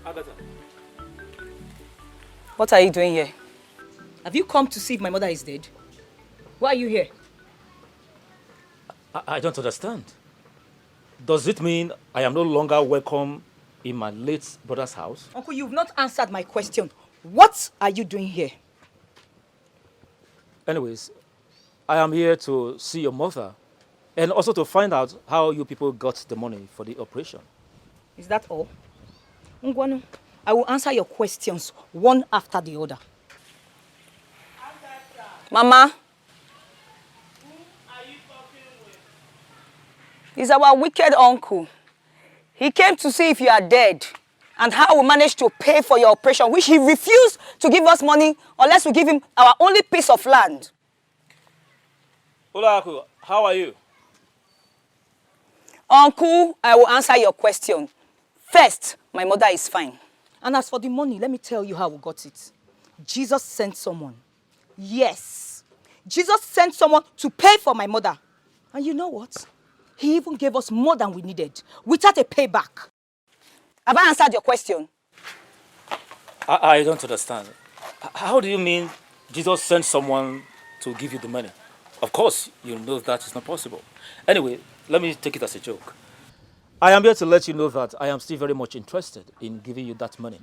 Agatha. What are you doing here? Have you come to see if my mother is dead? Why are you here? I don't understand. Does it mean I am no longer welcome in my late brother's house? Uncle, you've not answered my question. What are you doing here? Anyways, I am here to see your mother and also to find out how you people got the money for the operation. Is that all? Ngwanu, I will answer your questions one after the other. Mama? Who are you talking with? He's our wicked uncle. He came to see if you are dead and how we managed to pay for your operation, which he refused to give us money unless we give him our only piece of land. Hola, uncle. How are you? Uncle, I will answer your question. First, my mother is fine. And as for the money, let me tell you how we got it. Jesus sent someone. Yes. Jesus sent someone to pay for my mother. And you know what? He even gave us more than we needed, without a payback. Have I answered your question? I don't understand. How do you mean Jesus sent someone to give you the money? Of course, you know that is not possible. Anyway, let me take it as a joke. I am here to let you know that I am still very much interested in giving you that money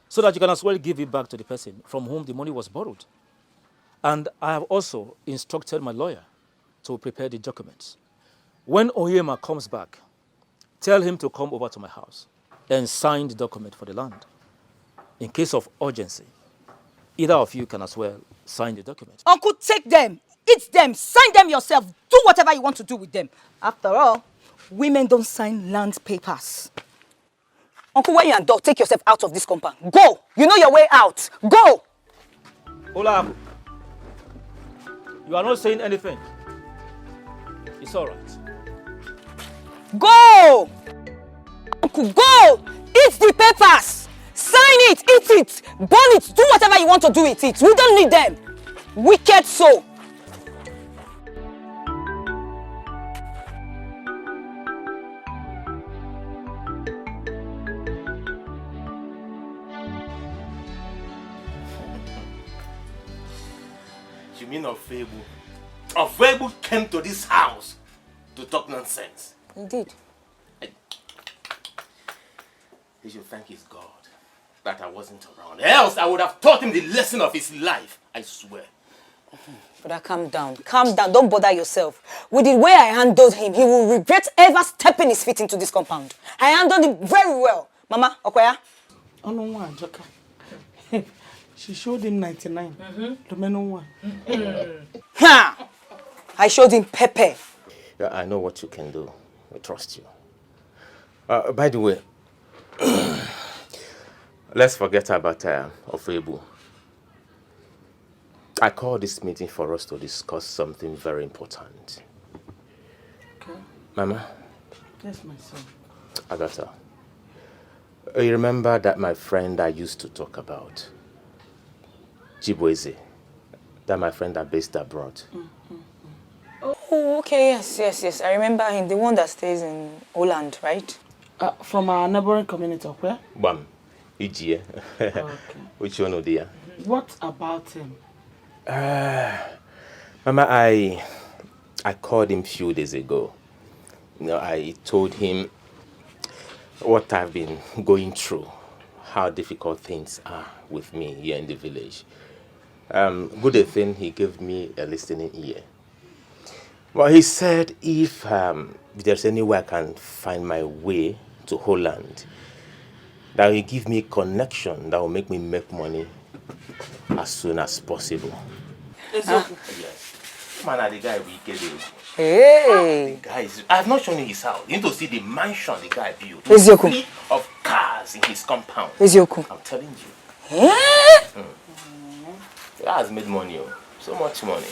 so that you can as well give it back to the person from whom the money was borrowed. And I have also instructed my lawyer to prepare the documents. When Oyema comes back, tell him to come over to my house and sign the document for the land. In case of urgency, either of you can as well sign the document. Uncle, take them, eat them, sign them yourself, do whatever you want to do with them. After all, women don't sign land papers. Uncle, when you're done, take yourself out of this compound. Go! You know your way out. Go! Hola, you are not saying anything. It's all right. Go! Uncle, go! Eat the papers! Sign it, eat it, burn it, do whatever you want to do with it. We don't need them. Wicked soul. You mean Ofebu? Ofebu came to this house to talk nonsense. Indeed. He should thank his God that I wasn't around. Else I would have taught him the lesson of his life, I swear. Brother, calm down. Calm down. Don't bother yourself. With the way I handled him, he will regret ever stepping his feet into this compound. I handled him very well. Mama, Okoya? Oh, no one, Joka. She showed him 99. The men one. Ha! I showed him pepper. Yeah, I know what you can do. I trust you. By the way, let's forget about Ofebu. I called this meeting for us to discuss something very important. Okay. Mama? Yes, my son. Agatha, you remember that my friend I used to talk about? Jibweze. That my friend that based abroad. Oh, okay, yes. I remember him. The one that stays in Holland, right? From our neighboring community, where? Bam. Ijie. Okay. Which one of you? What about him? Mama, I called him a few days ago. You know, I told him what I've been going through, how difficult things are with me here in the village. Good thing he gave me a listening ear. Well, he said if there's any way I can find my way to Holland, that will give me connection that will make me make money as soon as possible. Yes. Man, the guy we get him. Hey! The guy is, I have not shown you his house. You need to see the mansion the guy built. Eziokwu. Of cars in his compound. Eziokwu. I'm telling you. Eh? The guy has made money. So much money.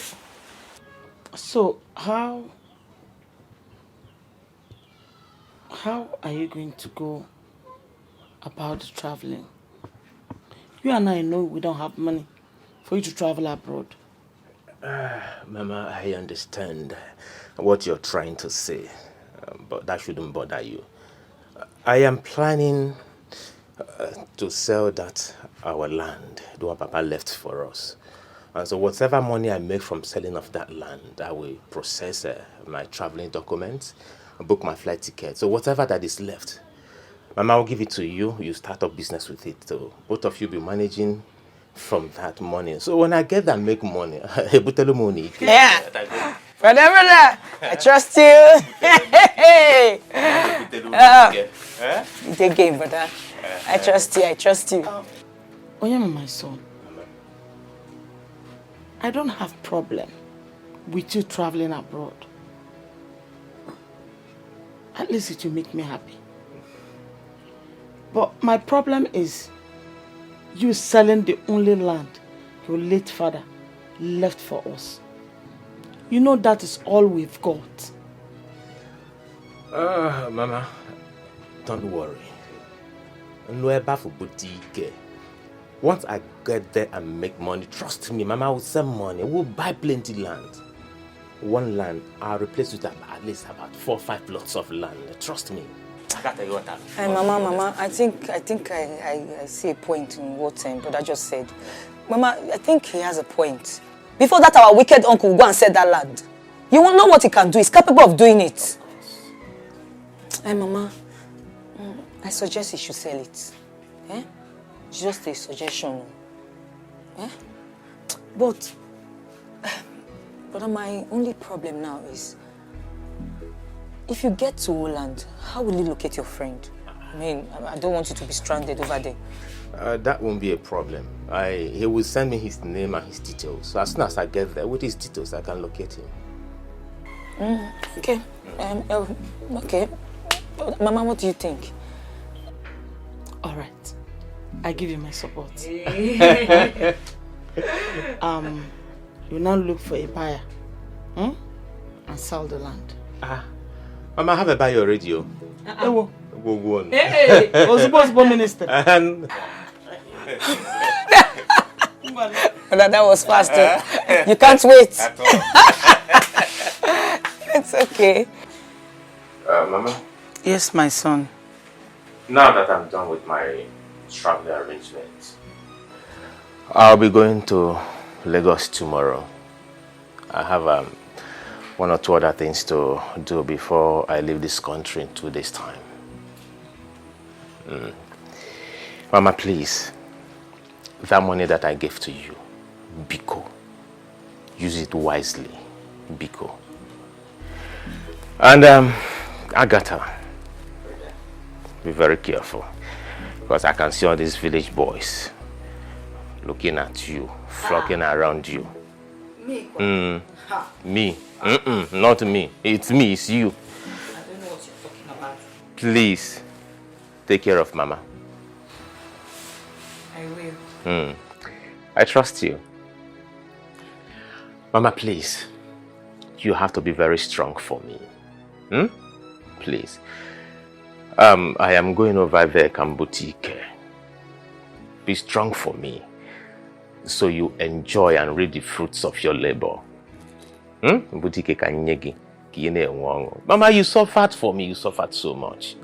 So, how are you going to go about traveling? You and I know we don't have money for you to travel abroad. Mama, I understand what you're trying to say, but that shouldn't bother you. I am planning to sell that our land, the one Papa left for us. And so whatever money I make from selling of that land, I will process my traveling documents, book my flight ticket. So whatever that is left, Mama will give it to you. You start up business with it. So both of you be managing from that money. So when I get that make money, money. Yeah. Brother, I trust you. You take game, brother. I trust you. Onyema, my son, I don't have problem with you traveling abroad. At least it will make me happy. But my problem is you selling the only land your late father left for us. You know that is all we've got. Mama, don't worry. Once I get there and make money, trust me, Mama will sell money. We'll buy plenty land. One land, I'll replace with at least about 4 or 5 plots of land. Trust me. Mama, I think I see a point in what Brother just said. Mama, I think he has a point. Before that, our wicked uncle will go and sell that land. You won't know what he can do. He's capable of doing it. Hey, Mama, I suggest he should sell it. Eh? It's just a suggestion. Eh? But my only problem now is, if you get to Holland, how will you locate your friend? I mean, I don't want you to be stranded over there. That won't be a problem. He will send me his name and his details. So as soon as I get there with his details, I can locate him. Okay. Okay. Mama, what do you think? All right. I give you my support. You now look for a buyer, and sell the land. Mama, have a buyer already. Go on. Hey, Ozubo minister. That was fast. You can't wait. It's okay. Mama? Yes, my son. Now that I'm done with my traveling arrangements, I'll be going to Lagos tomorrow. I have 1 or 2 other things to do before I leave this country in 2 days' time. Mama, please, that money that I gave to you, Biko, use it wisely, Biko. And Agatha, be very careful, because I can see all these village boys looking at you, flocking around you. Me? Me? Not me. It's me, it's you. I don't know what you're talking about. Please, take care of Mama. I will. I trust you. Mama, please, you have to be very strong for me. Please. I am going over there, Boutique. Be strong for me, so you enjoy and reap the fruits of your labor. Boutique Mama, you suffered for me. You suffered so much.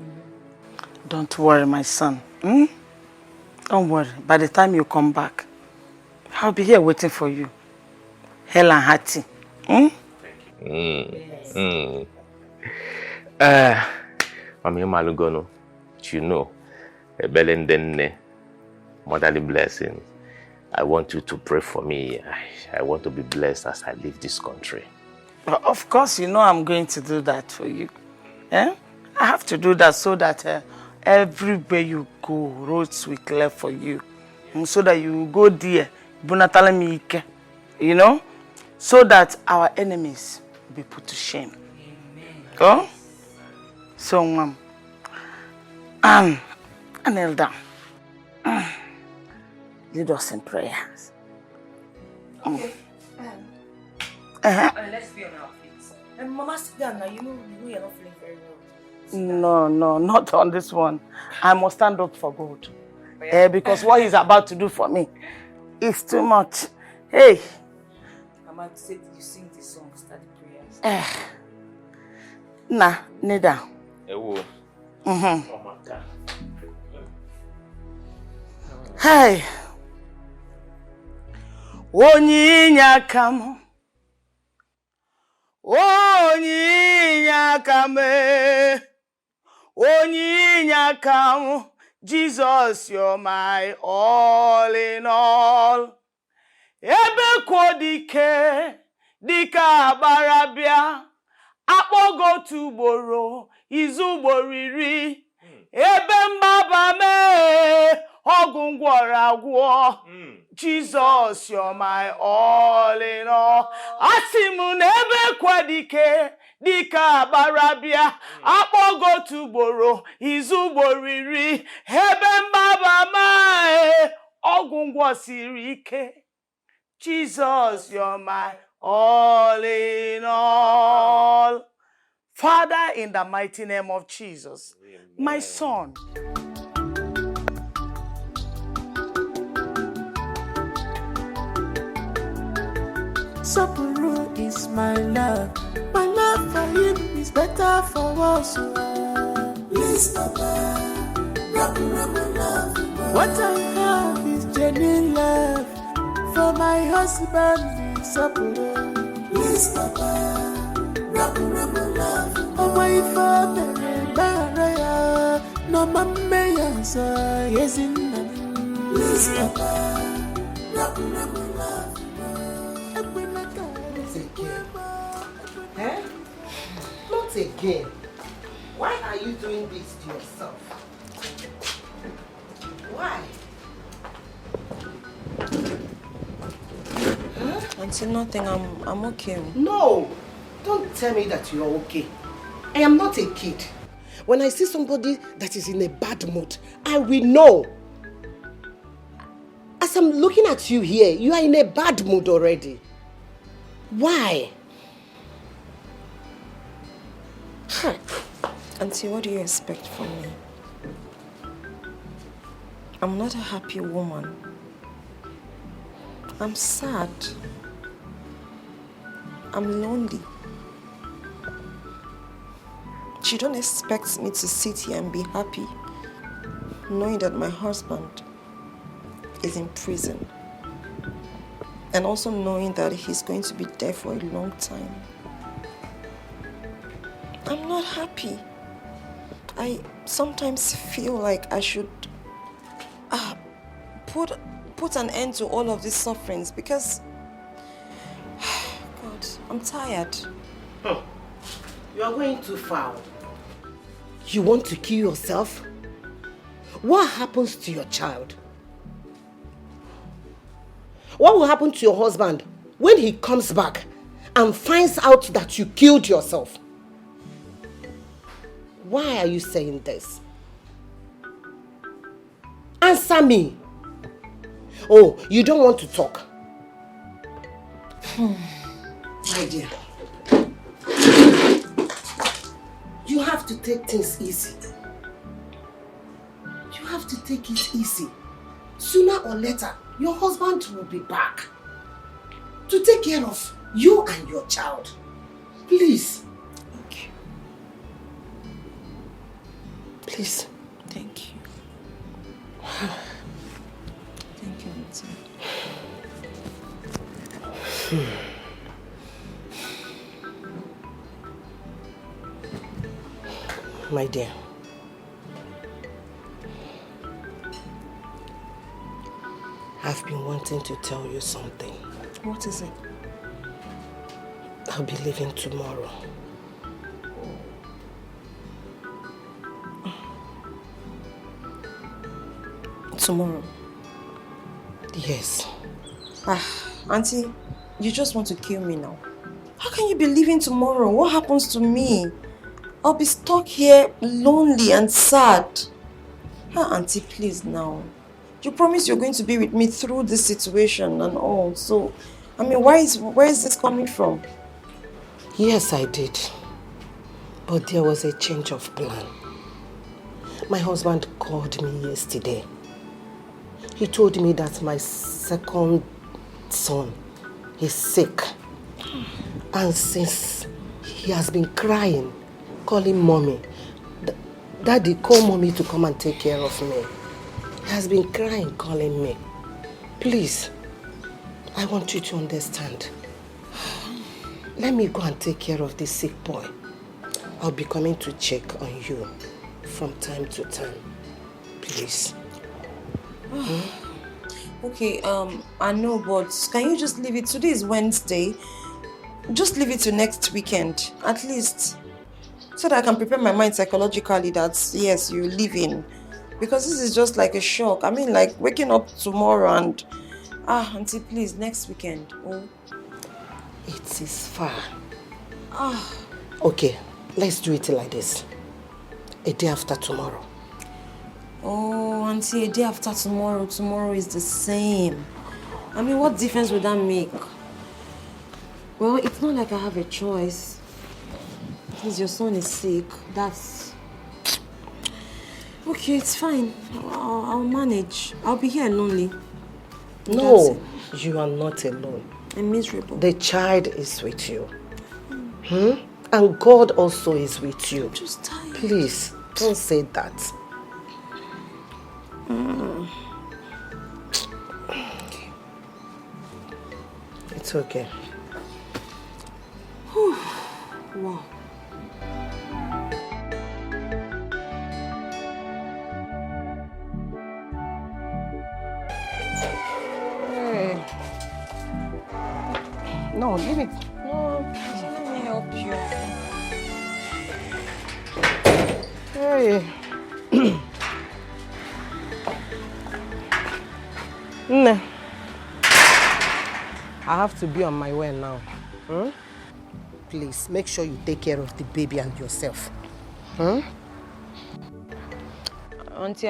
Don't worry, my son. Don't worry. By the time you come back, I'll be here waiting for you. Hell and hearty. Mami Malugono, you know, Belendenne, motherly blessing. I want you to pray for me. I want to be blessed as I leave this country. Of course, you know I'm going to do that for you. I have to do that so that everywhere you go, roads will clear for you. And so that you go there, you know, so that our enemies will be put to shame. Amen. Oh? So, Anelda, lead us in prayers. Okay. Let's be on our feet. And Mama, sit down now. You know you're not feeling very well. No, not on this one. I must stand up for God. Because what he's about to do for me is too much. Hey. Mama said you sing this song, start the prayers. Nah, neither. Oh my God. Hey. Onyinyakam. Onyinyakame. Onyinyakam. Jesus, you're my all in all. Ebe kodike, dika barabia, akpogo tuboro, izuboriri. Ebe mbaba me, ogungwaragwo. Jesus, you're my all in all. Asimun ebe kodike, dika barabia, akpogo tuboro, izuboriri. Ebe mbaba me, ogungwasirike. Jesus, you're my all in all. Father, in the mighty name of Jesus, amen. My son. Sapuru is my love. My love for him is better for us. Please, Papa, love. What I have is genuine love. For my husband is Sapuru. Please, Papa, love. Oh, my father, Maria, no mamma, so yes, in please, Papa, love. Eh? Not again. Why are you doing this to yourself? Why? Huh? Auntie, nothing. I'm okay. No! Don't tell me that you're okay. I am not a kid. When I see somebody that is in a bad mood, I will know. As I'm looking at you here, you are in a bad mood already. Why? Auntie, what do you expect from me? I'm not a happy woman. I'm sad. I'm lonely. You don't expect me to sit here and be happy knowing that my husband is in prison. And also knowing that he's going to be there for a long time. I'm not happy. I sometimes feel like I should put an end to all of these sufferings because, God, I'm tired. You are going too far. You want to kill yourself? What happens to your child? What will happen to your husband when he comes back and finds out that you killed yourself? Why are you saying this? Answer me. Oh, you don't want to talk. My dear, you have to take things easy. You have to take it easy. Sooner or later, your husband will be back to take care of you and your child. Please. Okay. Please. Thank you. Thank you, Auntie. My dear, I've been wanting to tell you something. What is it? I'll be leaving tomorrow. Tomorrow? Yes. Auntie, you just want to kill me now. How can you be leaving tomorrow? What happens to me? I'll be stuck here lonely and sad. Auntie, please now. You promised you're going to be with me through this situation and all. So, I mean, where is this coming from? Yes, I did. But there was a change of plan. My husband called me yesterday. He told me that my second son is sick. And since he has been crying, calling mommy, Daddy, call mommy to come and take care of me. He has been crying, calling me. Please, I want you to understand. Let me go and take care of this sick boy. I'll be coming to check on you from time to time. Please. Okay, I know, but can you just leave it? Today is Wednesday. Just leave it to next weekend, at least. So that I can prepare my mind psychologically that, yes, you're leaving. Because this is just like a shock. I mean, like waking up tomorrow and... Auntie, please, next weekend. Oh. It is far. Okay, let's do it like this. A day after tomorrow. Oh, Auntie, a day after tomorrow. Tomorrow is the same. I mean, what difference would that make? Well, it's not like I have a choice. Because your son is sick. That's... Okay, it's fine. I'll manage. I'll be here lonely. No, you are not alone. I'm miserable. The child is with you. And God also is with you. I'm just tired. Please, don't say that. Okay. It's okay. Wow. Hey. No, leave it. No, let me help you. Hey. Nne, I have to be on my way now. Please, make sure you take care of the baby and yourself. Auntie,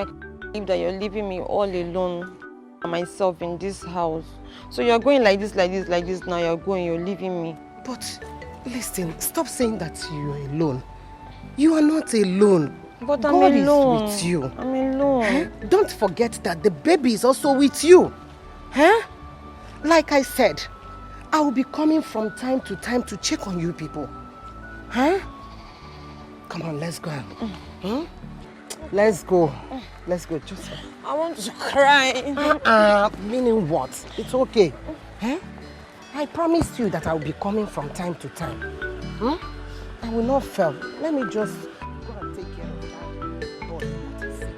I can't believe that you're leaving me all alone by myself in this house. So you're going like this now. You're going, you're leaving me. But listen, stop saying that you're alone. You are not alone. But God I'm alone. is with you. I'm alone. Don't forget that the baby is also with you. Like I said, I will be coming from time to time to check on you people. Come on, let's go. Let's go. Let's go. Just... I want to cry. Meaning what? It's okay. I promised you that I will be coming from time to time. I will not fail. Let me just go and take care of that boy that is sick.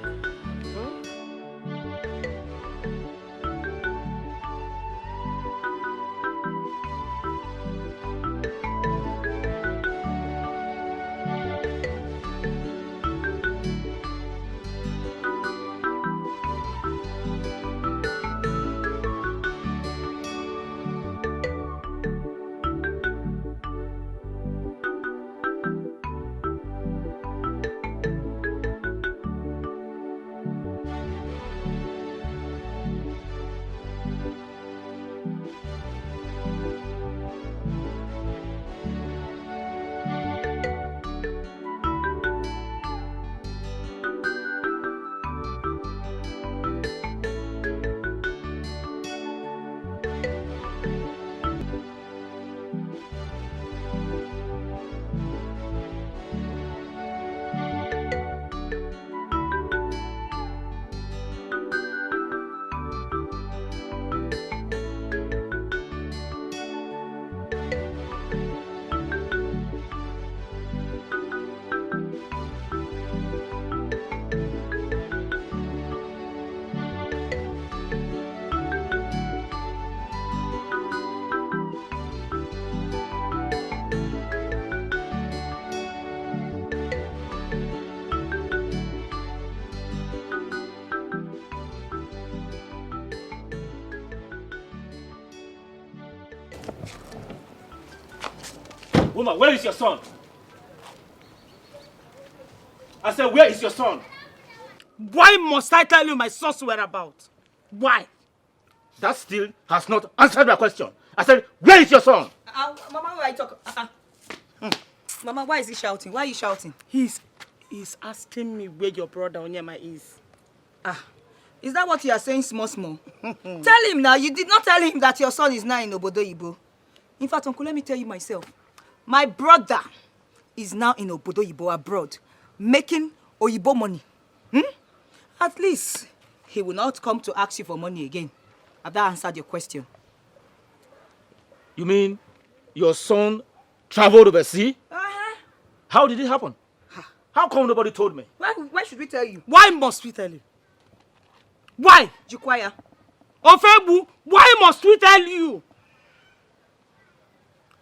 Woman, where is your son? I said, where is your son? Why must I tell you my son's whereabouts? Why? That still has not answered my question. I said, where is your son? Mama, why are you talking? Mama, why is he shouting? Why are you shouting? He's asking me where your brother Onyema is. Is that what you are saying, small? Tell him now. You did not tell him that your son is now in Obodo Ibo. In fact, Uncle, let me tell you myself. My brother is now in Obodo Ibo abroad, making Oyibo money. At least he will not come to ask you for money again. Have that answered your question? You mean your son traveled overseas? How did it happen? How come nobody told me? Why should we tell you? Why must we tell you? Why? Jukwaya. Ofebu, why must we tell you?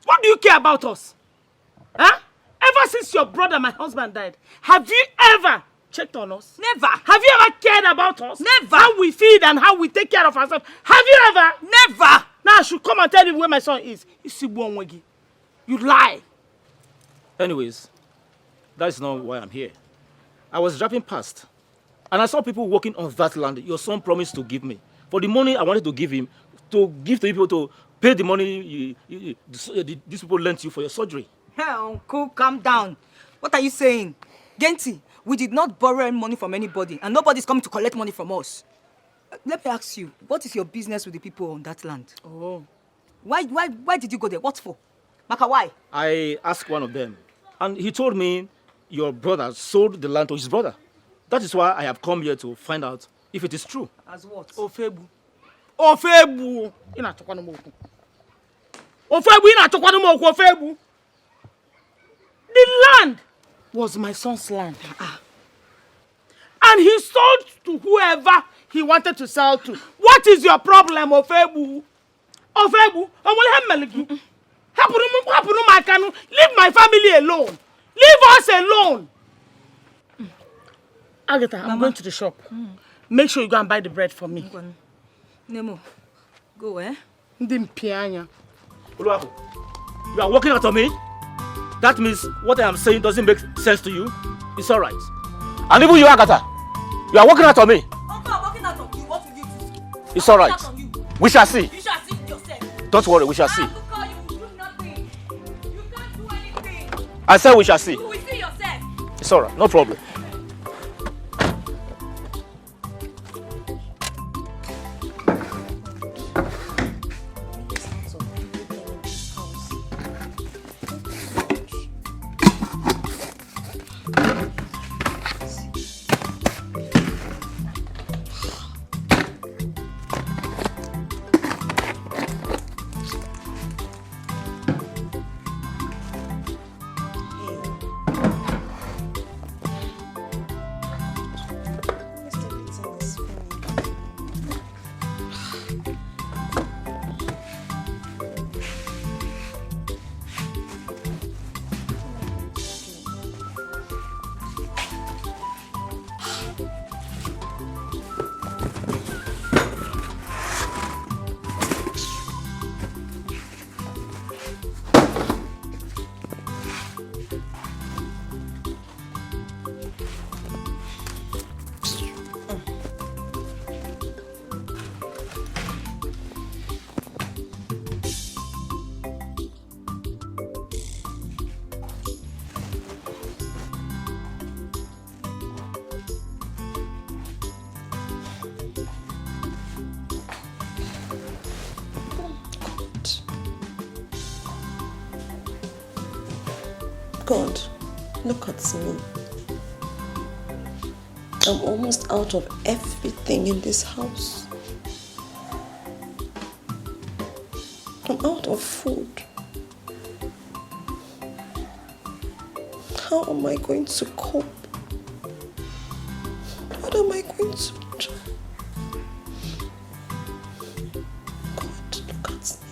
What do you care about us? Huh? Ever since your brother, my husband, died, have you ever checked on us? Never. Have you ever cared about us? Never. How we feed and how we take care of ourselves? Have you ever? Never. Now I should come and tell you where my son is. You lie. Anyways, that's not why I'm here. I was driving past, and I saw people working on that land your son promised to give me. For the money I wanted to give him, to give to people to pay the money these people lent you for your surgery. Hey, Uncle, calm down. What are you saying? Genti, we did not borrow any money from anybody, and nobody's coming to collect money from us. Let me ask you, what is your business with the people on that land? Oh. Why did you go there? What for? Maka, why? I asked one of them, and he told me your brother sold the land to his brother. That is why I have come here to find out if it is true. As what? Ofebu. Ofebu. Ofebu. The land was my son's land. And he sold to whoever he wanted to sell to. What is your problem, Ofebu? Ofebu, leave my family alone. Leave us alone. Agatha, I'm going to the shop. Make sure you go and buy the bread for me. Nemo, go, eh? Uluwaku, you are working out on me? That means what I am saying doesn't make sense to you? It's all right. And even you, Agatha, you are working out on me? Uncle, I'm working out on you. What will you do? It's all right. We shall see. You shall see it yourself. Don't worry, we shall see. I will call you. You do nothing. You can't do anything. I said we shall see. You will see yourself. It's all right, no problem. God, look at me. I'm almost out of everything in this house. I'm out of food. How am I going to cope? What am I going to do? God, look at me.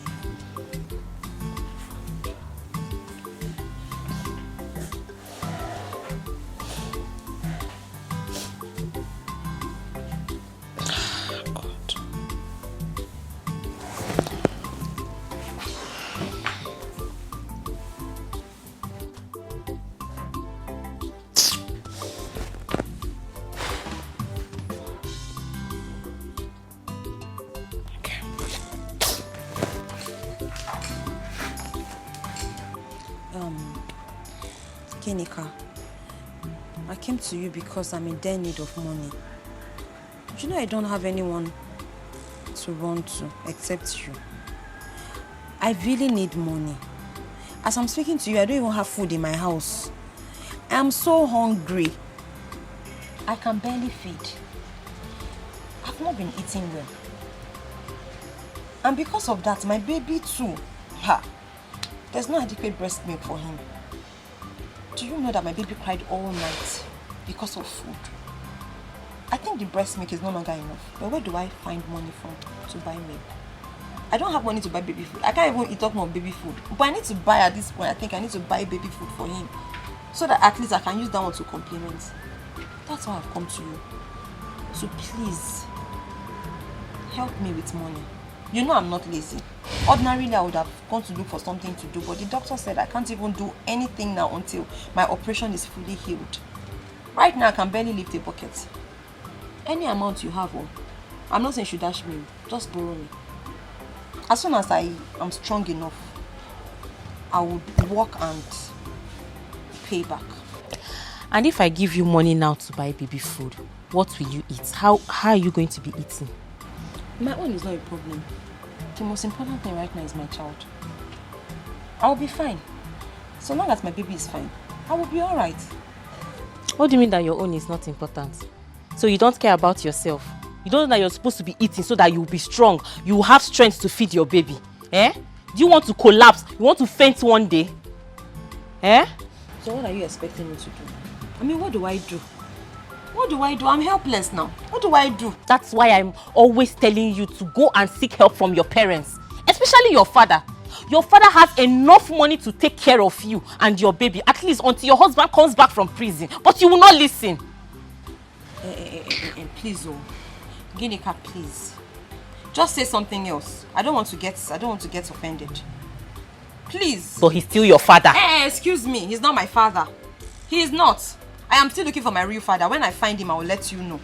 Kenika, I came to you because I'm in dire need of money. You know I don't have anyone to run to except you. I really need money. As I'm speaking to you, I don't even have food in my house. I'm so hungry. I can barely feed. I've not been eating well. And because of that, my baby too, there's no adequate breast milk for him. Do you know that my baby cried all night because of food? I think the breast milk is no longer enough. But where do I find money from to buy milk? I don't have money to buy baby food. I can't even eat talking of baby food. But I need to buy at this point. I think I need to buy baby food for him. So that at least I can use that one to complement. That's why I've come to you. So please, help me with money. You know I'm not lazy. Ordinarily, I would have gone to look for something to do. But the doctor said I can't even do anything now until my operation is fully healed. Right now, I can barely lift a bucket. Any amount you have, I'm not saying you should dash me. Just borrow me. As soon as I am strong enough, I would work and pay back. And if I give you money now to buy baby food, what will you eat? How are you going to be eating? My own is not a problem. The most important thing right now is my child. I will be fine. So long as my baby is fine, I will be alright. What do you mean that your own is not important? So you don't care about yourself? You don't know that you're supposed to be eating so that you'll be strong. You will have strength to feed your baby. Eh? Do you want to collapse? You want to faint one day? Eh? So what are you expecting me to do? I mean, what do I do? What do I do? I'm helpless now. What do I do? That's why I'm always telling you to go and seek help from your parents. Especially your father. Your father has enough money to take care of you and your baby, at least until your husband comes back from prison. But you will not listen. Please, Ginika, please. Just say something else. I don't want to get offended. Please. But he's still your father. Excuse me. He's not my father. He is not. I am still looking for my real father. When I find him, I will let you know.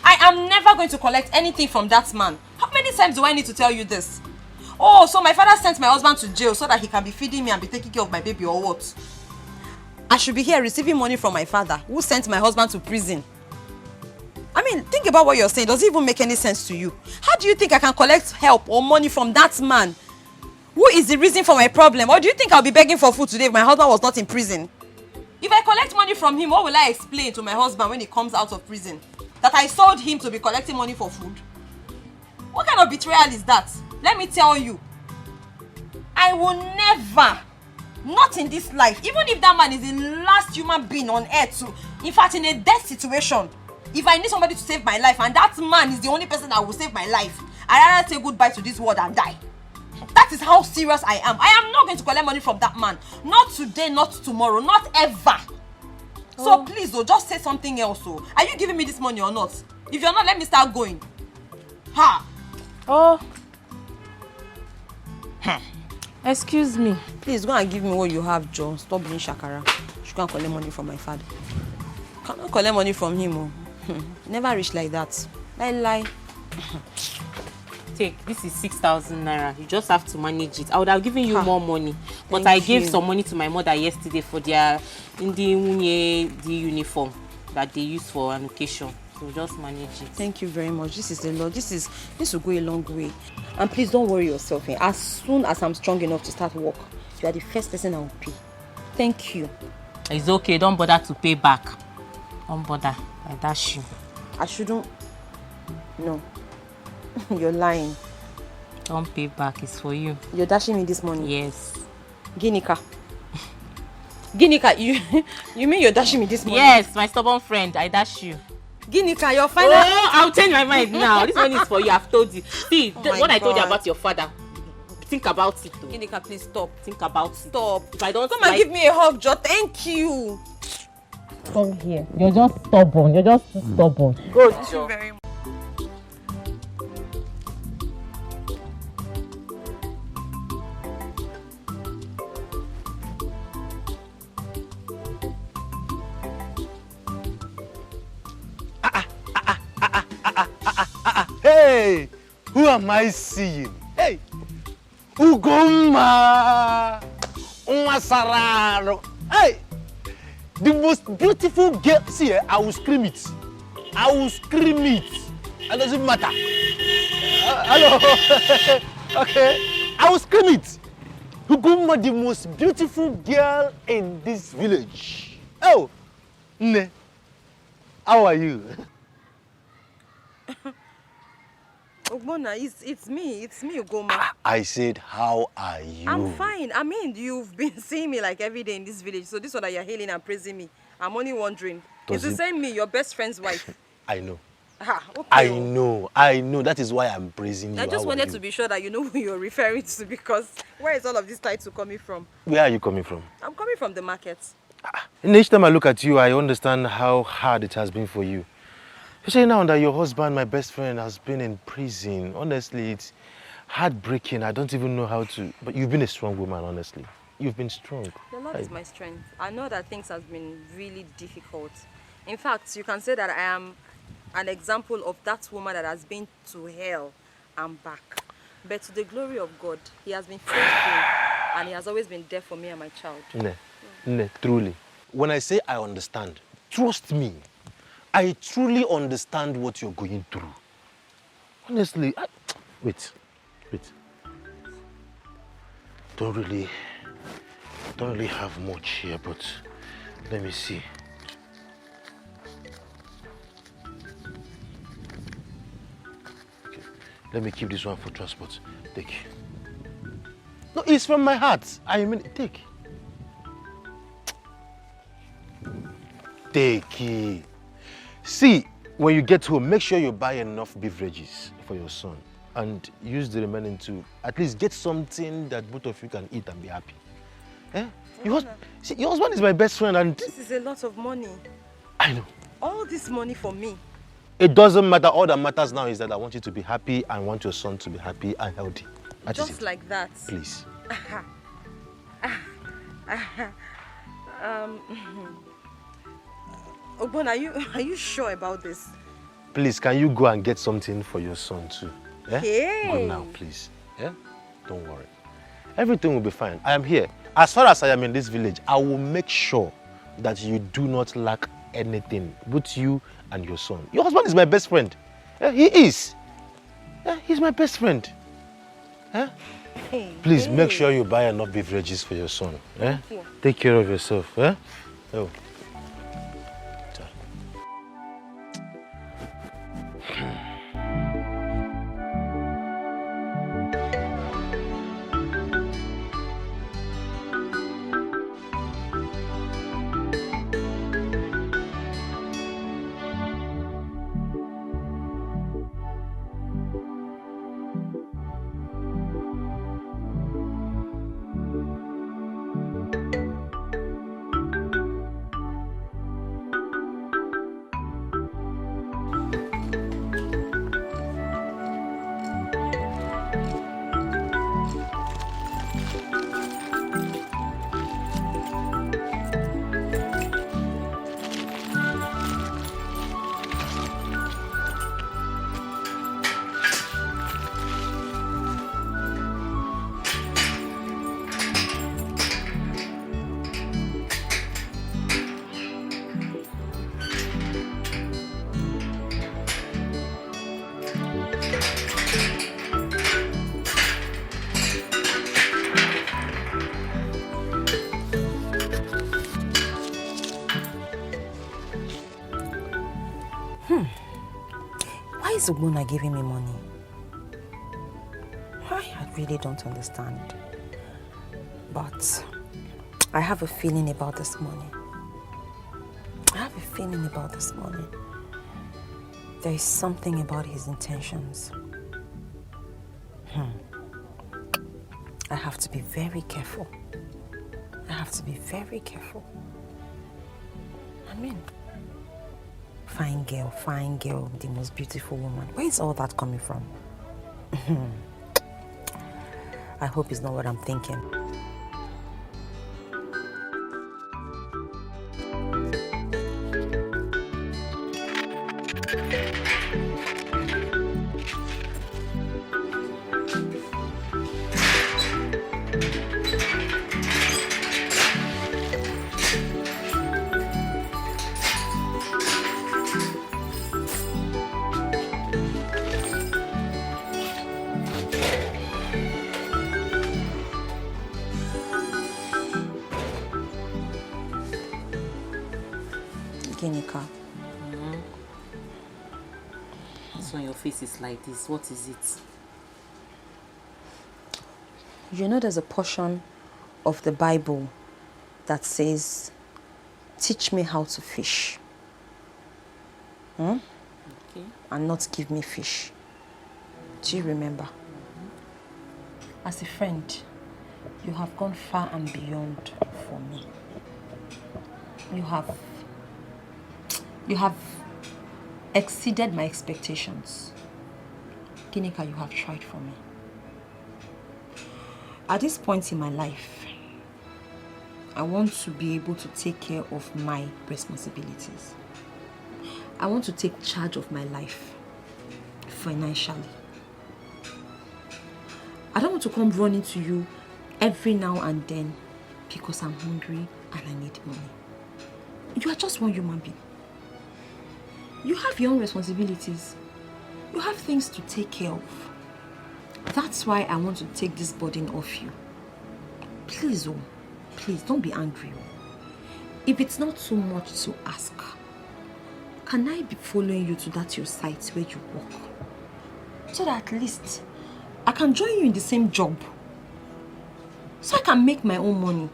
I am never going to collect anything from that man. How many times do I need to tell you this? Oh, so my father sent my husband to jail so that he can be feeding me and be taking care of my baby or what? I should be here receiving money from my father who sent my husband to prison. I mean, think about what you're saying. Does it even make any sense to you? How do you think I can collect help or money from that man? Who is the reason for my problem? Or do you think I'll be begging for food today if my husband was not in prison? If I collect money from him, what will I explain to my husband when he comes out of prison? That I sold him to be collecting money for food? What kind of betrayal is that? Let me tell you. I will never, not in this life, even if that man is the last human being on earth, in fact in a death situation, if I need somebody to save my life and that man is the only person that will save my life, I'd rather say goodbye to this world and die. That is how serious I am. I am not going to collect money from that man. Not today, not tomorrow, not ever. So please, just say something else. Are you giving me this money or not? If you're not, let me start going. Excuse me. Please, go and give me what you have, Joe. Stop being shakara. You can't collect money from my father. Cannot collect money from him. Never reach like that. Lie. Take, this is 6,000 naira. You just have to manage it. I would have given you more money, but Thank I gave you. some money to my mother yesterday for their the uniform that they use for an occasion. So just manage it. Thank you very much. This is a lot. This will go a long way. And please don't worry yourself. As soon as I'm strong enough to start work, you are the first person I will pay. Thank you. It's okay. Don't bother to pay back. Don't bother. I dash you. I shouldn't. No. You're lying. Don't pay back. It's for you. You're dashing me this money? Yes. Ginika, you mean you're dashing me this money? Yes, my stubborn friend. I dash you. Ginika, your final... Oh, I'll change my mind now. This one is for you. I've told you. See, what I told you about your father. Think about it though. Ginika, please stop. Think about it. Stop. If I don't Come and give me a hug, Joe. Thank you. Come here. You're just stubborn. You're just stubborn. Go, Thank you very much. Hey, who am I seeing? Hey, Ugoma, Umasararo. Hey, the most beautiful girl. See, I will scream it. I will scream it. It doesn't matter. Hello. Okay, I will scream it. Ugoma, the most beautiful girl in this village. Oh, Ne, how are you? Ogbonna, it's me, Ugoma. I said, how are you? I'm fine. I mean, you've been seeing me like every day in this village, so this one that you're hailing and praising me. I'm only wondering, is the same me, your best friend's wife? I know. Okay. I know. That is why I'm praising you. I just wanted to be sure that you know who you're referring to, because where is all of this title coming from? Where are you coming from? I'm coming from the market. And each time I look at you, I understand how hard it has been for you. Especially now that your husband, my best friend, has been in prison. Honestly, it's heartbreaking. I don't even know how to... But you've been a strong woman, honestly. You've been strong. The Lord is my strength. I know that things have been really difficult. In fact, you can say that I am an example of that woman that has been to hell and back. But to the glory of God, He has been faithful and He has always been there for me and my child. Ne, truly. When I say I understand, trust me, I truly understand what you're going through. Honestly, wait. Don't really have much here, but let me see. Okay, let me keep this one for transport. Take. No, it's from my heart. I mean, take. Take it. See, when you get home, make sure you buy enough beverages for your son and use the remaining to at least get something that both of you can eat and be happy. Eh? Your husband is my best friend and... This is a lot of money. I know. All this money for me. It doesn't matter. All that matters now is that I want you to be happy and want your son to be happy and healthy. That just like that. Please. Ogbon, are you sure about this? Please, can you go and get something for your son too? Eh? Hey. Go now, please. Yeah? Don't worry. Everything will be fine. I am here. As far as I am in this village, I will make sure that you do not lack anything, both you and your son. Your husband is my best friend. Yeah, he is. Yeah, he's my best friend. Yeah? Please make sure you buy enough beverages for your son. Yeah? Take care of yourself. Yeah? Oh. Why is Ogbonna giving me money? I really don't understand. But I have a feeling about this money. There is something about his intentions. I have to be very careful. I mean, fine girl, the most beautiful woman. Where is all that coming from? I hope it's not what I'm thinking. on your face is like this. What is it? You know there's a portion of the Bible that says, teach me how to fish. Okay. And not give me fish. Do you remember? As a friend, you have gone far and beyond for me. You have exceeded my expectations. Ginika, you have tried for me. At this point in my life, I want to be able to take care of my responsibilities. I want to take charge of my life financially. I don't want to come running to you every now and then because I'm hungry and I need money. You are just one human being. You have your own responsibilities. You have things to take care of. That's why I want to take this burden off you. Please, oh, please don't be angry. If it's not too much to ask, can I be following you to that your site where you work? So that at least I can join you in the same job. So I can make my own money.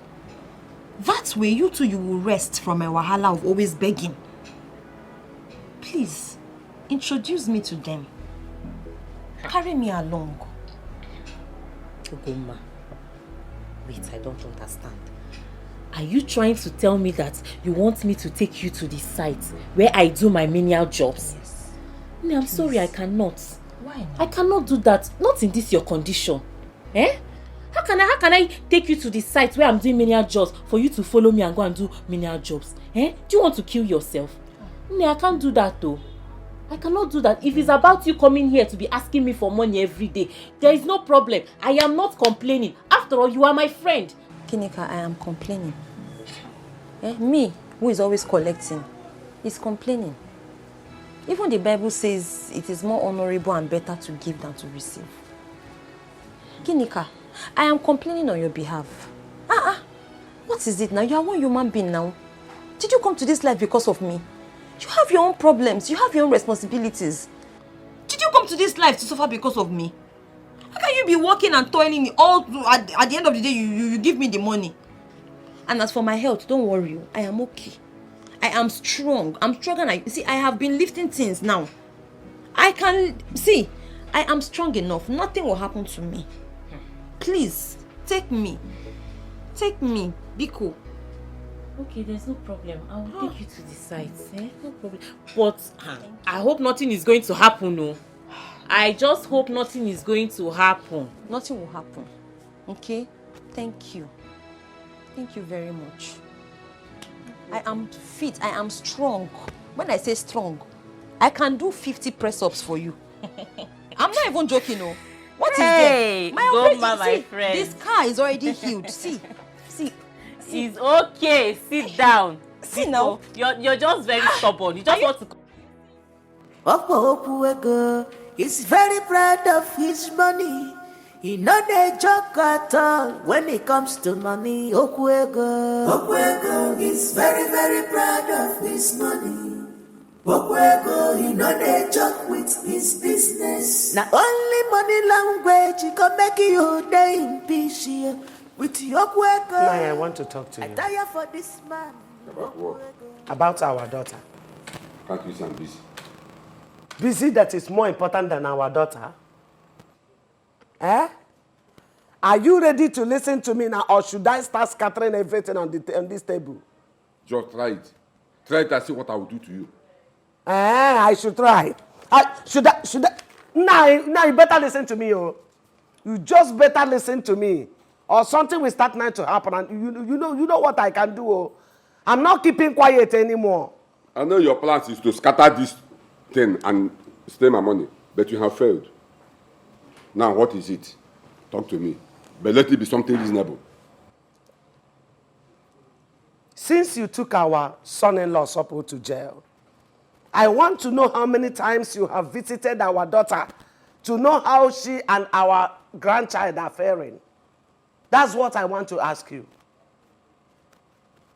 That way you two, you will rest from my wahala of always begging. Please, introduce me to them. Carry me along. Ogoma, wait, I don't understand. Are you trying to tell me that you want me to take you to the site where I do my menial jobs? Yes. No, I'm sorry, I cannot. Why not? I cannot do that. Not in this your condition. Eh? How can I take you to the site where I'm doing menial jobs for you to follow me and go and do menial jobs? Eh? Do you want to kill yourself? No, I can't do that though. I cannot do that. If it's about you coming here to be asking me for money every day, there is no problem. I am not complaining. After all, you are my friend. Ginika, I am complaining. Me, who is always collecting, is complaining. Even the Bible says it is more honorable and better to give than to receive. Ginika, I am complaining on your behalf. What is it now? You are one human being now. Did you come to this life because of me? You have your own problems. You have your own responsibilities. Did you come to this life to suffer because of me? How can you be working and toiling all at the end of the day you give me the money? And as for my health, don't worry. I am okay. I am strong. I'm strong and I have been lifting things now. I am strong enough. Nothing will happen to me. Please, take me. Take me. Biko. Okay, there's no problem. I will take you to the site. No problem. But I hope nothing is going to happen, no. I just hope nothing is going to happen. Nothing will happen. Okay? Thank you. Thank you very much. I am fit. I am strong. When I say strong, I can do 50 press-ups for you. I'm not even joking, no. What is there? My friend. This car is already healed. See. It's okay. Sit down. See now. You're just very stubborn. You just want to. Okuwego is very proud of his money. He not a joke at all when it comes to money. Okuwego is very, very proud of his money. Okuwego, he not a joke with his business. Now only money language he can make you day in peace here. With your Okuwego. I want to talk to you. I tire for this man. About what? About our daughter. Can't you say I'm busy? Busy that is more important than our daughter? Are you ready to listen to me now, or should I start scattering everything on this table? Just try it. Try it and see what I will do to you. I should try. Should I? Now you better listen to me, oh. You just better listen to me, or something will start now to happen, and you know what I can do, oh. I'm not keeping quiet anymore. I know your plan is to scatter this thing and steal my money, but you have failed. Now, what is it? Talk to me. But let it be something reasonable. Since you took our son-in-law Sopo to jail, I want to know how many times you have visited our daughter to know how she and our grandchild are faring. That's what I want to ask you.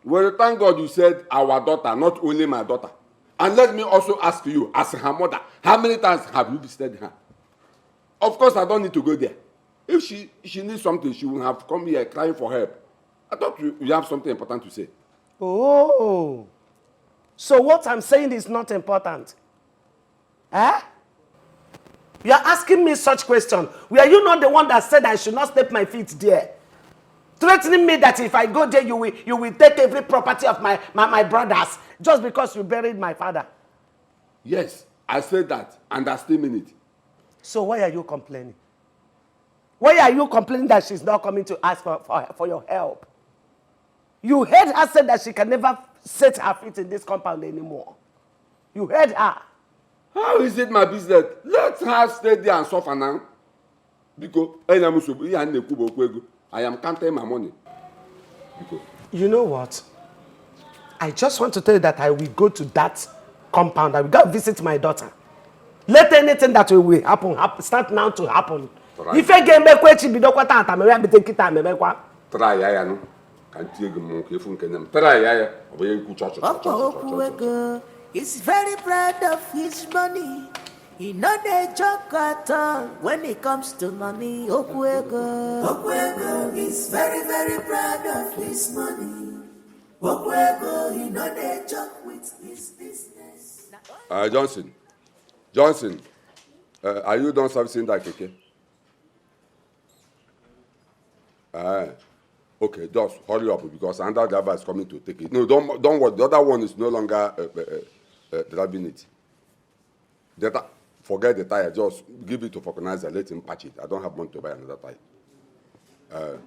Well, thank God you said our daughter, not only my daughter. And let me also ask you, as her mother, how many times have you visited her? Of course, I don't need to go there. If she needs something, she will have come here crying for help. I thought you have something important to say. Oh, so what I'm saying is not important. Eh? You are asking me such question. Were you not the one that said I should not step my feet there? Threatening me that if I go there, you will take every property of my brothers just because you buried my father. Yes, I said that, and I still mean it. So why are you complaining? Why are you complaining that she's not coming to ask for your help? You heard her say that she can never set her feet in this compound anymore. You heard her. How is it my business? Let her stay there and suffer now. Because I am counting my money. Because you know what? I just want to tell you that I will go to that compound. I will go visit my daughter. Let anything that will happen start now to happen. If I get back where she be don't I'm take it time try yaya no. Can't you go if you can try yaya. He's very proud of his money. He know the joke at all when it comes to money. Okwego is very, very proud of his money. Okwego, he know the joke with his business. Johnson, are you done servicing that keke? Okay, just hurry up because another driver is coming to take it. No, don't worry. The other one is no longer driving it. Forget the tire. Just give it to vulcanizer. Let him patch it. I don't have money to buy another tire.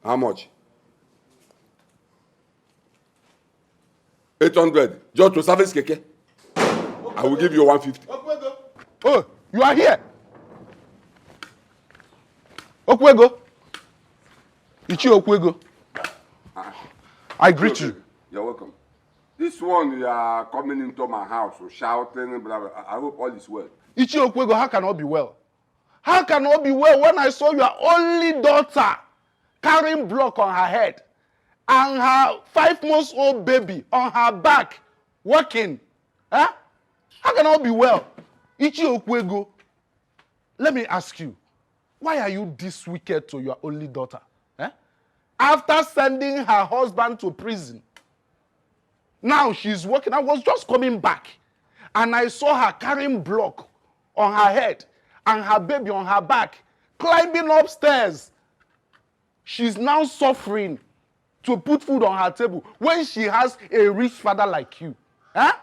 How much? 800. Just to service keke. I will give you 150. Oh, you are here. Okwego. Ichi Okwego. I greet you. You're welcome. This one, you are coming into my house, shouting, blah, blah. I hope all is well. Ichi Okwego, how can all be well? How can all be well when I saw your only daughter carrying block on her head and her 5-month-old baby on her back working? Huh? How can all be well? Ichi Okwego, let me ask you, why are you this wicked to your only daughter? Eh? After sending her husband to prison, now she's working. I was just coming back and I saw her carrying block on her head and her baby on her back, climbing upstairs. She's now suffering to put food on her table when she has a rich father like you. Huh?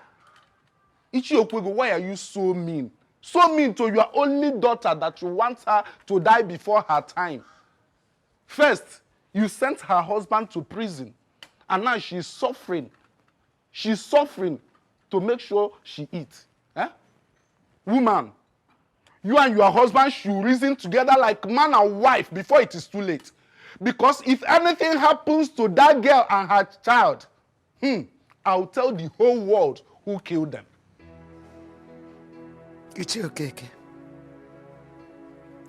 Ichi Okwego, why are you so mean? So mean to your only daughter that you want her to die before her time. First, you sent her husband to prison, and now she's suffering. She's suffering to make sure she eats. Eh? Woman, you and your husband should reason together like man and wife before it is too late. Because if anything happens to that girl and her child, I'll tell the whole world who killed them. Ichi Okeke.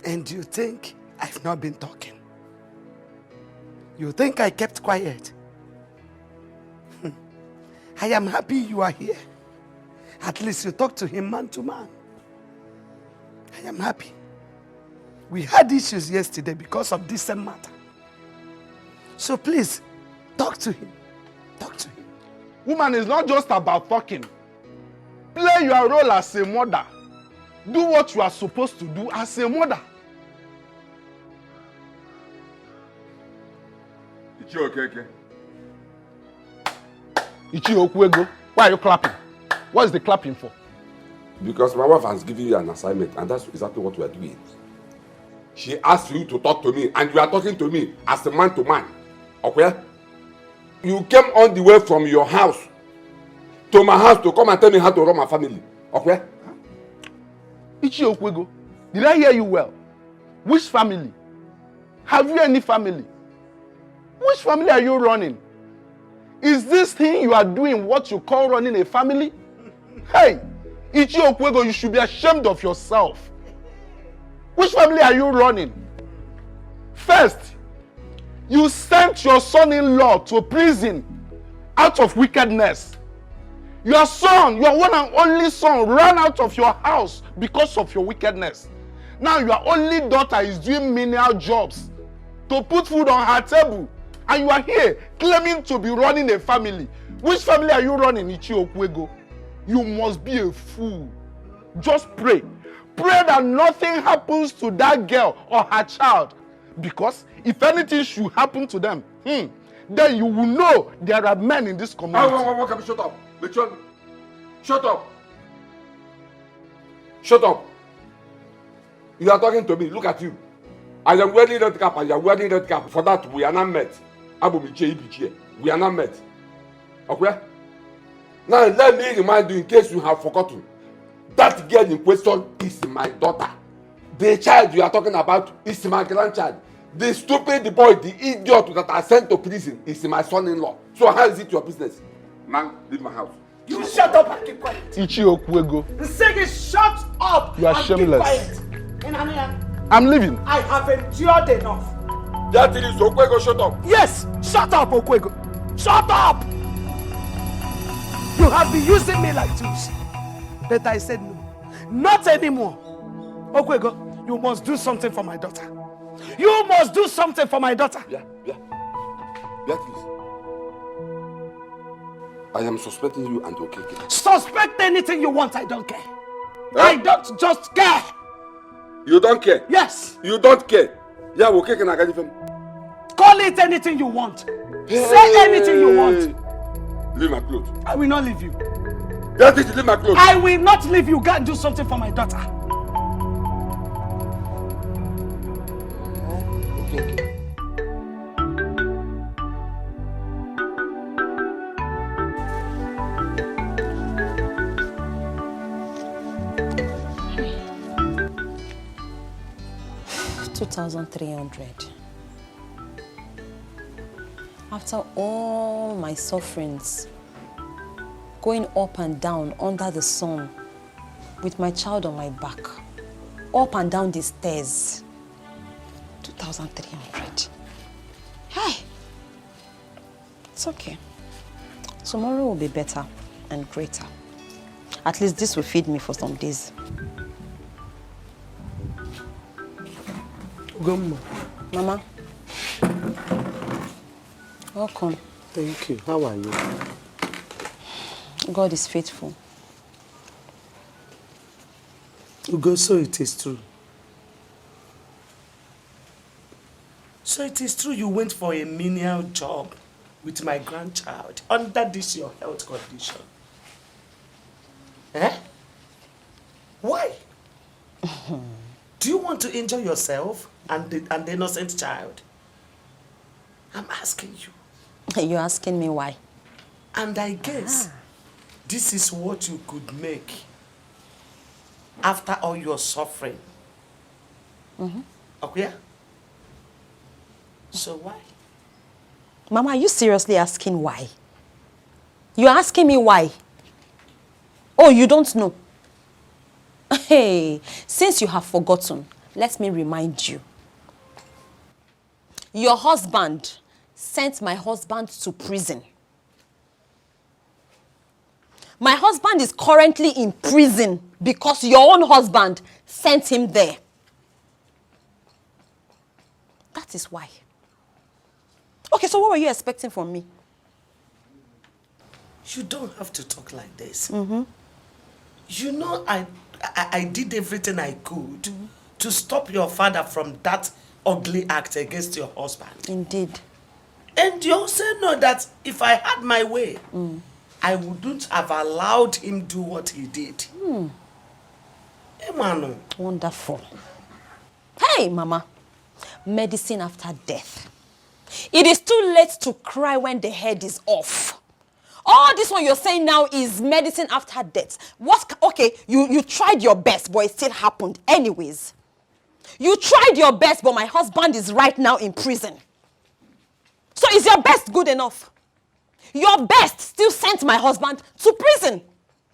And you think I've not been talking? You think I kept quiet? I am happy you are here. At least you talk to him man to man. I am happy. We had issues yesterday because of this same matter. So please, talk to him. Talk to him. Woman, it's not just about talking. Play your role as a mother. Do what you are supposed to do as a mother. Ichi Okeke. Ichi Okwego, why are you clapping? What is the clapping for? Because my wife has given you an assignment, and that's exactly what we are doing. She asked you to talk to me, and you are talking to me as a man to man. Okay? You came on the way from your house to my house to come and tell me how to run my family. Okay? Ichi Okwego, did I hear you well? Which family? Have you any family? Which family are you running? Is this thing you are doing what you call running a family? Hey, Ichi Okwego, you should be ashamed of yourself. Which family are you running? First, you sent your son-in-law to prison out of wickedness. Your son, your one and only son, ran out of your house because of your wickedness. Now your only daughter is doing menial jobs to put food on her table. And you are here claiming to be running a family. Which family are you running, Ichi Okwego? You must be a fool. Just pray. Pray that nothing happens to that girl or her child. Because if anything should happen to them, then you will know there are men in this community. Shut up. Shut up. Shut up. You are talking to me. Look at you. I am wearing red cap and you are wearing red cap. For that, we are not met. We are not met. Okay? Now, let me remind you in case you have forgotten. That girl in question is my daughter. The child you are talking about is my grandchild. The stupid boy, the idiot that I sent to prison is my son-in-law. So how is it your business? Man, leave my house. You shut up and keep quiet. Ichi Okwego. The saying is shut up You are and shameless. keep quiet. I'm leaving. I have endured enough. That is Okwego, shut up. Yes, shut up, Okwego. Shut up! You have been using me like tools. But I said no. Not anymore. Okwego, you must do something for my daughter. You must do something for my daughter. Yeah, please. I am suspecting you and Okeke. Suspect anything you want, I don't care. I don't just care. You don't care? Yes. You don't care? Yeah, Okeke na gani fem. Call it anything you want. Say anything you want. Leave my clothes. I will not leave you. That is, leave my clothes. I will not leave you. Go and do something for my daughter. Okay. $2,300. After all my sufferings, going up and down under the sun with my child on my back, up and down the stairs, 2,300. Hey, it's okay. Tomorrow will be better and greater. At least this will feed me for some days. Gumma. Mama. Welcome. Thank you. How are you? God is faithful. Ugo, so it is true. So it is true you went for a menial job with my grandchild under this your health condition. Eh? Why? Do you want to injure yourself and the innocent child? I'm asking you. You're asking me why? And I guess this is what you could make after all your suffering. Okay? So why? Mama, are you seriously asking why? You're asking me why? Oh, you don't know? Hey, since you have forgotten, let me remind you. Your husband sent my husband to prison. My husband is currently in prison because your own husband sent him there. That is why. Okay, so what were you expecting from me? You don't have to talk like this. You know, I did everything I could to stop your father from that ugly act against your husband. Indeed. And you also know that if I had my way, I wouldn't have allowed him do what he did. Emmanuel. Wonderful. Hey, Mama. Medicine after death. It is too late to cry when the head is off. All this one you're saying now is medicine after death. What? Okay, you tried your best, but it still happened anyways. You tried your best, but my husband is right now in prison. So is your best good enough? Your best still sent my husband to prison.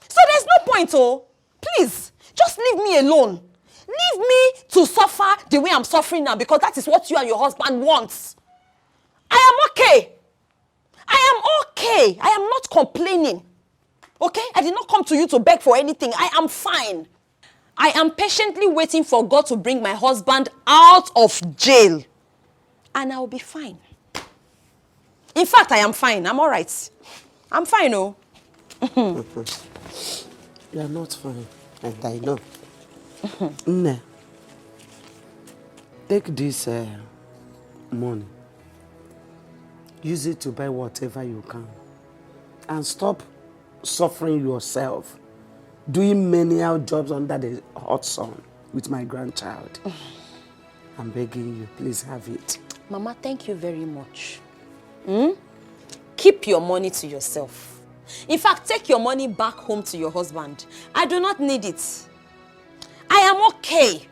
So there's no point, oh. Please, just leave me alone. Leave me to suffer the way I'm suffering now because that is what you and your husband wants. I am okay. I am okay. I am not complaining. Okay? I did not come to you to beg for anything. I am fine. I am patiently waiting for God to bring my husband out of jail. And I will be fine. In fact, I am fine. I'm all right. I'm fine, oh. You are not fine, and I know. Nne, take this money. Use it to buy whatever you can. And stop suffering yourself, doing menial jobs under the hot sun with my grandchild. I'm begging you, please have it. Mama, thank you very much. Keep your money to yourself. In fact, take your money back home to your husband. I do not need it. I am okay.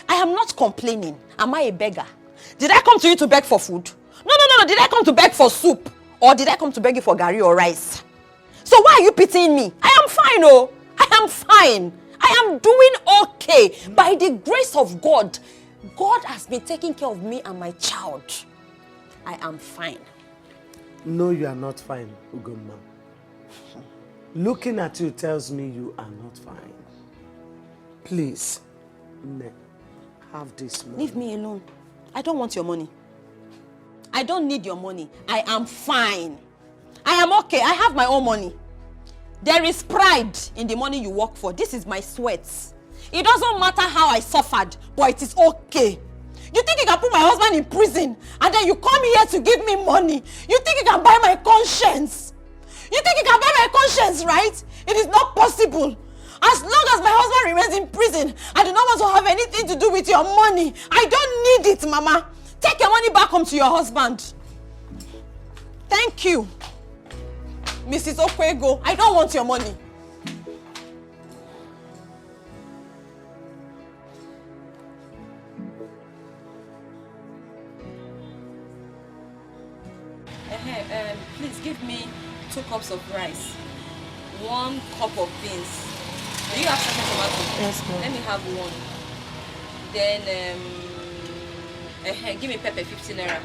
I am not complaining. Am I a beggar? Did I come to you to beg for food? No. Did I come to beg for soup? Or did I come to beg you for gari or rice? So why are you pitying me? I am fine, oh. I am fine. I am doing okay. By the grace of God, God has been taking care of me and my child. I am fine. No, you are not fine, Ugomma. Looking at you tells me you are not fine. Please, Nne, have this money. Leave me alone. I don't want your money. I don't need your money. I am fine. I am okay. I have my own money. There is pride in the money you work for. This is my sweat. It doesn't matter how I suffered, but it is okay. You think you can put my husband in prison and then you come here to give me money? You think you can buy my conscience? You think you can buy my conscience, right? It is not possible. As long as my husband remains in prison, I do not want to have anything to do with your money. I don't need it, Mama. Take your money back home to your husband. Thank you. Mrs. Okwego, I don't want your money. Please give me 2 cups of rice, 1 cup of beans. Do you have second tomato? Yes, ma'am. Let me have 1. Then give me pepper 50 naira.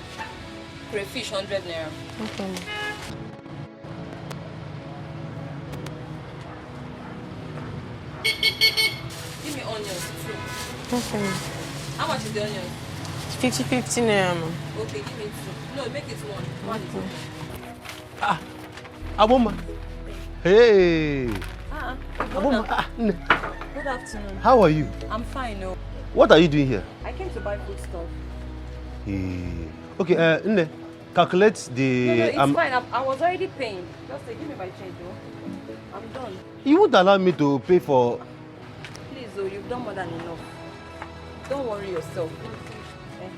Crayfish 100 naira. Okay. Give me onions too. Okay. How much is the onion? 50 naira, ma'am. Okay, give me 2. No, make it 1. 1 is okay. Aboma. Hey. Aboma. Nne. Good afternoon. How are you? I'm fine, no. What are you doing here? I came to buy food stuff. Hey. Okay, Nne, calculate the... No, it's fine. I was already paying. Just give me my change, though. I'm done. You won't allow me to pay for... Please, though, you've done more than enough. Don't worry yourself.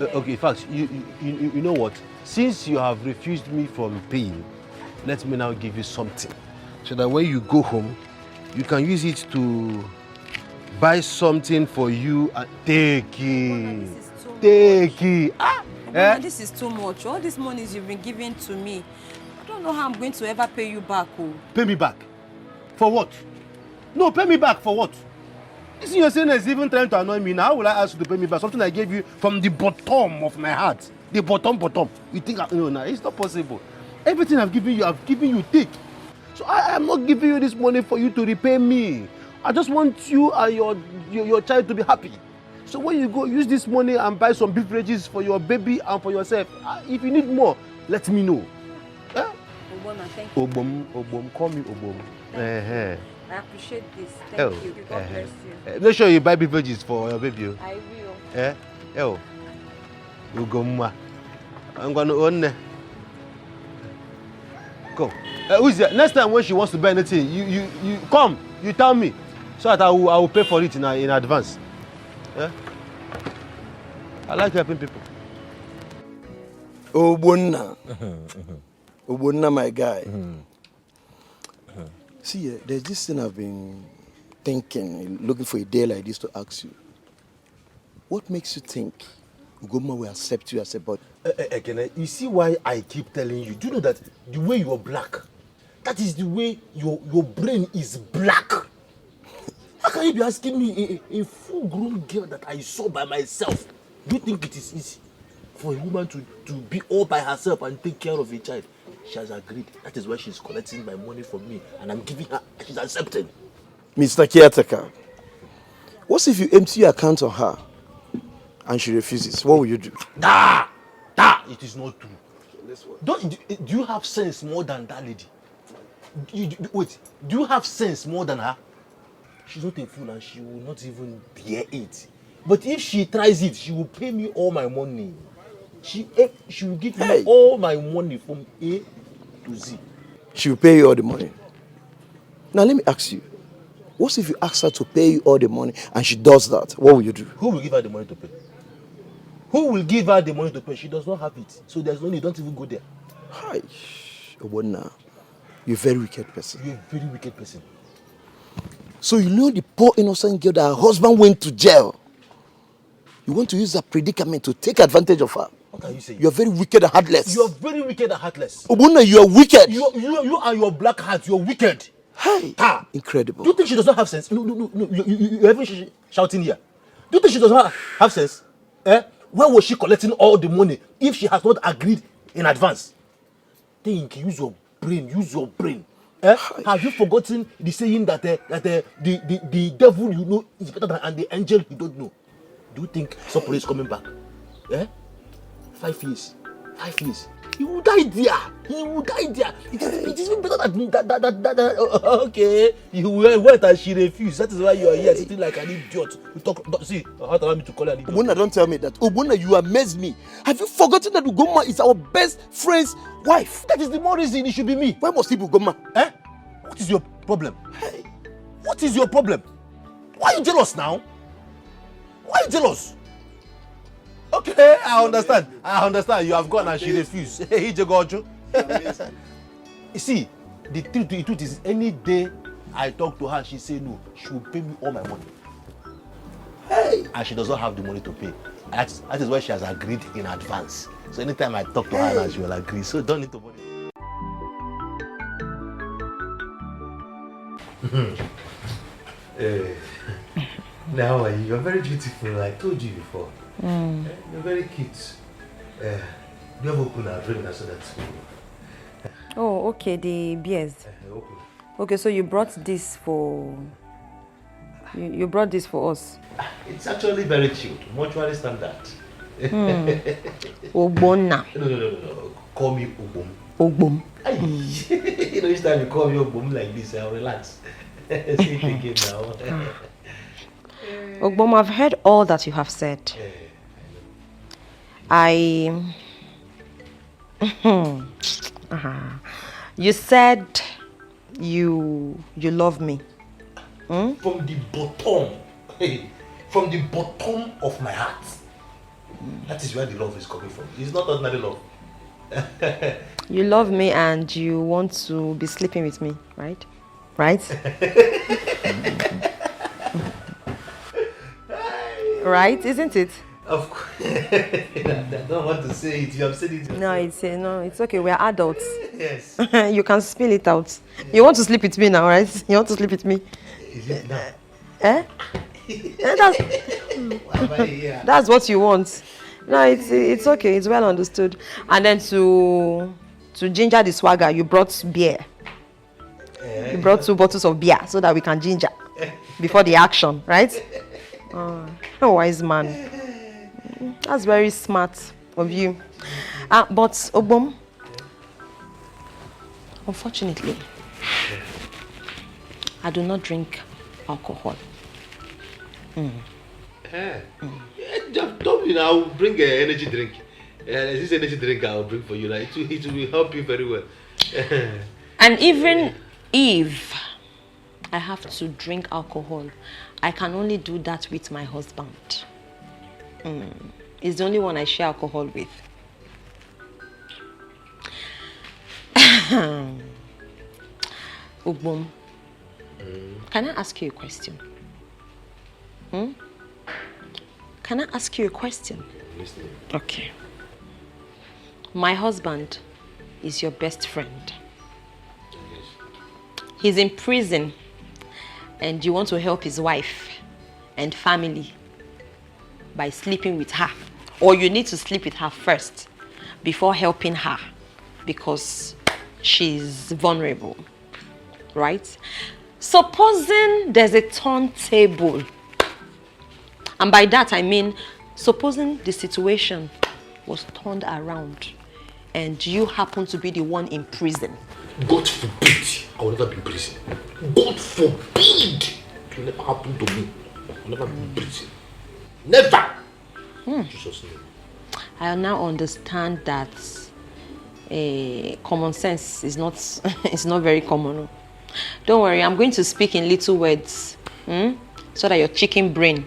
Okay, in fact, you know what? Since you have refused me from paying, let me now give you something. So that when you go home, you can use it to buy something for you and take it. Take it. This is too much. All these monies you've been giving to me, I don't know how I'm going to ever pay you back. Oh. Pay me back? For what? No, pay me back for what? This you're saying is even trying to annoy me. Now how will I ask you to pay me back? Something I gave you from the bottom of my heart. The bottom. You think, no, it's not possible. Everything I've given you, take. So I am not giving you this money for you to repay me. I just want you and your child to be happy. So when you go, use this money and buy some beverages for your baby and for yourself. If you need more, let me know. Eh? Oboma, thank you. Obom, call me Obom. I appreciate this. Thank you. God bless you. Make sure you buy beverages for your baby. I will. Ugomma. I'm going to own. Go. Who's there? Next time when she wants to buy anything, you come. You tell me, so that I will pay for it in advance. Yeah? I like helping people. Obonna. Obonna, my guy. See, there's this thing I've been thinking, looking for a day like this to ask you. What makes you think Ugoma will accept you as a body? You see why I keep telling you? Do you know that the way you are black, that is the way your brain is black? How can you be asking me, a full-grown girl that I saw by myself? Do you think it is easy for a woman to be all by herself and take care of a child? She has agreed. That is why she's collecting my money from me and I'm giving her. She's accepting. Mr. Caretaker, what if you empty your account on her and she refuses? What will you do? It is not true. Do you have sense more than that lady? Wait, do you have sense more than her? She's not a fool and she will not even dare it. But if she tries it, she will pay me all my money. She will give me all my money from A to Z. She will pay you all the money. Now let me ask you, what if you ask her to pay you all the money and she does that? What will you do? Who will give her the money to pay? Who will give her the money to pay? She does not have it. So there's no need, don't even go there. Hi, Obonna, you're a very wicked person. You're a very wicked person. So you know the poor innocent girl that her husband went to jail. You want to use that predicament to take advantage of her. What are you saying? You're very wicked and heartless. You're very wicked and heartless. Obonna, you are wicked. You and your black heart, you're wicked. Hey, incredible. Do you think she does not have sense? No. You're even shouting here. Do you think she does not have sense? Where was she collecting all the money if she has not agreed in advance? Think, use your brain. Have you forgotten the saying that the devil you know is better than the angel you don't know? Do you think somebody is coming back? 5 years. He will die there. It is even better that okay. You went and she refused. That is why you are here sitting like an idiot. You talk. See, how allow me to call her an idiot. Obonna, don't tell me that. Obonna, you amaze me. Have you forgotten that Ugoma is our best friend's wife? That is the more reason it should be me. Why must it be Ugoma? What is your problem? Hey, what is your problem? Why are you jealous now? Why are you jealous? Okay, I understand. You have gone and she refused. Hey, you see, the truth is, any day I talk to her, she say no. She will pay me all my money. Hey, and she does not have the money to pay. That is why she has agreed in advance. So anytime I talk to her, she will agree. So don't need to worry. Now you're very beautiful. I told you before. You're very cute. You have opened a drink so that. Oh, okay, the beers. Okay, so you brought this for. You brought this for us. It's actually very chilled, mortuary standard. Ogbonna. No. Call me Ogbom. Ogbom. You know, each time you call me Ogbom like this, I'll relax. See it again now. Ogbom, I've heard all that you have said. You said you love me. From the bottom of my heart. That is where the love is coming from. It's not ordinary love. You love me and you want to be sleeping with me, right? Right? Right, isn't it? Of course. I don't want to say it. You have said it. No, it's okay. We're adults. Yes. You can spill it out. You want to sleep with me now, right? You want to sleep with me? Is it now? That's what you want. No, it's okay. It's well understood. And then to ginger the swagger, you brought beer. You brought 2 bottles of beer so that we can ginger before the action, right? A wise man. That's very smart of you. But Obom, unfortunately, I do not drink alcohol. Just tell me now, I'll bring an energy drink. This energy drink I'll bring for you. Like, it will help you very well. And even if I have to drink alcohol, I can only do that with my husband. He's the only one I share alcohol with. Ubum, can I ask you a question? Can I ask you a question? Listening. Okay. My husband is your best friend. Yes. He's in prison and you want to help his wife and family by sleeping with her. Or you need to sleep with her first before helping her because she's vulnerable, right? Supposing there's a turntable, and by that I mean supposing the situation was turned around and you happen to be the one in prison. God forbid I will never be in prison. God forbid it will never happen to me. I will never be in prison. Never! Jesus' name. I now understand that common sense is not it's not very common. Don't worry, I'm going to speak in little words so that your chicken brain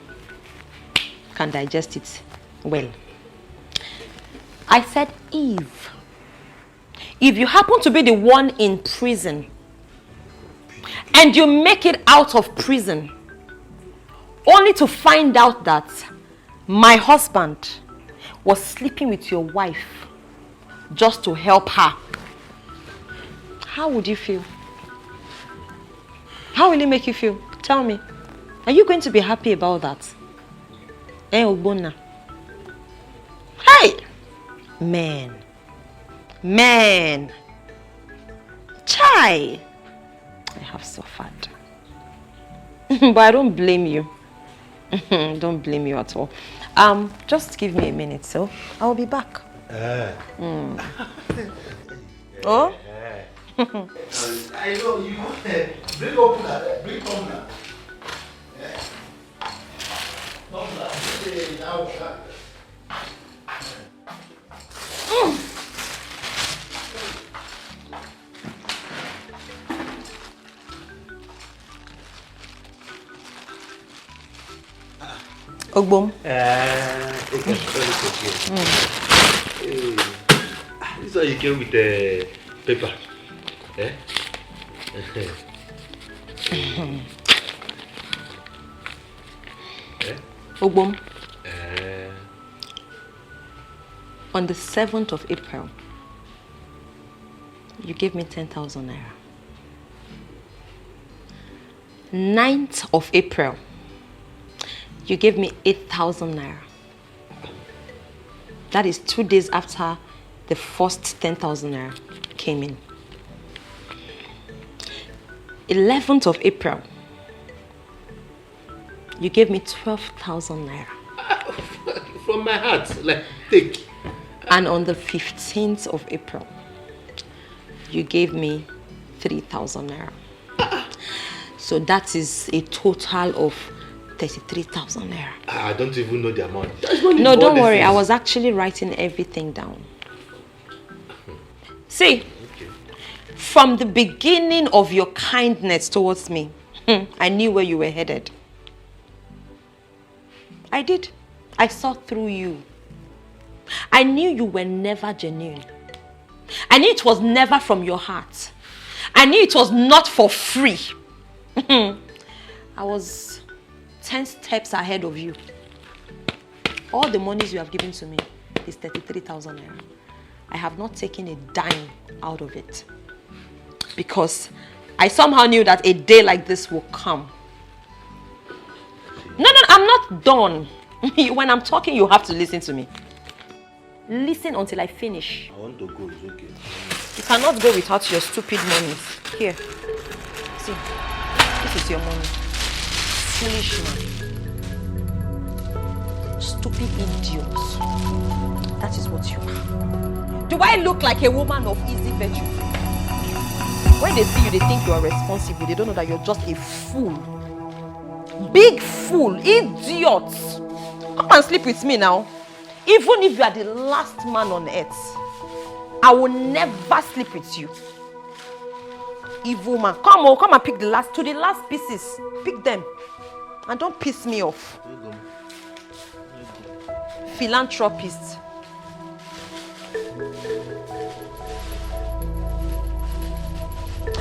can digest it well. I said, if you happen to be the one in prison and you make it out of prison only to find out that my husband was sleeping with your wife just to help her, how would you feel? How will it make you feel? Tell me. Are you going to be happy about that? Eh, Ogbonna? Hey! Man. Chai! I have suffered. But I don't blame you. Don't blame you at all. Just give me a minute, so I'll be back. Oh? I know you bring opener, bring opener. Ogbom. This is how you came with the paper. Eh? Ogbom. On the 7th of April, you gave me 10,000 naira. 9th of April, you gave me 8,000 naira. That is 2 days after the first 10,000 naira came in. 11th of April, you gave me 12,000 naira. From my heart, like, take. And on the 15th of April, you gave me 3,000 naira. So that is a total of 33,000 naira. I don't even know the amount. No, don't worry. I was actually writing everything down. See, from the beginning of your kindness towards me, I knew where you were headed. I did. I saw through you. I knew you were never genuine. I knew it was never from your heart. I knew it was not for free. I was 10 steps ahead of you. All the monies you have given to me is 33,000 naira. I have not taken a dime out of it. Because I somehow knew that a day like this will come. No, I'm not done. When I'm talking, you have to listen to me. Listen until I finish. I want to go, it's okay. You cannot go without your stupid money. Here. See, this is your money. Foolish man. Stupid idiot. That is what you are. Do I look like a woman of easy virtue? When they see you, they think you are responsible. They don't know that you're just a fool. Big fool, idiot. Come and sleep with me now. Even if you are the last man on earth, I will never sleep with you. Evil man. Come and pick the last pieces. Pick them. And don't piss me off. Philanthropist.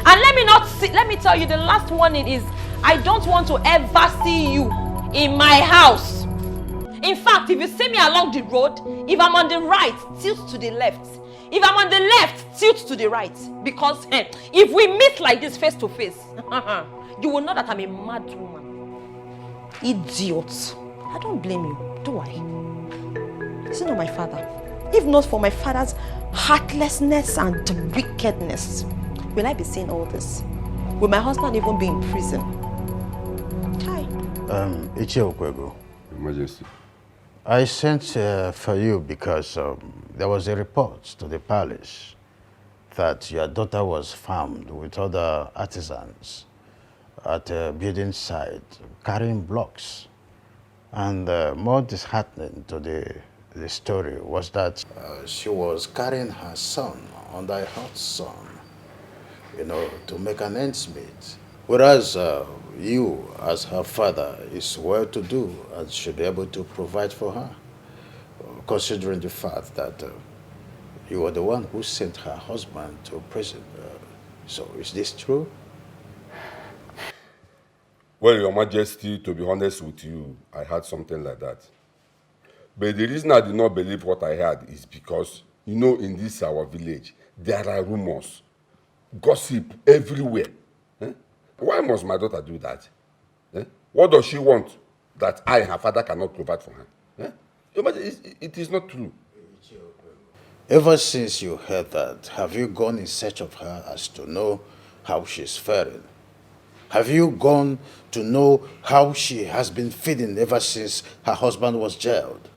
And let me tell you, the last warning is, I don't want to ever see you in my house. In fact, if you see me along the road, if I'm on the right, tilt to the left. If I'm on the left, tilt to the right. Because if we meet like this face to face, you will know that I'm a mad woman. Idiot. I don't blame you, do I? Is he not my father? If not for my father's heartlessness and wickedness, will I be seeing all this? Will my husband even be in prison? Hi. Ichie Okwego. Your Majesty. I sent for you because there was a report to the palace that your daughter was found with other artisans at a building site carrying blocks. And more disheartening to the story was that she was carrying her son under a hot sun, you know, to make an ends meet. Whereas you, as her father, is well-to-do and should be able to provide for her, considering the fact that you were the one who sent her husband to prison. So is this true? Well, Your Majesty, to be honest with you, I heard something like that. But the reason I did not believe what I heard is because, you know, in this our village, there are rumors, gossip everywhere. Eh? Why must my daughter do that? Eh? What does she want that I, her father, cannot provide for her? Eh? Your Majesty, it is not true. Ever since you heard that, have you gone in search of her as to know how she's faring? Have you gone to know how she has been feeding ever since her husband was jailed?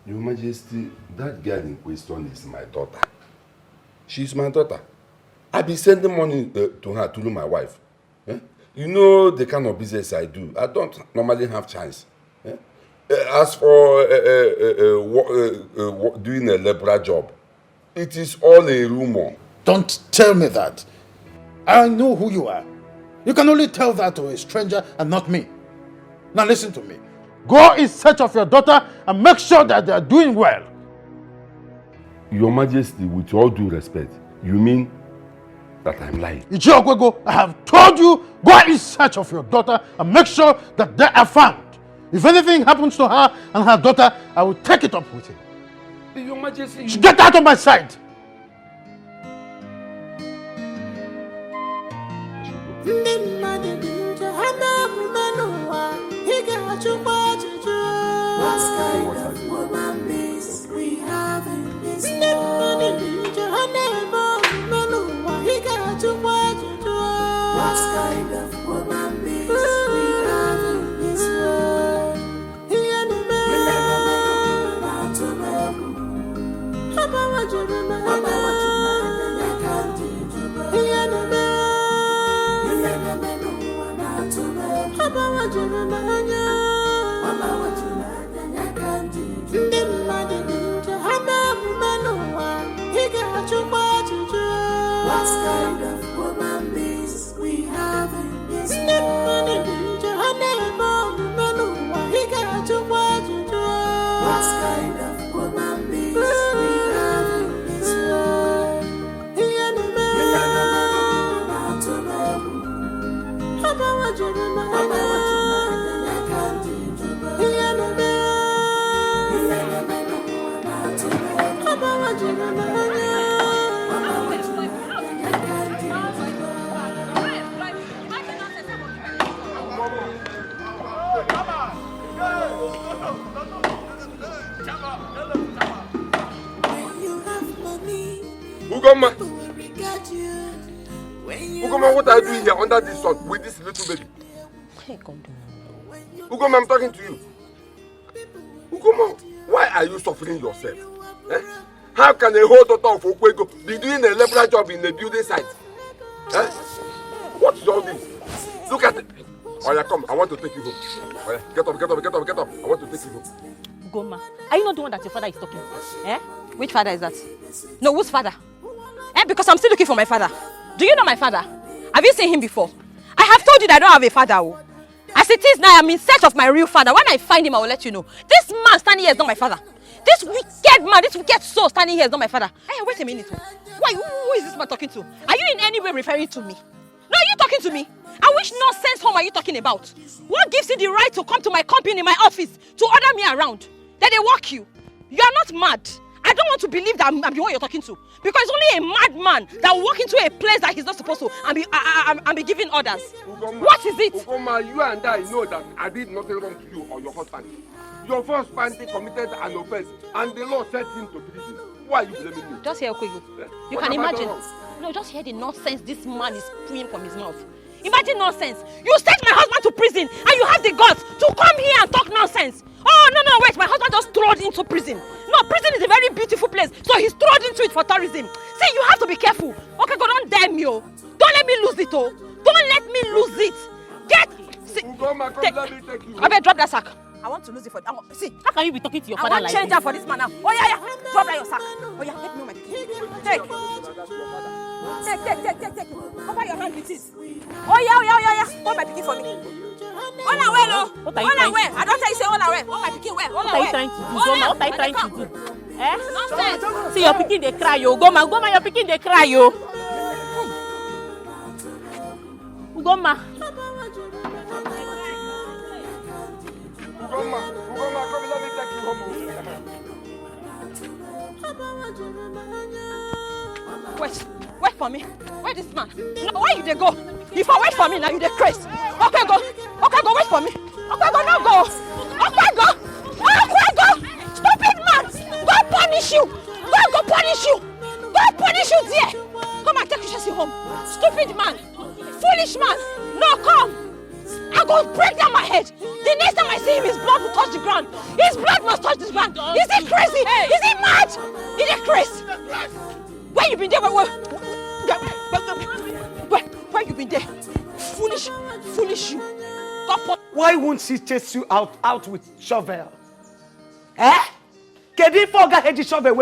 Your Majesty, that girl in question is my daughter. She's my daughter. I've been sending money to her through my wife. Eh? You know the kind of business I do. I don't normally have chance. Eh? As for doing a labor job, it is all a rumor. Don't tell me that. I know who you are. You can only tell that to a stranger and not me. Now listen to me. Go in search of your daughter and make sure that they are doing well. Your Majesty, with all due respect, you mean that I'm lying? Ichie Okwego, I have told you, go in search of your daughter and make sure that they are found. If anything happens to her and her daughter, I will take it up with him. Your Majesty, Get out of my sight! What kind of woman is we have in this world? What kind of woman is we have in this world? What kind of woman is we have in this world? What kind of woman is we have in this world? Ugoma! Ugoma, what are you doing here under this sun with this little baby? Hey, come down. Ugoma, I'm talking to you. Ugoma, why are you suffering yourself? Eh? How can a whole daughter of Okwego be doing a labor job in a building site? Eh? What is all this? Look at it. Oh yeah, come, I want to take you home. Oh yeah, get up, get up, get up, get up. I want to take you home. Goma, are you not the one that your father is talking to? Eh? Which father is that? No, whose father? Because I'm still looking for my father. Do you know my father? Have you seen him before? I have told you that I don't have a father. Oh. As it is now, I'm in search of my real father. When I find him, I will let you know. This man standing here is not my father. This wicked man, this wicked soul standing here is not my father. Hey, wait a minute. Why? Who is this man talking to? Are you in any way referring to me? No, are you talking to me? And which nonsense home are you talking about? What gives you the right to come to my company, my office, to order me around? Then they walk you. You are not mad. I don't want to believe that I'm the one you're talking to. Because it's only a madman that will walk into a place that he's not supposed to and be giving orders. Ugoma, What is it? Ugoma, you and I know that I did nothing wrong to you or your husband. Your first party committed an offense and the law sent him to prison. Why are you blaming me? Just hear Okwego. You can imagine. No, just hear the nonsense this man is spewing from his mouth. Imagine nonsense. You sent my husband to prison and you have the guts to come here and talk nonsense. Oh, no, wait. My husband just thrown into prison. No, prison is a very beautiful place. So he's thrown into it for tourism. See, you have to be careful. Okay, go, don't dare me, oh. Don't let me lose it, oh. Don't let me lose it. Get... Let me take you. I better drop that sack. I want to lose it for... See, how can you be talking to your father like this? I want change for this man now. Oh, yeah. Drop that your sack. Oh, yeah, let me know my key. Take. Cover your hand with it. Oh, yeah. Hold my pikin for me. Hold on, well, oh. What are you trying to do? I don't tell you say hold on, well. Hold my pikin well. What are you trying to do? What are you trying to do? Eh? Nonsense. See, your pikin, they cry, yo. Go, man, your pikin, they cry, yo. Go, ma. Ugoma, come let me take you home. Wait for me. Where this man? No, where you dey go? If I wait for me now, you dey crazy. Okay, go, wait for me. Okay, go, now go. Okay, go. Stupid man. God punish you. God punish you. God punish you there. Come and take Chelsea home. Stupid man. Foolish man. No, come. I go break down my head. The next time I see him, his blood will touch the ground. His blood must touch this ground. Is he crazy? Is he mad? Is he crazy? Where you been there? Where you been there? Foolish you. Why won't she chase you out with shovel? Eh? Kedi forga head shovel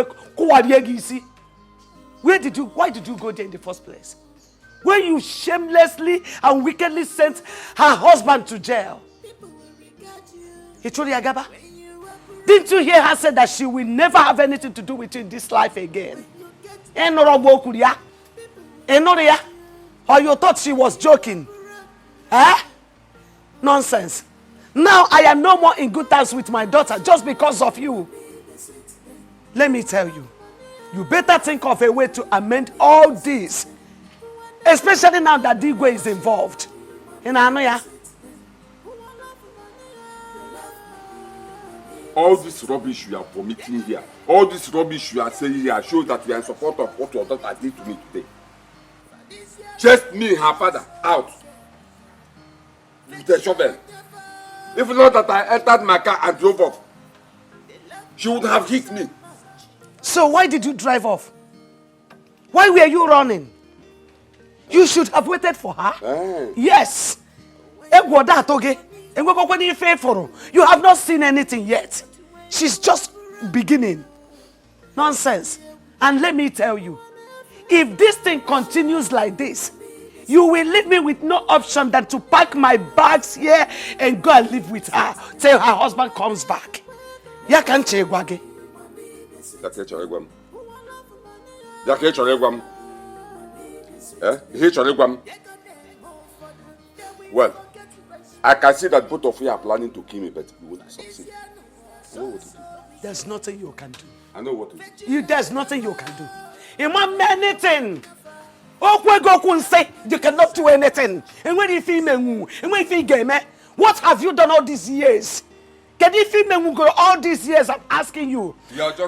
why did you go there in the first place? When you shamelessly and wickedly sent her husband to jail. Agaba, didn't you hear her say that she will never have anything to do with you in this life again? Or you thought she was joking? Eh? Nonsense. Now I am no more in good terms with my daughter just because of you. Let me tell you, you better think of a way to amend all this. Especially now that Digwe is involved. In Anoya. All this rubbish you are vomiting here, all this rubbish you are saying here shows that you are in support of what your daughter did to me today. Chased me and her father out with a shovel. If not that I entered my car and drove off, she would have hit me. So why did you drive off? Why were you running? You should have waited for her. Yes. You have not seen anything yet. She's just beginning. Nonsense. And let me tell you, if this thing continues like this, you will leave me with no option than to pack my bags here and go and live with her till her husband comes back. Well, I can see that both of you are planning to kill me, but you will not succeed. I know what to do. There's nothing you can do. I know what to do. There's nothing you can do. You want anything? Say you cannot do anything. And when you feel and when you feel game, what have you done all these years? Can you feel go all these years? I'm asking you.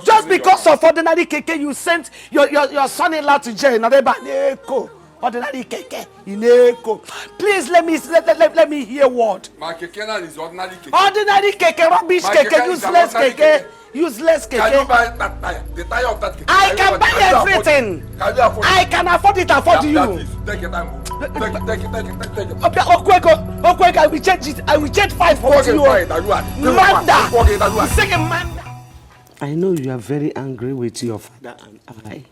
Just because of ordinary keke, you sent your son-in-law to jail. Ordinary keke in Eko. Please let me hear what. My keke is ordinary keke. Ordinary keke, rubbish keke, useless keke. Useless keke. Can you buy that tire? The tire of that keke. I can buy everything. Can you afford it? I can afford it. Afford you. Take it, take it. Okay, Okwego, I will change it. I will change 5 for you. Manda. Second Manda. I know you are very angry with your father and I.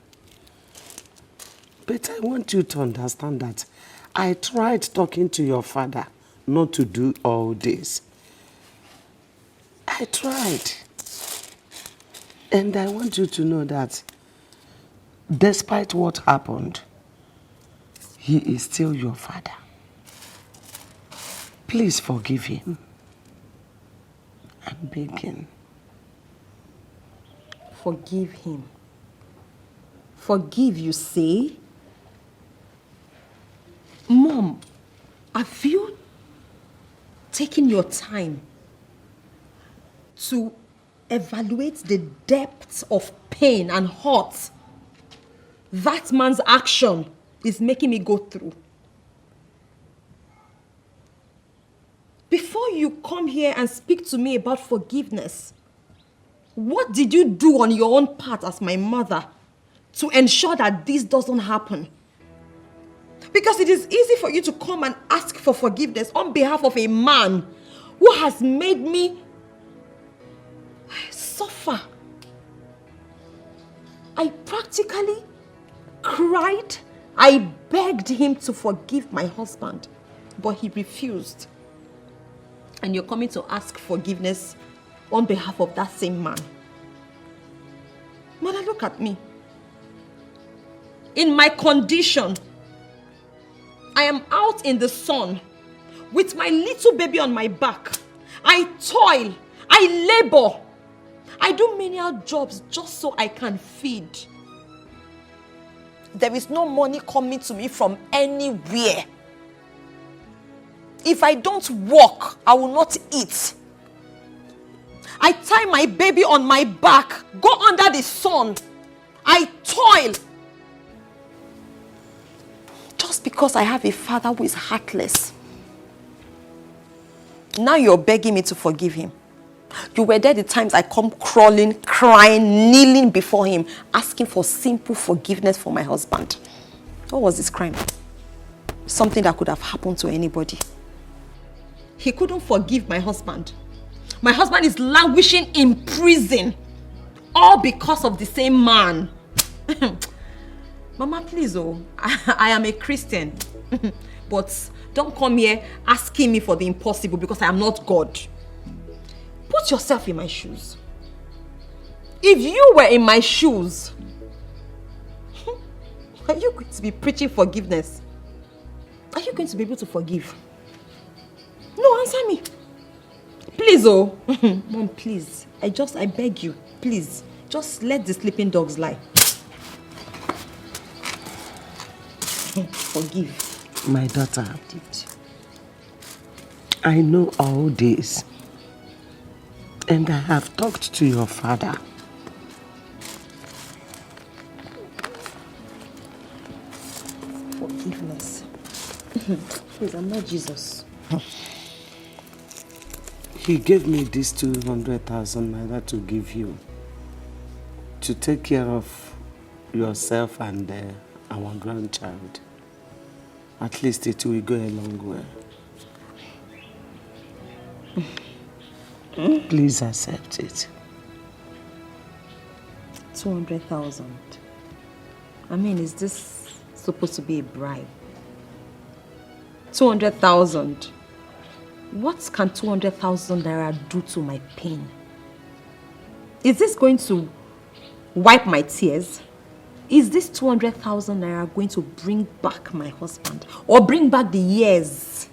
But I want you to understand that I tried talking to your father not to do all this. I tried. And I want you to know that despite what happened, he is still your father. Please forgive him. I'm begging. Forgive him. Forgive, you say? Mom, have you taken your time to evaluate the depth of pain and hurt that man's action is making me go through. Before you come here and speak to me about forgiveness, what did you do on your own part as my mother to ensure that this doesn't happen? Because it is easy for you to come and ask for forgiveness on behalf of a man who has made me suffer. I practically cried. I begged him to forgive my husband, but he refused. And you're coming to ask forgiveness on behalf of that same man. Mother, look at me. In my condition, I am out in the sun with my little baby on my back. I toil, I labor. I do menial jobs just so I can feed. There is no money coming to me from anywhere. If I don't work, I will not eat. I tie my baby on my back, go under the sun. I toil. Just because I have a father who is heartless. Now you're begging me to forgive him. You were there the times I come crawling, crying, kneeling before him, asking for simple forgiveness for my husband. What was this crime? Something that could have happened to anybody. He couldn't forgive my husband. My husband is languishing in prison. All because of the same man. Mama, please, I am a Christian. But don't come here asking me for the impossible because I am not God. Put yourself in my shoes. If you were in my shoes, are you going to be preaching forgiveness? Are you going to be able to forgive? No, answer me. Please, Mom, please. I beg you, please. Just let the sleeping dogs lie. Forgive. My daughter, I know all this. And I have talked to your father. Forgiveness. Please, I'm not Jesus. He gave me this 200,000 naira to give you. To take care of yourself and our grandchild. At least it will go a long way. Please accept it. 200,000. I mean, is this supposed to be a bribe? 200,000. What can 200,000 naira do to my pain? Is this going to wipe my tears? Is this 200,000 naira going to bring back my husband? Or bring back the years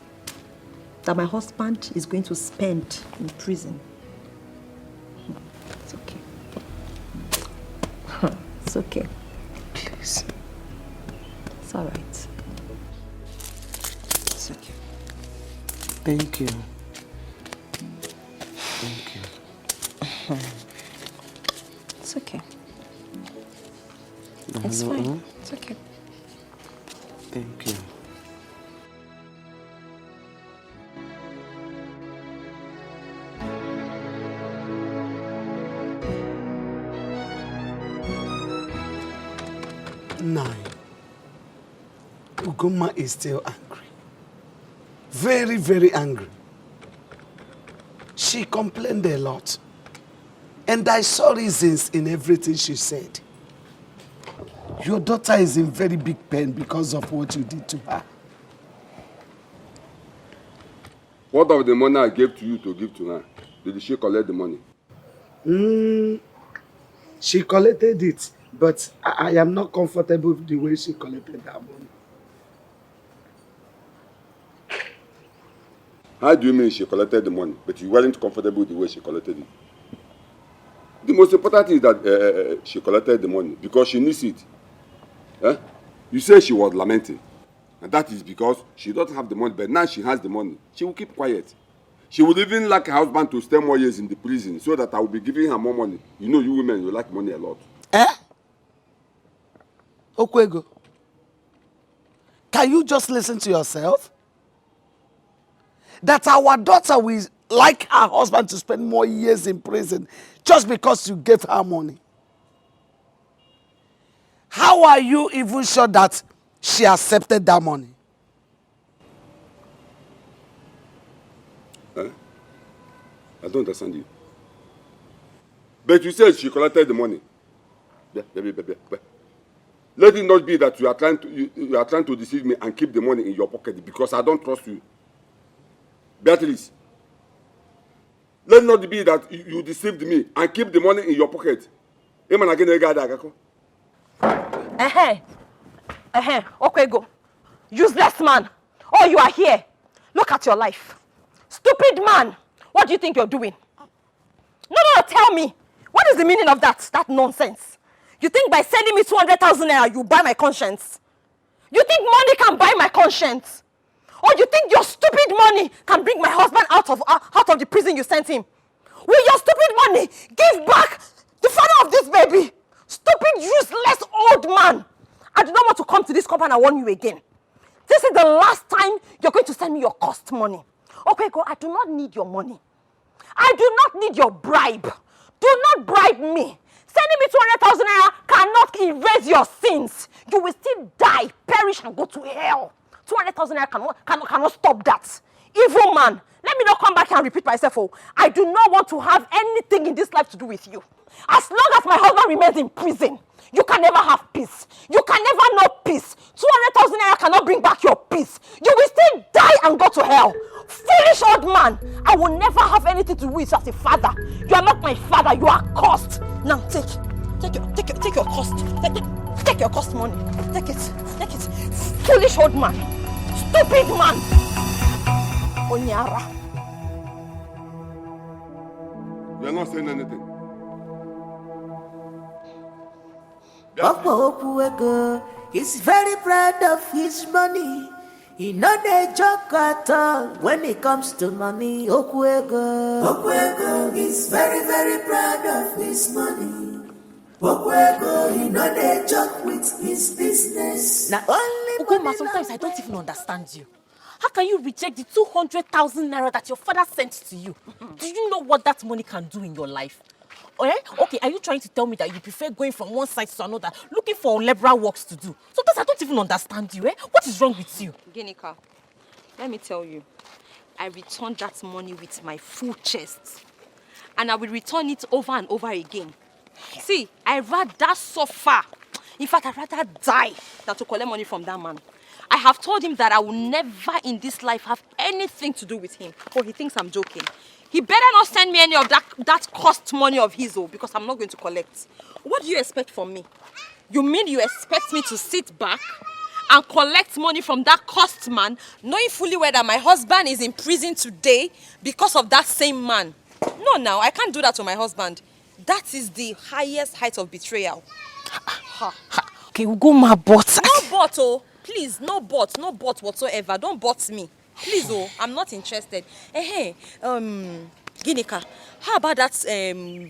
that my husband is going to spend in prison? It's okay. It's okay. Please. It's all right. It's okay. Thank you. Thank you. It's okay. It's fine. It's okay. Thank you. Nine. Ugoma is still angry. Very, very angry. She complained a lot. And I saw reasons in everything she said. Your daughter is in very big pain because of what you did to her. What of the money I gave to you to give to her? Did she collect the money? She collected it, but I am not comfortable with the way she collected that money. How do you mean she collected the money, but you weren't comfortable with the way she collected it? The most important thing is that she collected the money because she needs it. You say she was lamenting, and that is because she doesn't have the money, but now she has the money. She will keep quiet. She would even like her husband to stay more years in the prison so that I will be giving her more money. You know, you women, you like money a lot. Okwego, can you just listen to yourself? That our daughter will like her husband to spend more years in prison just because you gave her money. How are you even sure that she accepted that money? I don't understand you. But you said she collected the money. Let it not be that you are trying to deceive me and keep the money in your pocket because I don't trust you. Beatrice, let it not be that you deceived me and keep the money in your pocket. Okay, go. Useless man. Oh, you are here. Look at your life. Stupid man. What do you think you're doing? No, tell me. What is the meaning of that nonsense? You think by sending me 200,000 naira, you buy my conscience? You think money can buy my conscience? Or you think your stupid money can bring my husband out of the prison you sent him? Will your stupid money give back the father of this baby? Stupid, useless old man. I do not want to come to this compound and warn you again. This is the last time you're going to send me your cost money. Okay, go. I do not need your money. I do not need your bribe. Do not bribe me. Sending me 200,000 naira cannot erase your sins. You will still die, perish, and go to hell. 200,000 naira cannot stop that. Evil man. Let me not come back and repeat myself. Oh, I do not want to have anything in this life to do with you. As long as my husband remains in prison, you can never have peace. You can never know peace. 200,000 naira cannot bring back your peace. You will still die and go to hell. Foolish old man. I will never have anything to do with you as a father. You are not my father. You are cursed. Now take your cost. Take your cost money. Take it. Foolish old man. Stupid man. Onyara. You are not saying anything. Okwego is very proud of his money. He not a joke at all when it comes to money. Okwego is very, very proud of his money. Okwego, he not a joke with his business. Now only Ugoma, sometimes I don't even understand you. How can you reject the 200,000 naira that your father sent to you? Do you know what that money can do in your life? Okay, are you trying to tell me that you prefer going from one side to another, looking for liberal works to do? Sometimes I don't even understand you, What is wrong with you? Ginika, let me tell you, I returned that money with my full chest. And I will return it over and over again. See, I rather suffer. In fact, I'd rather die than to collect money from that man. I have told him that I will never in this life have anything to do with him. Oh, he thinks I'm joking. He better not send me any of that cost money of his, because I'm not going to collect. What do you expect from me? You mean you expect me to sit back and collect money from that cost man, knowing fully well that my husband is in prison today because of that same man? No, now, I can't do that to my husband. That is the highest height of betrayal. Okay, we'll go my butt. No but, oh. Please, no but whatsoever. Don't but me. Please, oh, I'm not interested. Hey, Ginika, how about that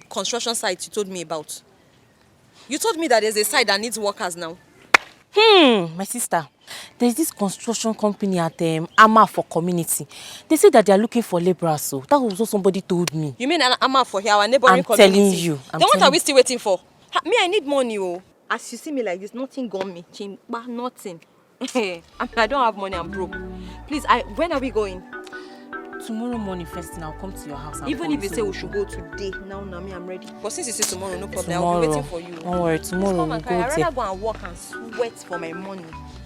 construction site you told me about? You told me that there's a site that needs workers now. My sister, there's this construction company at Ama for community. They say that they are looking for laborers, so that was what somebody told me. You mean Ama for here, our neighboring community? I'm telling you. Then what are we still waiting for? Me, I need money, oh. As you see me like this, nothing got me. Nothing. I don't have money, I'm broke. Please, when are we going? Tomorrow morning first thing, I'll come to your house. Even if you say we should go today, now, me, I'm ready. But since you say tomorrow, no problem, I'll be waiting for you. Don't worry, tomorrow we'll go there. I'd rather go and work and sweat for my money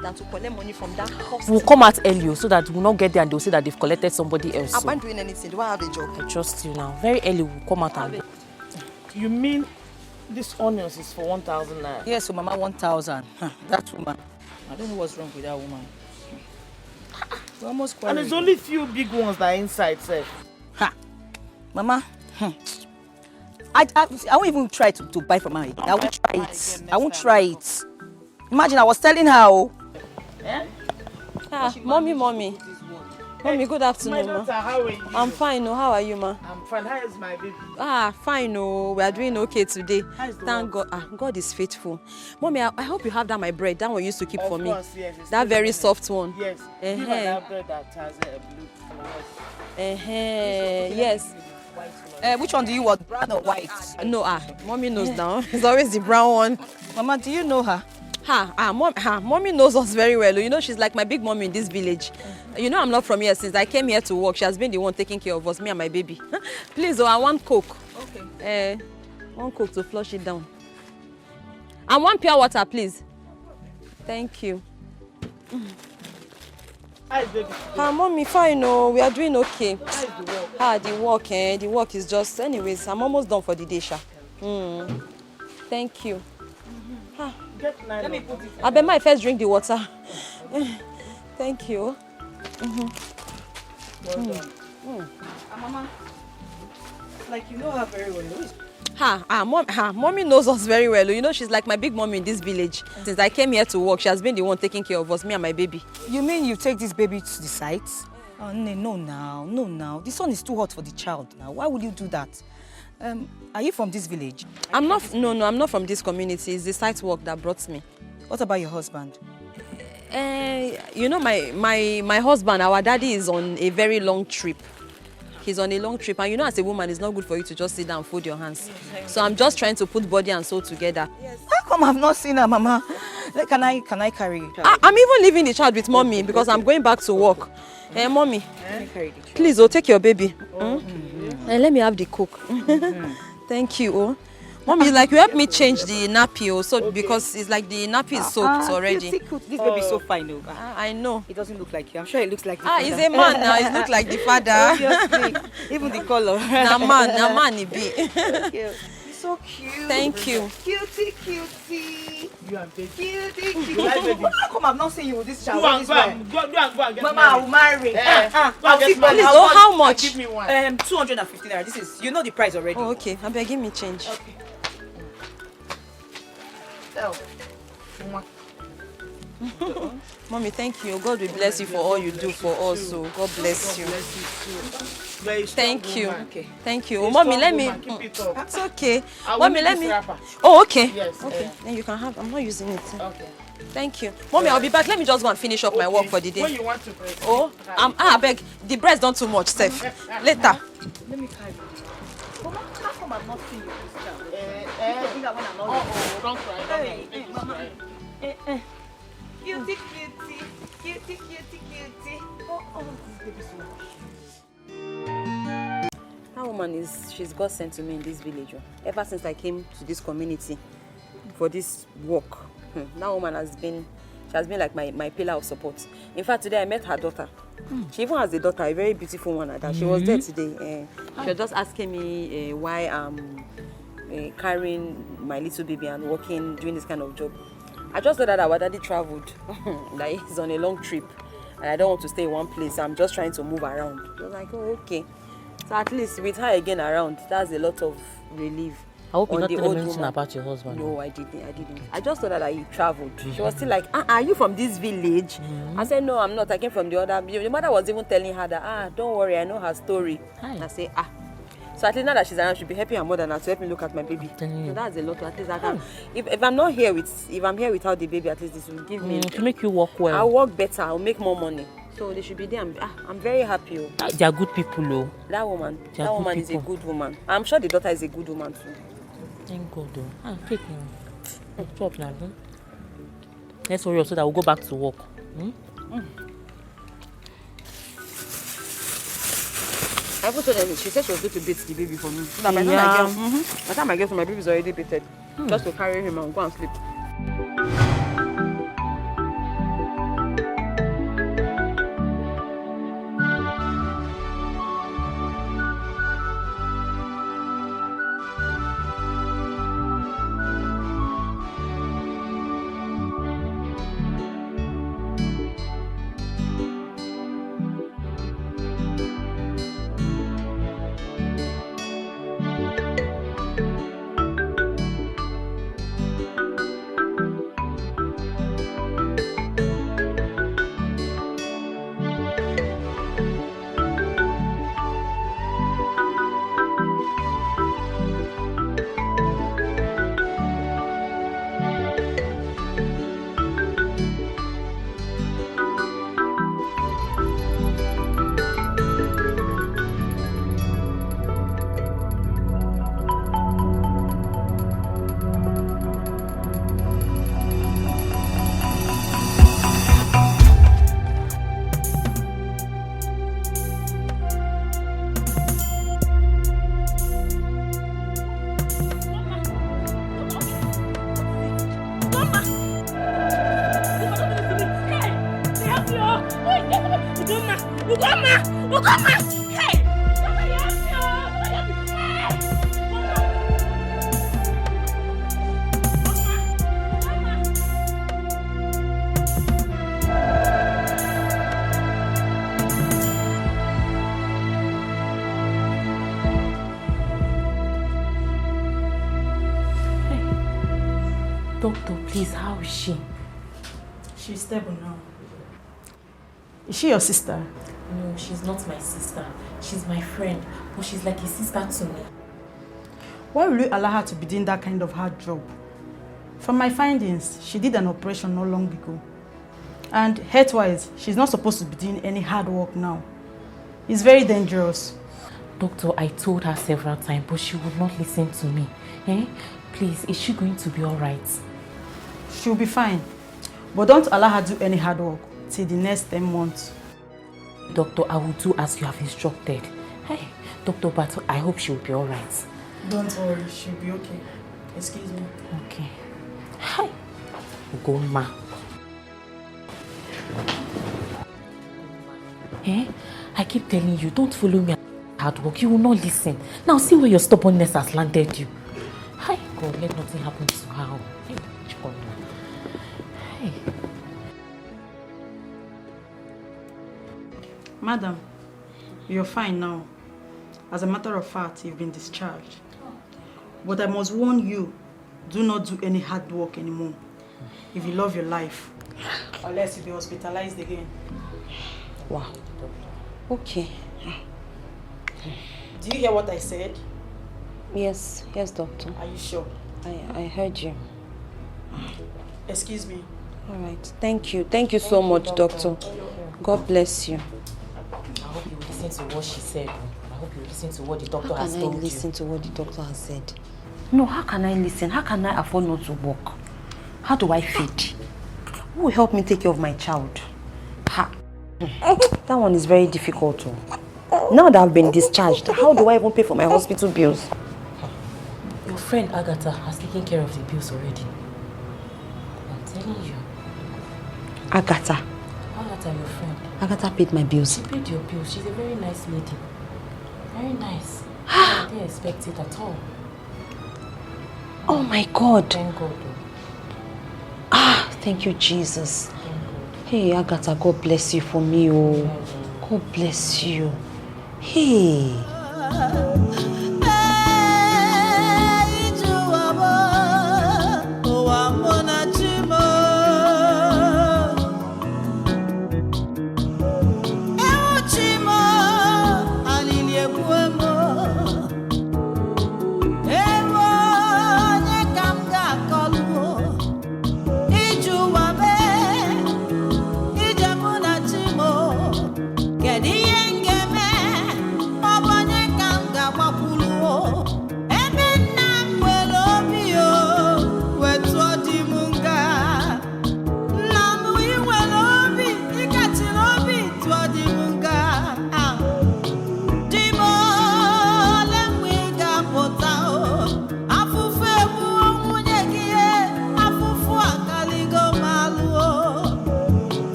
than to collect money from that hospital. We'll come out early so that we'll not get there and they'll say that they've collected somebody else. I'm not doing anything. Do I have a job? I trust you now. Very early we'll come out and... You mean this onions is for 1,000 naira? Yes, so Mama, 1,000. That woman. I don't know what's wrong with that woman. We're almost and there's only few big ones that are inside, sir. Mama, I won't even try to buy from her. I won't try it. I won't try it. Imagine I was telling her, mommy, Mommy, good afternoon, My ma. daughter, how are you? I'm fine, oh. How are you, ma? I'm fine. How is my baby? Fine, oh. We are doing okay today. How is the Thank work? God. God is faithful. Mommy, I hope you have that my bread. That one you used to keep Of for me. course, yes. It's That still very in soft one. Yes. Give her that bread that has a blue flowers. Yes. Which one do you want, brown or white? No, Mommy knows now. It's always the brown one. Mama, do you know her? Mommy knows us very well. You know, she's like my big mommy in this village. You know, I'm not from here. Since I came here to work, she has been the one taking care of us, me and my baby. Please, I want Coke. Okay. One Coke to flush it down. And one pure water, please. Thank you. How is baby? Mommy, fine, oh. We are doing okay. How is the work? The work is just... Anyways, I'm almost done for the day, Sha. Thank you. Get nine. Let me put it. I bet my first drink the water. Thank you. Well done. Mama, like you know her very well. Mommy knows us very well. You know, she's like my big mommy in this village. Since I came here to work, she has been the one taking care of us, me and my baby. You mean you take this baby to the site? Oh, no now. The sun is too hot for the child now. Why would you do that? Are you from this village? I'm not from this community. It's the site work that brought me. What about your husband? You know, my husband, our daddy is on a very long trip. He's on a long trip, and you know, as a woman, it's not good for you to just sit down and fold your hands. So I'm just trying to put body and soul together. Yes. How come I've not seen her, Mama? Can I carry it? I'm even leaving the child with mommy because I'm going back to work. Mommy, please, take your baby. And let me have the Coke. Thank you. Mommy, like you help me change the nappy, so because it's like the nappy is soaked already. This baby is so fine, though. I know. It doesn't look like you. I'm sure it looks like the father. He's a man now. He looks like the father. Obviously. Even the color. Na man he be. He's so cute. Thank you. Cutie. You are baby. Cutie. You like baby? How come I've not seen you with this child? Go and go and get Mama, I will marry. Go and get Please, how much? Give me one. 250 naira. This is, you know the price already. Oh, okay. I beg, give me change. Okay. Mommy, thank you. God will bless you for all you do for us. So God bless you. Thank you. Thank you. Mommy, let me. It's okay. Mommy, let me. Oh, okay. Yes. Okay. Then you can have. I'm not using it. Okay. Thank you. Mommy, I'll be back. Let me just go and finish up my work for the day. When you want to breast. I beg. The breast don't too much, Steph. Later. Let me carry it. Mama, how come I've not seen you with this child? Don't cry. Hey, Mama. Cutie. Oh, this baby so much. That woman she's God sent to me in this village. Ever since I came to this community for this work, that woman has been like my pillar of support. In fact, today I met her daughter. She even has a daughter, a very beautiful one like that. She was there today. She was just asking me why I'm carrying my little baby and working, doing this kind of job. I just thought that our daddy traveled, like he's on a long trip, and I don't want to stay in one place. I'm just trying to move around. I was like, oh, okay. So at least with her again around, that's a lot of relief. I hope you on not the old mention woman. about your husband. No, I didn't. I just thought that he traveled. She was still like, are you from this village? I said, no, I'm not. I came from the other. The mother was even telling her that, don't worry, I know her story. Hi. I say, So at least now that she's around, she'll be helping her mother now to help me look at my baby. So that's a lot. At least I can. If I'm not here if I'm here without the baby, at least this will give me. To make you work well. I'll work better. I'll make more money. So they should be there. I'm very happy. They are good people, though. That woman is a good woman. I'm sure the daughter is a good woman too. Thank God, though. Take him. Stop now. Let's hurry up so that we'll go back to work. I even told her, she said she was going to beat the baby for me. So that by the time I get home, my baby is already beaten. Just to carry him and go and sleep. Hey! Doctor, please, how is she? She's stable now. Is she your sister? No, she's not my sister. She's my friend, but she's like a sister to me. Why will you allow her to be doing that kind of hard job? From my findings, she did an operation not long ago. And health-wise, she's not supposed to be doing any hard work now. It's very dangerous. Doctor, I told her several times, but she would not listen to me. Please, is she going to be all right? She'll be fine. But don't allow her to do any hard work till the next 10 months. Doctor, I will do as you have instructed. Hey, Dr. Bato, I hope she'll be all right. Don't worry, she'll be okay. Excuse me. Okay. Hi. Go, ma. I keep telling you, don't follow me at hard work. You will not listen. Now see where your stubbornness has landed you. Hi, God, let nothing happen to her. Hey. Madam, you're fine now. As a matter of fact, you've been discharged. But I must warn you, do not do any hard work anymore if you love your life. Unless you'll be hospitalized again. Wow. Okay. Do you hear what I said? Yes, doctor. Are you sure? I heard you. Excuse me. All right. Thank you so much, doctor. God bless you. I hope you listen to what she said. I hope you listen to what the doctor has told you. How can I listen to what the doctor has said? No, how can I listen? How can I afford not to work? How do I feed? Who will help me take care of my child? That one is very difficult. Now that I've been discharged, how do I even pay for my hospital bills? Your friend Agatha has taken care of the bills already. I'm telling you. Agatha, your friend. Agatha paid my bills. She paid your bills. She's a very nice lady. Very nice. I didn't expect it at all. Oh my God. Thank God. Thank you, Jesus. Hey, Agatha, God bless you for me. Oh, God bless you. Hey.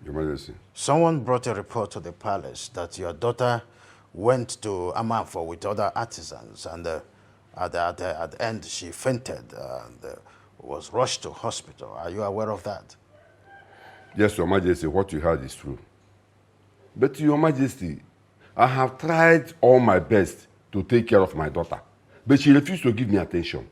Your Majesty. Someone brought a report to the palace that your daughter went to Amanfo with other artisans, and at the end she fainted and was rushed to hospital. Are you aware of that? Yes, Your Majesty, what you heard is true. But Your Majesty, I have tried all my best to take care of my daughter, but she refused to give me attention.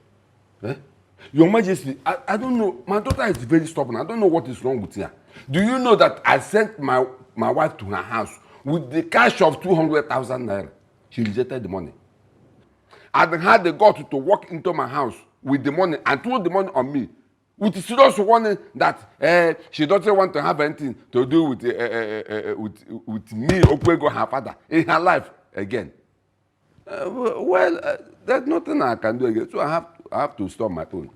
Your Majesty, I don't know. My daughter is very stubborn. I don't know what is wrong with her. Do you know that I sent my my wife to her house with the cash of 200,000 naira. She rejected the money. I had the guts to walk into my house with the money and throw the money on me with the serious warning that she doesn't want to have anything to do with me, Okwego, her father, in her life again. There's nothing I can do again, so I have to stop my own.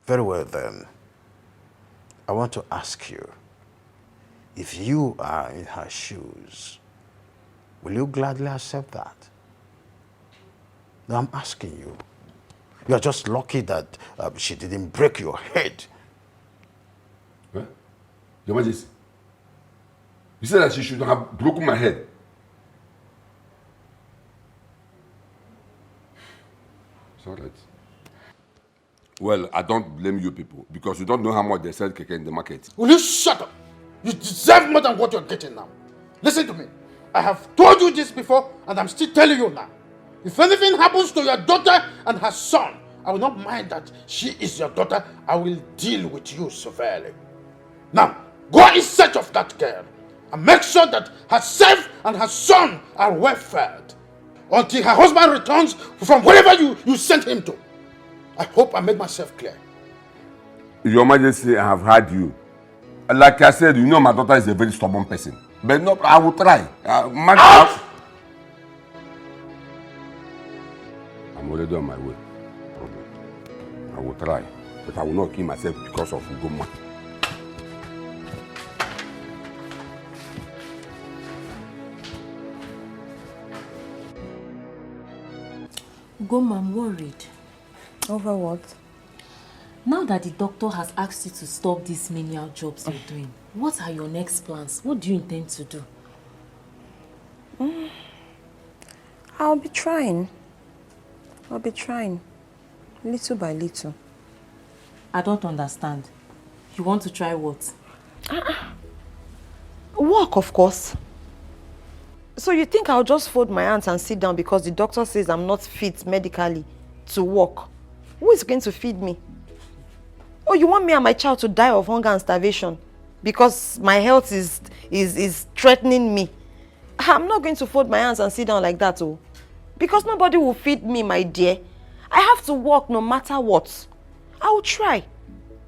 Very well then. I want to ask you, if you are in her shoes, will you gladly accept that? No, I'm asking you. You are just lucky that she didn't break your head. Huh? Your Majesty, you said that she should have broken my head. It's all right. Well, I don't blame you people because you don't know how much they sell keke in the market. Will you shut up? You deserve more than what you're getting now. Listen to me. I have told you this before and I'm still telling you now. If anything happens to your daughter and her son, I will not mind that she is your daughter. I will deal with you severely. Now, go in search of that girl and make sure that herself and her son are well fed until her husband returns from wherever you sent him to. I hope I made myself clear. Your Majesty, I have heard you. Like I said, you know my daughter is a very stubborn person. But no, I will try. Out! I'm already on my way. I will try. But I will not kill myself because of Ugoma. Ugoma, I'm worried. Over what? Now that the doctor has asked you to stop these menial jobs you're doing, what are your next plans? What do you intend to do? I'll be trying. Little by little. I don't understand. You want to try what? Work, of course. So you think I'll just fold my hands and sit down because the doctor says I'm not fit medically to work? Who is going to feed me? Oh, you want me and my child to die of hunger and starvation because my health is threatening me? I'm not going to fold my hands and sit down like that, oh. Because nobody will feed me, my dear. I have to work no matter what. I will try.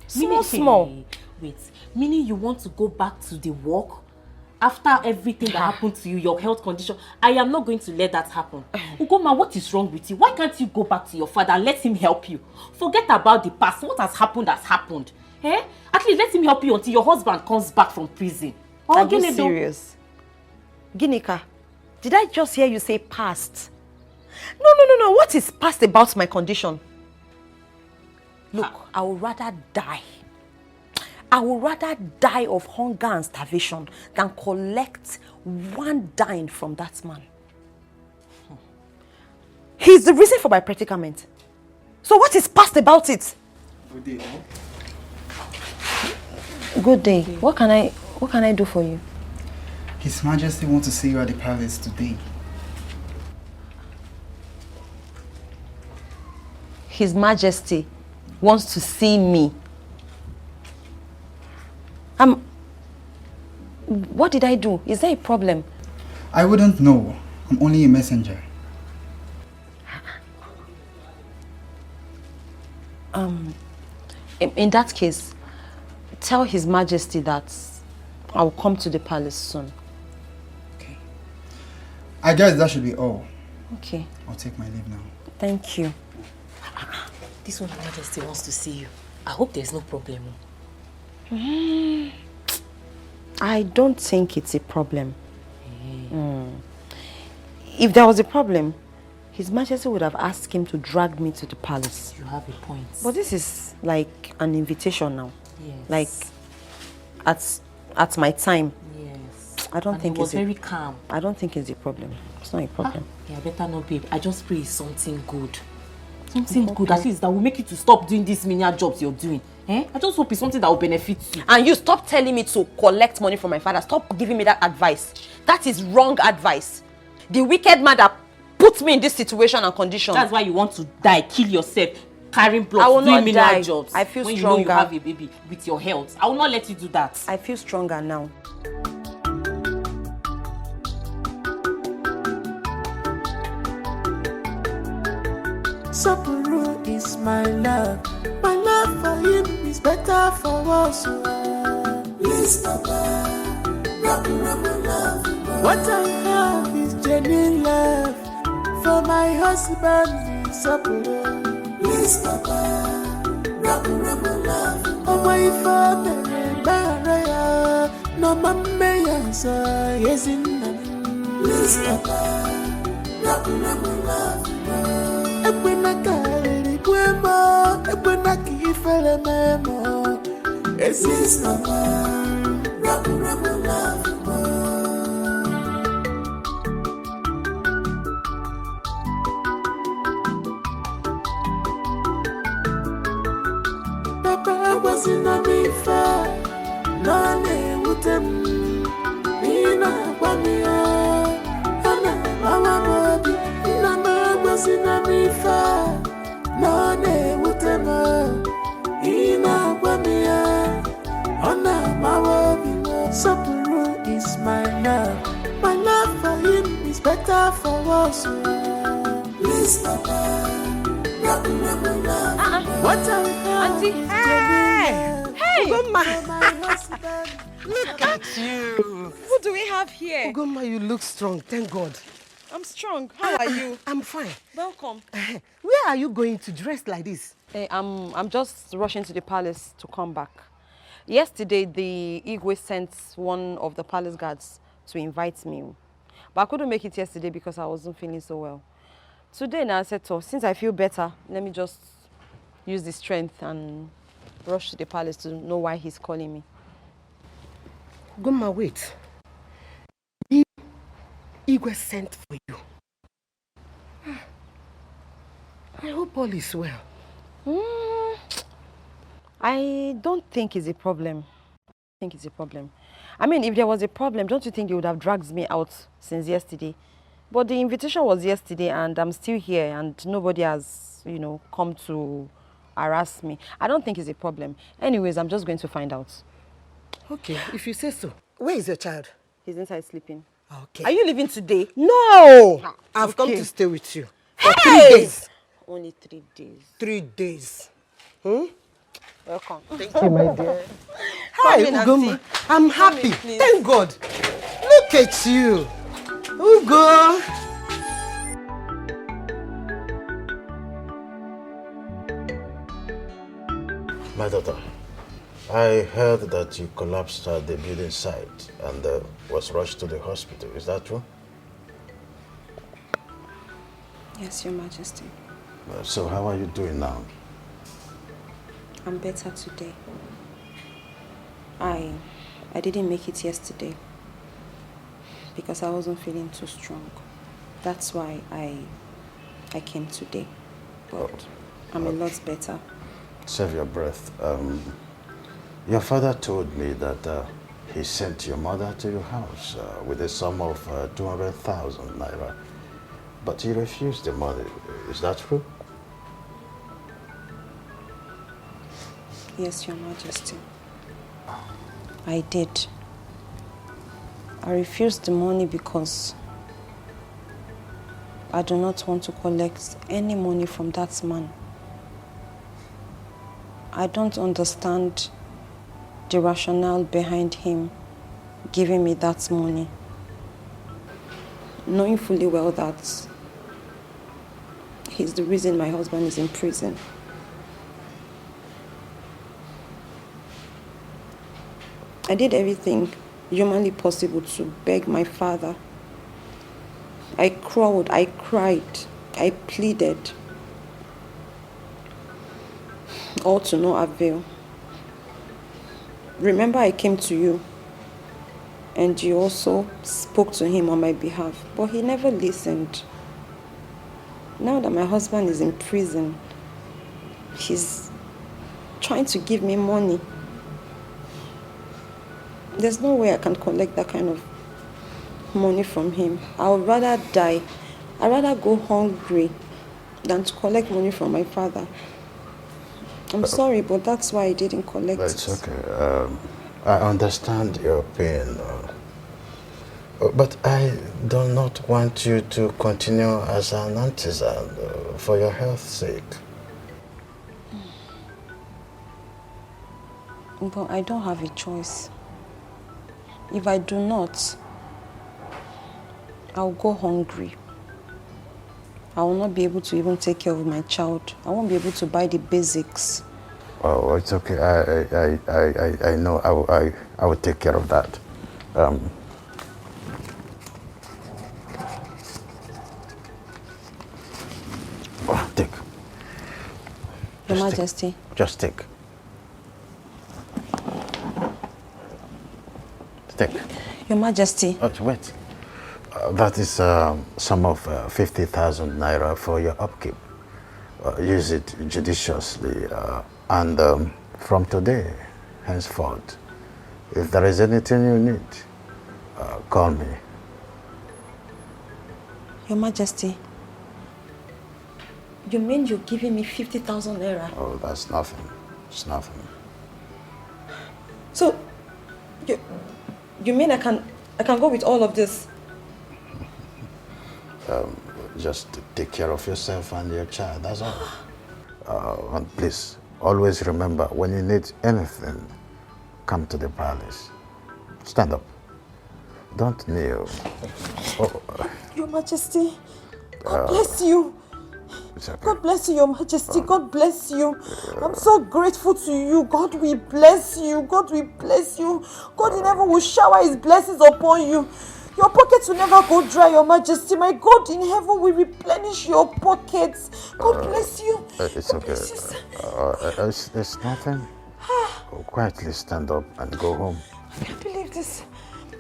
Small. Wait, meaning you want to go back to the work? After everything that happened to you, your health condition, I am not going to let that happen. Ugoma, what is wrong with you? Why can't you go back to your father and let him help you? Forget about the past. What has happened. Eh? At least let him help you until your husband comes back from prison. Are you serious? Ginika, did I just hear you say past? No. What is past about my condition? Look, I would rather die. I would rather die of hunger and starvation than collect one dime from that man. He's the reason for my predicament. So what is past about it? Good day. Good day. What can I do for you? His Majesty wants to see you at the palace today. His Majesty wants to see me. What did I do? Is there a problem? I wouldn't know. I'm only a messenger. In that case, tell His Majesty that I'll come to the palace soon. Okay. I guess that should be all. Okay. I'll take my leave now. Thank you. This one, Her Majesty wants to see you. I hope there's no problem. I don't think it's a problem. If there was a problem, His Majesty would have asked him to drag me to the palace. You have a point. But this is like an invitation now. Yes. Like at my time. Yes. I don't think it was very calm. I don't think it's a problem. It's not a problem. Yeah, better not, babe. I just pray it's something good. Something good, at least that will make you to stop doing these menial jobs you're doing. I just hope it's something that will benefit you. And you stop telling me to collect money from my father. Stop giving me that advice. That is wrong advice. The wicked man that put me in this situation and condition. That's why you want to die, kill yourself. carrying I plots, will doing not menial die. jobs. I feel when stronger. you know you have a baby with your health. I will not let you do that. I feel stronger now. Sapuru is my love. My love for him is better for us. Please, Papa, love. What I have is genuine love for my husband. Sapuru, please, Papa, love. Oh, my father, Maria, no mamma, so yes, in please, Papa, love. Ekwenakari kwemo, ekwenaki ifele memo. Esis mama, rabu love. Papa was in a mifa, nane wutem. Nina kwamia, ana mama mobi. Sinamifa, none wutema, ina kwamia, ona mawabimo. Sapuru is my love. My love for him is better for us. Please, Papa, love. What I have Auntie, is hey, Ugoma. Look at you. What do we have here? Ugoma, you look strong, thank God. I'm strong. How are you? I'm fine. Welcome. Where are you going to dress like this? I'm just rushing to the palace to come back. Yesterday, the Igwe sent one of the palace guards to invite me. But I couldn't make it yesterday because I wasn't feeling so well. Today, now I said, so since I feel better, let me just use the strength and rush to the palace to know why he's calling me. Ugoma, wait. Igwe sent for you. I hope all is well. I don't think it's a problem. I mean, if there was a problem, don't you think you would have dragged me out since yesterday? But the invitation was yesterday and I'm still here and nobody has, come to harass me. I don't think it's a problem. Anyways, I'm just going to find out. Okay, if you say so. Where is your child? He's inside sleeping. Okay. Are you leaving today? No! I've come to stay with you. For 3 days. Only 3 days. 3 days. Welcome. Thank you, my dear. Hi, Ugoma. Auntie. I'm happy. Thank God. Look at you. Ugo. My daughter, I heard that you collapsed at the building site and was rushed to the hospital. Is that true? Yes, Your Majesty. So how are you doing now? I'm better today. I didn't make it yesterday because I wasn't feeling too strong. That's why I came today. But I'm a lot better. Save your breath. Your father told me that he sent your mother to your house with a sum of 200,000 naira. But you refused the money. Is that true? Yes, Your Majesty. I did. I refused the money because I do not want to collect any money from that man. I don't understand the rationale behind him giving me that money, knowing fully well that he's the reason my husband is in prison. I did everything humanly possible to beg my father. I crawled, I cried, I pleaded. All to no avail. Remember, I came to you and you also spoke to him on my behalf, but he never listened. Now that my husband is in prison, he's trying to give me money. There's no way I can collect that kind of money from him. I would rather die. I'd rather go hungry than to collect money from my father. I'm sorry, but that's why I didn't collect it. It's okay. I understand your pain. But I do not want you to continue as an artisan for your health's sake. But I don't have a choice. If I do not, I'll go hungry. I will not be able to even take care of my child. I won't be able to buy the basics. Oh, it's okay. I know. I will take care of that. Take. Your Majesty. Just take. Take. Your Majesty. Oh, wait. That is sum of 50,000 naira for your upkeep. Use it judiciously. And from today, henceforth, if there is anything you need, call me. Your Majesty. You mean you're giving me 50,000 naira? Oh, that's nothing. It's nothing. So, you mean I can go with all of this? Just take care of yourself and your child, that's all. And please, always remember, when you need anything, come to the palace. Stand up. Don't kneel. Oh, Your Majesty, God bless you. It's okay. God bless you, Your Majesty. God bless you. I'm so grateful to you. God will bless you. God will bless you. God in heaven will shower his blessings upon you. Your pockets will never go dry, Your Majesty. My God in heaven will replenish your pockets. God bless you. It's okay. It's nothing. Quietly stand up and go home. I can't believe this.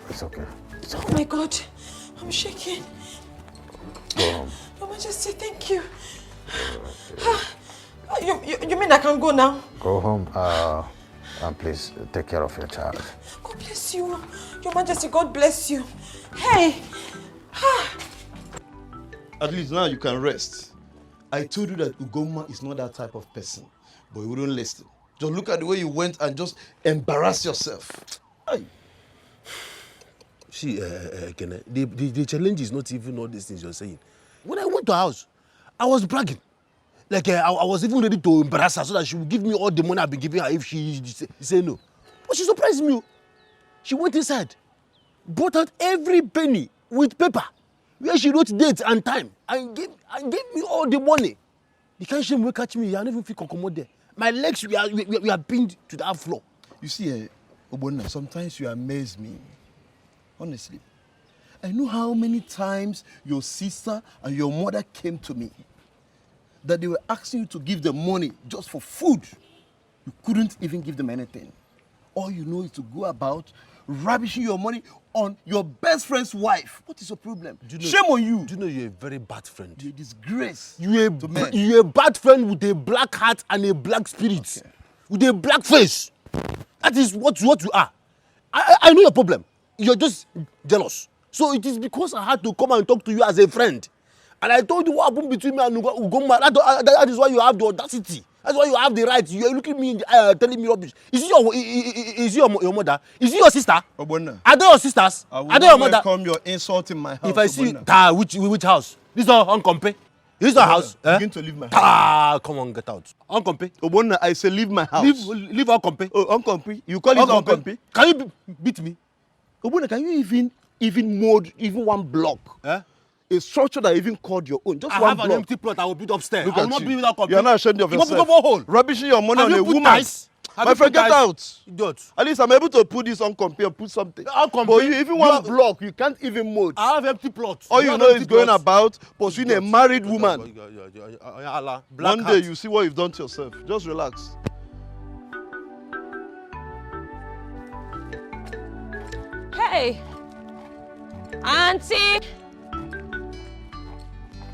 It's okay. It's okay. Oh my God. I'm shaking. Go home. Your Majesty, thank you. You mean I can go now? Go home and please take care of your child. God bless you. Your Majesty, God bless you. Hey! At least now you can rest. I told you that Ugoma is not that type of person, but you wouldn't listen. Just look at the way you went and just embarrass yourself. Aye. See, Kene, the challenge is not even all these things you're saying. When I went to her house, I was bragging. Like, I was even ready to embarrass her so that she would give me all the money I've been giving her if she say no. But she surprised me. She went inside, brought out every penny with paper, where she wrote dates and time, and gave me all the money. The kind of shame will catch me, I don't even feel comfortable there. My legs we are pinned to that floor. You see, Obonna, sometimes you amaze me. Honestly. I know how many times your sister and your mother came to me that they were asking you to give them money just for food. You couldn't even give them anything. All you know is to go about ravishing your money on your best friend's wife. What is your problem? Shame on you. Do you know you're a very bad friend? You're a disgrace. You're a bad friend with a black heart and a black spirit. Okay. With a black face. That is what you are. I know your problem. You're just jealous. So it is because I had to come and talk to you as a friend. And I told you what happened between me and Ugoma. That is why you have the audacity. That's why you have the right. You're looking at me telling me rubbish. Is it your mother? Is it your sister? Obonna. Are they your sisters? Are they your mother? Welcome your insult in my house. If I see which house? This is Uncompe. This is our house. Begin to leave my house. Come on, get out. Uncompe. Obonna, I say leave my house. Leave Uncompe. Oh, Uncompe. You call it Uncompe? Can you beat me? Obonna, can you even mold even one block? A structure that even called your own. Just I one have block. An empty plot I will build upstairs. Look I will at not you. build without computer. You're not ashamed of yourself. You put hole. Rubbishing your money Have on you a put woman. Ties? My friend, get out. Idiot. At least I'm able to put this on compare, put something. But you, even one block, you can't even mold. I have empty plots. All you know is going about pursuing a married woman. One day you see what you've done to yourself. Just relax. Hey! Auntie!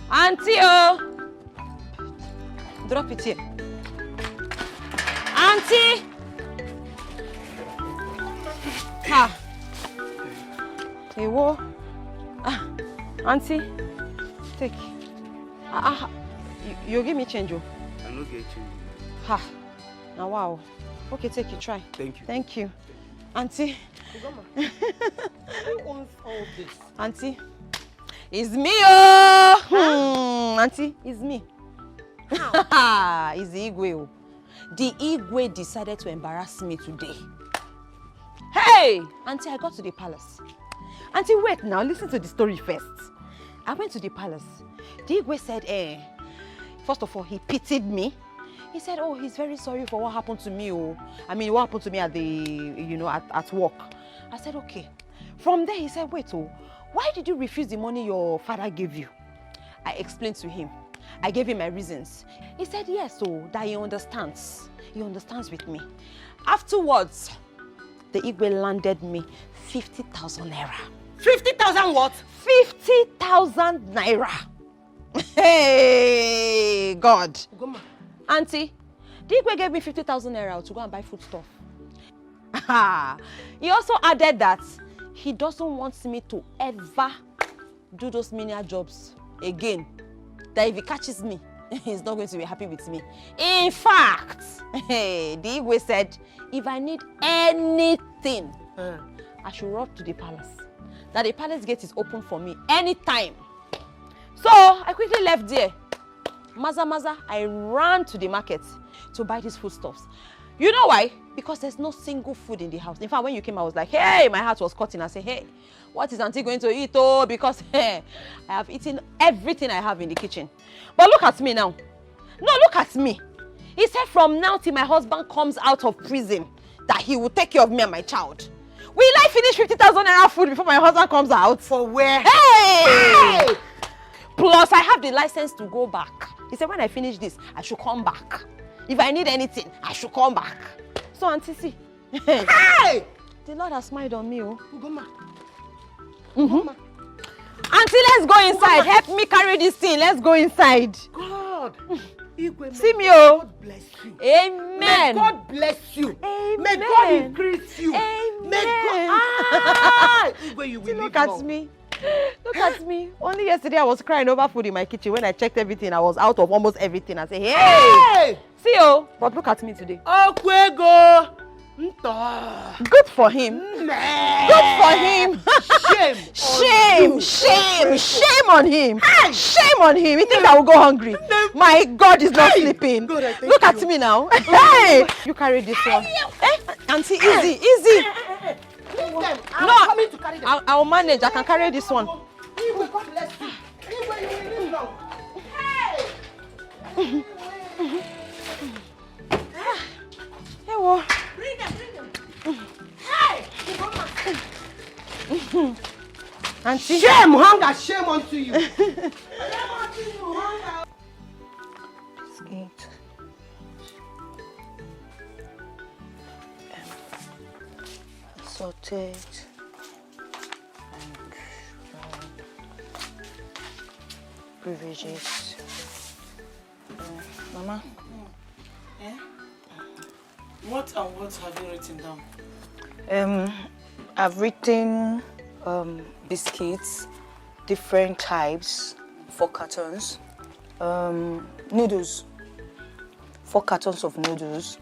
Auntie, oh! Drop it here. Auntie! Ha! Hey, what? Auntie, take. You give me change, oh? I don't get change. Ha! Now, wow. Okay, take it, try. Thank you. Thank you. Auntie. Who owns all this? Auntie. It's me, oh! Auntie, it's me. How? It's the Igwe. The Igwe decided to embarrass me today. Hey! Auntie, I got to the palace. Auntie, wait now. Listen to the story first. I went to the palace. The Igwe said, first of all, he pitied me. He said, oh, he's very sorry for what happened to me. Oh. I mean, what happened to me at the, at work. I said, okay. From there, he said, wait, oh, why did you refuse the money your father gave you? I explained to him. I gave him my reasons. He said, yes, so that he understands. He understands with me. Afterwards, the Igwe landed me 50,000 naira. 50,000 what? 50,000 naira. Hey, God. Ugoma. Auntie, the Igwe gave me 50,000 naira to go and buy foodstuff. He also added that he doesn't want me to ever do those menial jobs again. That if he catches me, he's not going to be happy with me. In fact, the Igwe said, if I need anything, I should run to the palace. That the palace gate is open for me anytime. So I quickly left there. Maza, I ran to the market to buy these foodstuffs. You know why? Because there's no single food in the house. In fact, when you came, I was like, hey, my heart was cutting. I said, hey, what is Auntie going to eat? Oh, because I have eaten everything I have in the kitchen. But look at me now. No, look at me. He said from now till my husband comes out of prison, that he will take care of me and my child. Will I finish 50,000 naira food before my husband comes out? For where? Hey! Plus, I have the license to go back. He said, when I finish this, I should come back. If I need anything, I should come back. So, Auntie, see. Hey! The Lord has smiled on me, oh. Ugoma. Auntie, let's go inside. Help me carry this thing. Let's go inside. God. Igwe, see me, oh. God bless you. Amen. May God bless you. Amen. May God increase you. Amen. May God... Igwe, you will Look at me. Look at me. Only yesterday I was crying over food in my kitchen. When I checked everything, I was out of almost everything. I said, hey! See you. But look at me today. Okwego. Good for him. Good for him. Shame on him. Shame on him. He thinks I will go hungry. My God is not sleeping. Look at me now. Hey! You carry this one. Auntie, easy. No, I'll manage. I can carry this one. Igwe, God bless you. Igwe, you will live long. Hey! Hey, what? Bring them. Hey! Auntie. Shame, hunger, shame unto you. Shame unto you, hunger. Biscuit. Sauteed and beverages. Mama? Yeah? What have you written down? I've written biscuits, different types, 4 cartons, noodles, 4 cartons of noodles,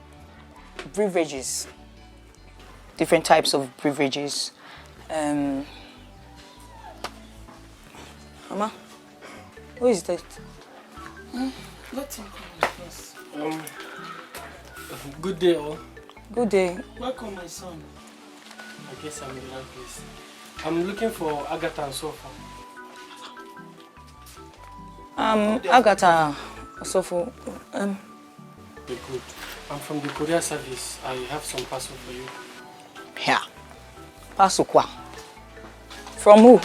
beverages, different types of beverages. Mama, who is that? Let him come first. Good day, all. Good day. Welcome, my son. I guess I'm in the right place. I'm looking for Agatha and Sofa. Agatha, Sofa. Very good. I'm from the courier service. I have some parcel for you. Here. Parcel quoi? From who?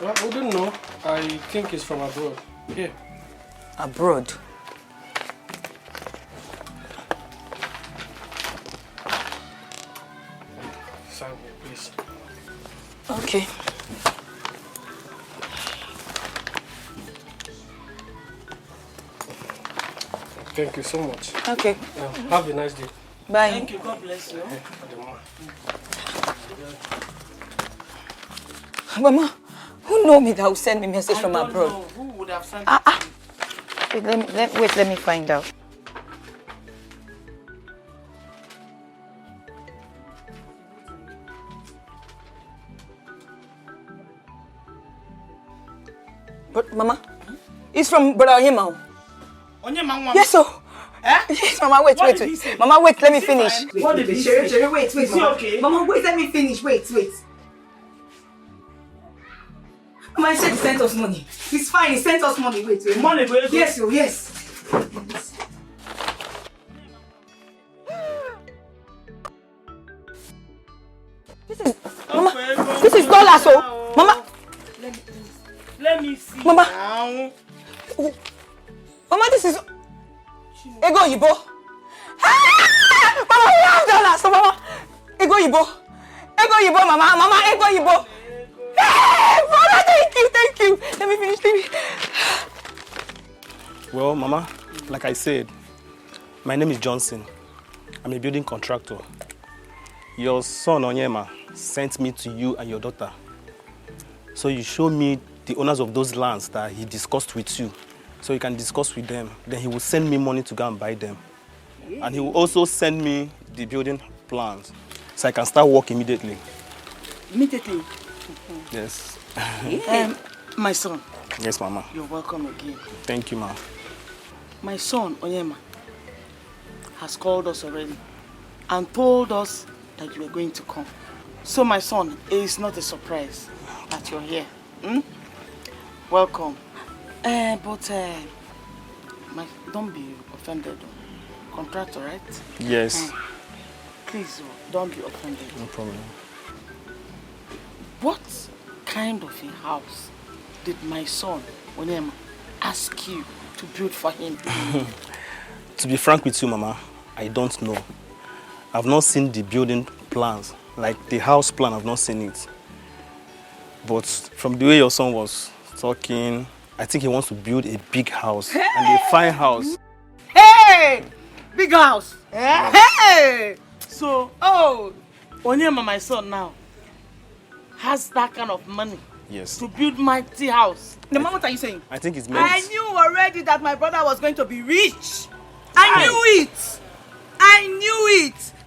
Well, I don't know. I think it's from abroad. Here. Abroad? Sign here, please. Okay. Thank you so much. Okay. Have a nice day. Bye. Thank you. God bless you. Mama, who know me that will send me message from abroad? Know. Who would have sent Wait, let me find out. But Mama, it's from Brother Onyema. Onyema? Yes, sir. Yes, Mama, wait. Mama, wait, let me finish. What did he say? Sherry, wait, Mama. Okay? Mama, wait, let me finish. Wait. Mama, I said he sent us money. It's fine, he sent us money. Wait. Money, wait. Yes, yes. This is dollars, so Mama. Let me see. Mama. Now. Mama, this is Ego Yibo. Mama, we have dollars, so Mama. Ego Yibo, Mama. Mama, Ego Yibo. Hey, Mama, thank you. Let me finish, baby. Well, Mama, like I said, my name is Johnson. I'm a building contractor. Your son, Onyema, sent me to you and your daughter. So you show me the owners of those lands that he discussed with you. So you can discuss with them. Then he will send me money to go and buy them. And he will also send me the building plans so I can start work immediately. Immediately? Yes. My son. Yes, Mama. You're welcome again. Thank you, Ma. My son, Onyema, has called us already and told us that you were going to come. So, my son, it is not a surprise that you're here. Welcome. Don't be offended. Contractor, right? Yes. Please, don't be offended. No problem. What kind of a house did my son, Onyema, ask you to build for him? To be frank with you, Mama, I don't know. I've not seen the building plans. Like the house plan, I've not seen it. But from the way your son was talking, I think he wants to build a big house and a fine house. Hey! Big house! Hey! So, Onyema, my son now, has that kind of money. Yes. To build mighty house. The Mama, what are you saying? I think it's meant. I knew already that my brother was going to be rich. I knew it.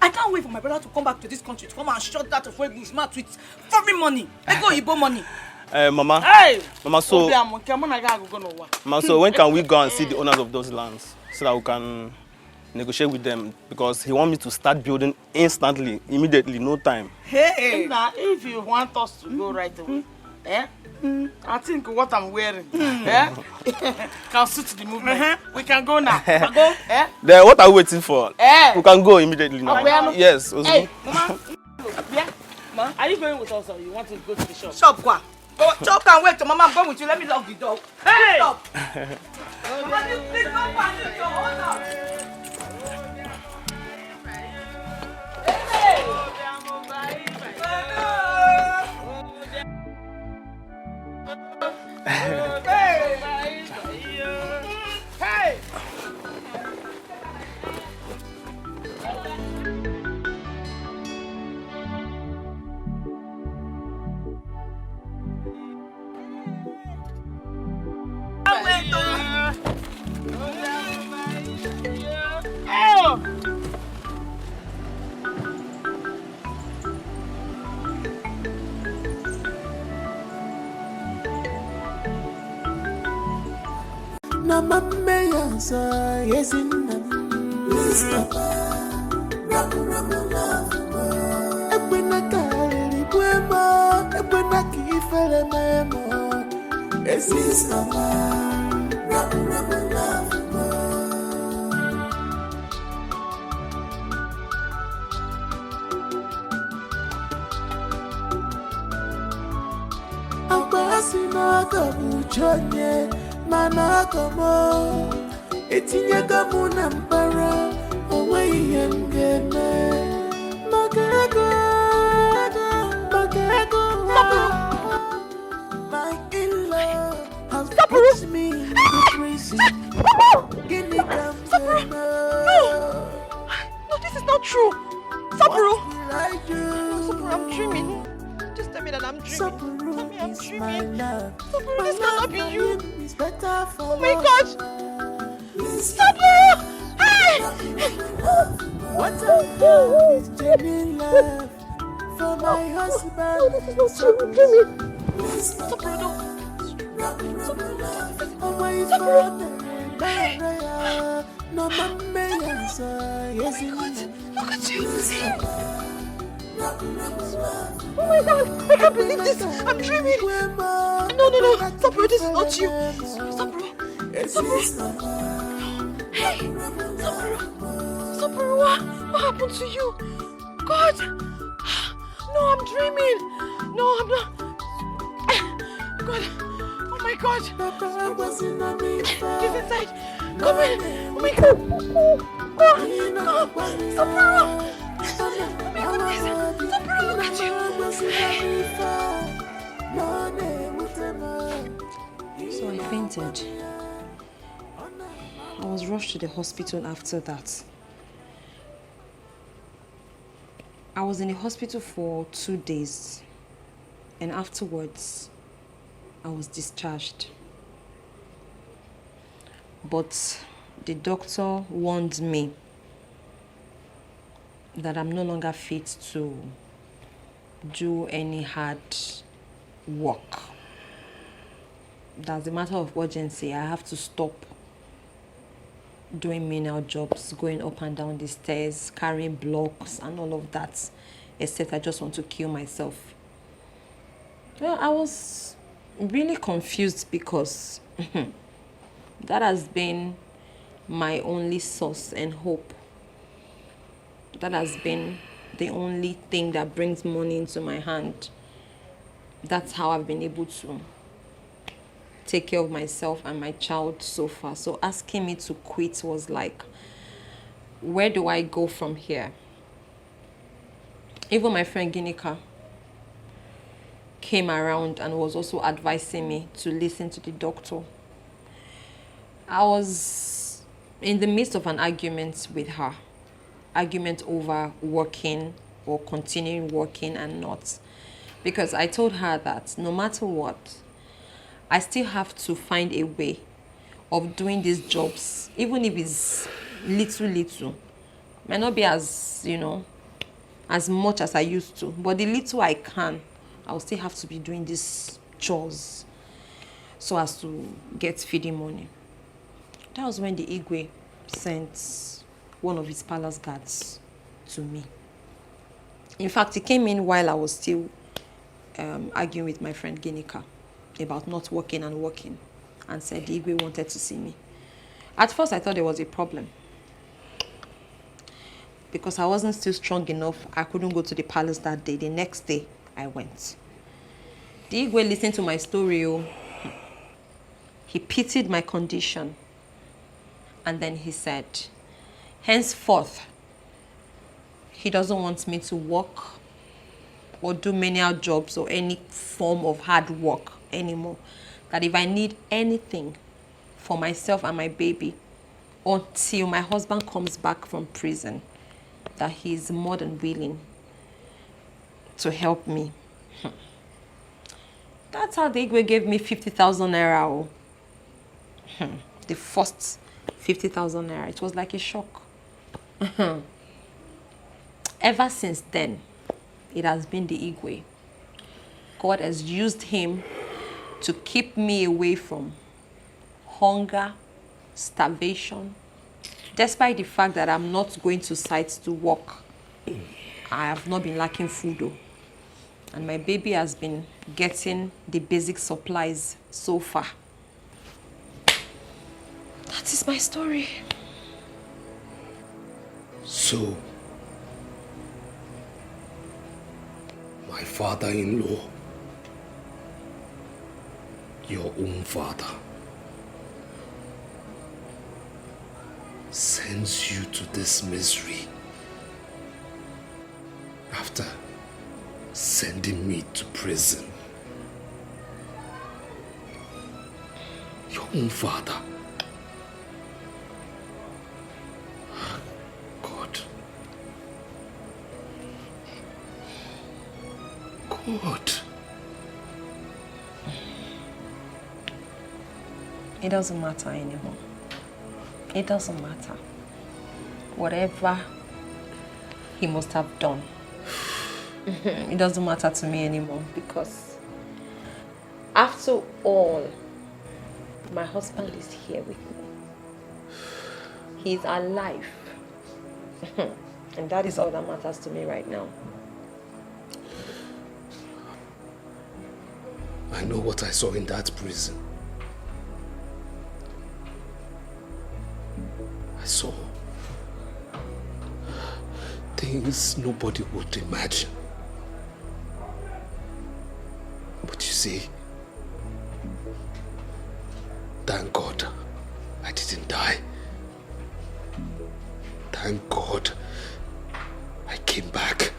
I can't wait for my brother to come back to this country to come and shut that of where he's mad with foreign money. Ego Igbo money. Mama. Hey! Mama, so when can we go and see the owners of those lands so that we can negotiate with them? Because he wants me to start building instantly, immediately, no time. Hey! Now, if you want us to go right away, I think what I'm wearing can suit the movement. We can go now. Go. Then what are we waiting for? We can go immediately now. Yes. Hey, Mama. Ma, are you going with us or you want to go to the shop? Shop, Kwa. Go, shop can wait. Mama, I'm going with you. Let me lock the door. Hey! Stop. Mama, please don't panic. Hold on. Na mame yansa yesinna Please papa Rabu love Ebena kari buema Ebena kifele memo Please papa Rabu love Akwasi na kabuchonye Mana komo etinye gamu na mbara owe ihe ngeme magego my in-law has put me in prison. Guinea no, this is not true. Saburo, Saburo, I'm dreaming. Just tell me that I'm dreaming. Saburo, I'm dreaming. Saburo, this cannot be you. Oh my God! Saburo! Hey! What I have is genuine love for my husband. This is not true. I'm dreaming. Saburo, No mame Look at you. Oh my God, I can't believe this. I'm dreaming. No. Sabro, this is not you. Sabro. Hey, Sabro, what happened to you? God. No, I'm dreaming. No, I'm not. God. Oh my God. He's inside. Come in. Oh my God. Come. Sabro. Oh my goodness. Sabro, look at you. So I fainted. I was rushed to the hospital after that. I was in the hospital for 2 days, and afterwards, I was discharged. But the doctor warned me that I'm no longer fit to do any hard work. That's a matter of urgency. I have to stop doing menial jobs, going up and down the stairs, carrying blocks and all of that, except I just want to kill myself. Well, I was really confused because that has been my only source and hope. That has been the only thing that brings money into my hand. That's how I've been able to take care of myself and my child so far. So asking me to quit was like, where do I go from here? Even my friend Ginika came around and was also advising me to listen to the doctor. I was in the midst of an argument with her. Argument over working or continuing working and not. Because I told her that no matter what, I still have to find a way of doing these jobs, even if it's little. Might not be as, as much as I used to, but the little I can, I'll still have to be doing these chores so as to get feeding money. That was when the Igwe sent one of his palace guards to me. In fact, he came in while I was still arguing with my friend Ginika about not working and said the Igwe wanted to see me. At first, I thought there was a problem because I wasn't still strong enough. I couldn't go to the palace that day. The next day, I went. The Igwe listened to my story. He pitied my condition. And then he said, henceforth, he doesn't want me to work or do menial jobs or any form of hard work anymore. That if I need anything for myself and my baby until my husband comes back from prison, that he's more than willing to help me. That's how the Igwe gave me 50,000 naira. The first 50,000 naira. It was like a shock. Ever since then, it has been the Igwe. God has used him to keep me away from hunger, starvation. Despite the fact that I'm not going to sites to work, I have not been lacking food though. And my baby has been getting the basic supplies so far. That is my story. So, my father-in-law, your own father, sends you to this misery after sending me to prison. Your own father. God. God. It doesn't matter anymore. It doesn't matter. Whatever he must have done, it doesn't matter to me anymore, because after all My husband is here with me. He's alive. And that is all that matters to me right now. I know what I saw in that prison. I saw things nobody would imagine. But you see, thank God I didn't die. Thank God I came back.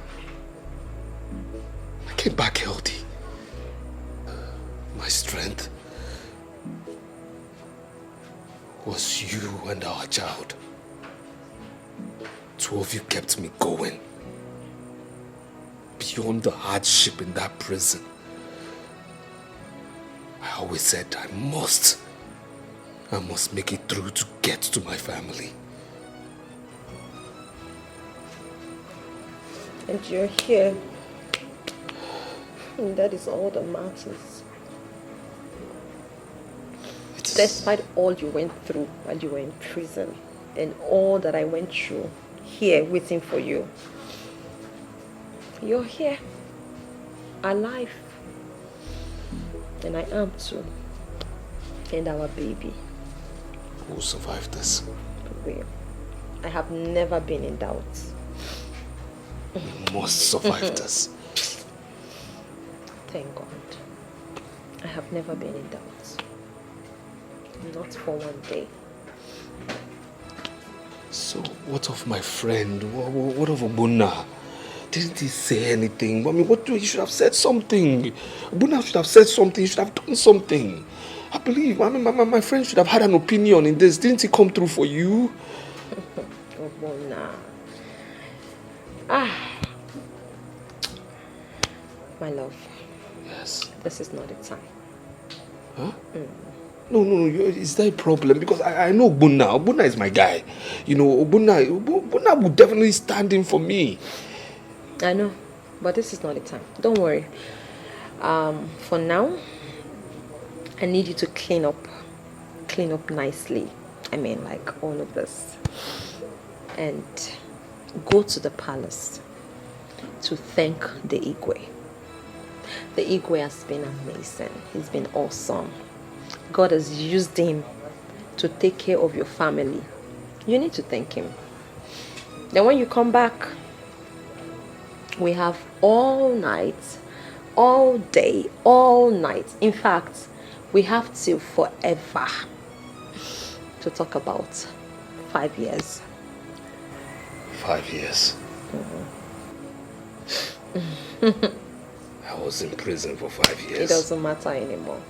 I came back healthy. My strength was you and our child. Two of you kept me going. Beyond the hardship in that prison. I always said I must make it through to get to my family. And you're here. And that is all that matters. Despite all you went through while you were in prison and all that I went through here waiting for you, you're here, alive. And I am too. And our baby. Who survived this? I have never been in doubt. You must survive this. Thank God. I have never been in doubt. Not for one day. So, what of my friend? What of Obuna? Didn't he say anything? I mean, he should have said something. Obuna should have said something. He should have done something. I believe, my friend should have had an opinion in this. Didn't he come through for you? Obuna. My love. Yes. This is not the time. Huh? No, is there a problem? Because I know Obuna. Obuna is my guy. You know, Obuna would definitely stand in for me. I know, but this is not the time. Don't worry. For now, I need you to clean up nicely. I mean, like all of this. And go to the palace to thank the Igwe. The Igwe has been amazing. He's been awesome. God has used him to take care of your family. You need to thank him. Then when you come back, we have all night, all day, all night. In fact, we have till forever to talk about 5 years. 5 years. I was in prison for 5 years. It doesn't matter anymore.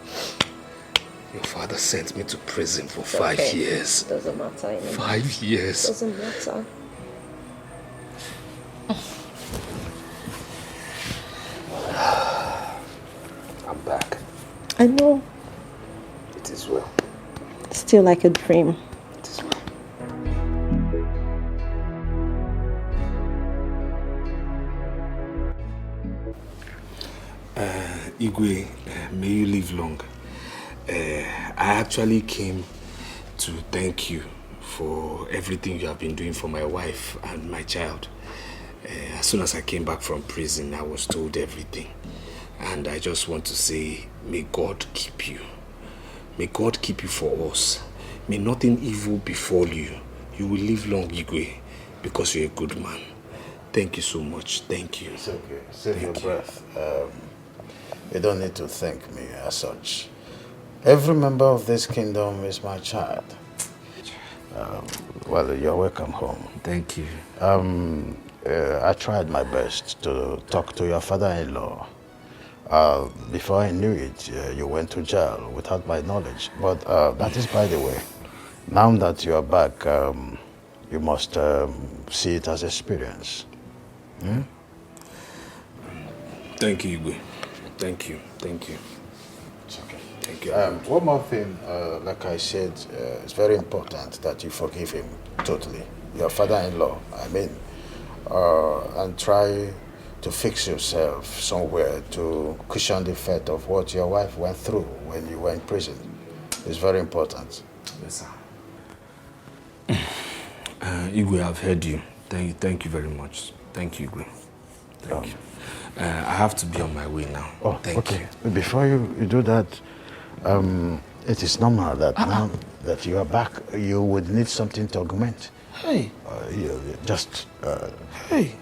Your father sent me to prison for It's 5 okay. years. It doesn't matter anymore. 5 years. It doesn't matter. I'm back. I know. It is well. Still like a dream. It is well. Igwe, may you live long. I actually came to thank you for everything you have been doing for my wife and my child. As soon as I came back from prison, I was told everything. And I just want to say, may God keep you. May God keep you for us. May nothing evil befall you. You will live long, Igwe, because you're a good man. Thank you so much. Thank you. It's okay. Save your breath. You don't need to thank me as such. Every member of this kingdom is my child. Well, you're welcome home. Thank you. I tried my best to talk to your father-in-law. Before I knew it, you went to jail without my knowledge. But that is by the way. Now that you are back, you must see it as experience. Hmm? Thank you, Igwe. Thank you. Thank you. It's okay. Thank you. One more thing, like I said, it's very important that you forgive him totally. Your father-in-law, I mean. And try to fix yourself somewhere to cushion the effect of what your wife went through when you were in prison. It's very important. Yes, sir. Igwe, I've heard you. Thank you very much. Thank you, Igwe. Thank you. I have to be on my way now. Oh, thank you. Before you do that, it is normal that now that you are back, you would need something to augment. Hey. You just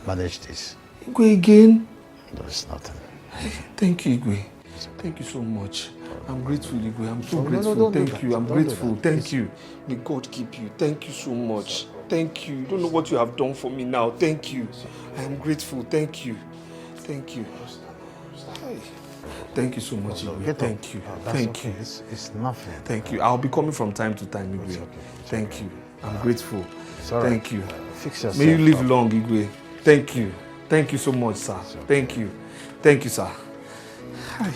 manage this. Igwe again? There's nothing. Hey, thank you, Igwe. Thank you so much. I'm grateful, Igwe. I'm so grateful. Don't Thank you. I'm Don't grateful. Thank you. May God keep you. Thank you so much. Thank you. You don't know what you have done for me now. Thank you. I am grateful. Thank you. Thank you. Hey. Thank you so much, Igwe. Thank you. Thank you. It's nothing. Thank you. I'll be coming from time to time, Igwe. Thank you. I'm grateful. Thank you. Fix yourself. May you live long, Igwe. Thank you. Thank you so much, sir. Thank you. Thank you, sir. Hi.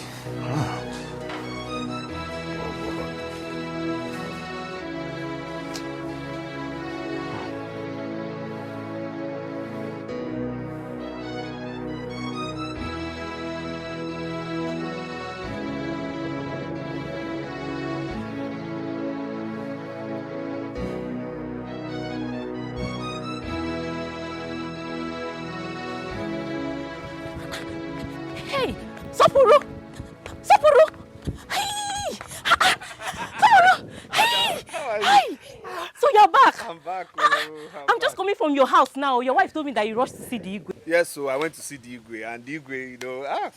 Hey, Sapuru! Sapuru! Hey! Sapuru! Hey! Hey! So you're back? I'm back. I'm just coming from your house now. Your wife told me that you rushed to see the Igwe. Yes, so I went to see the Igwe, and the Igwe, Igwe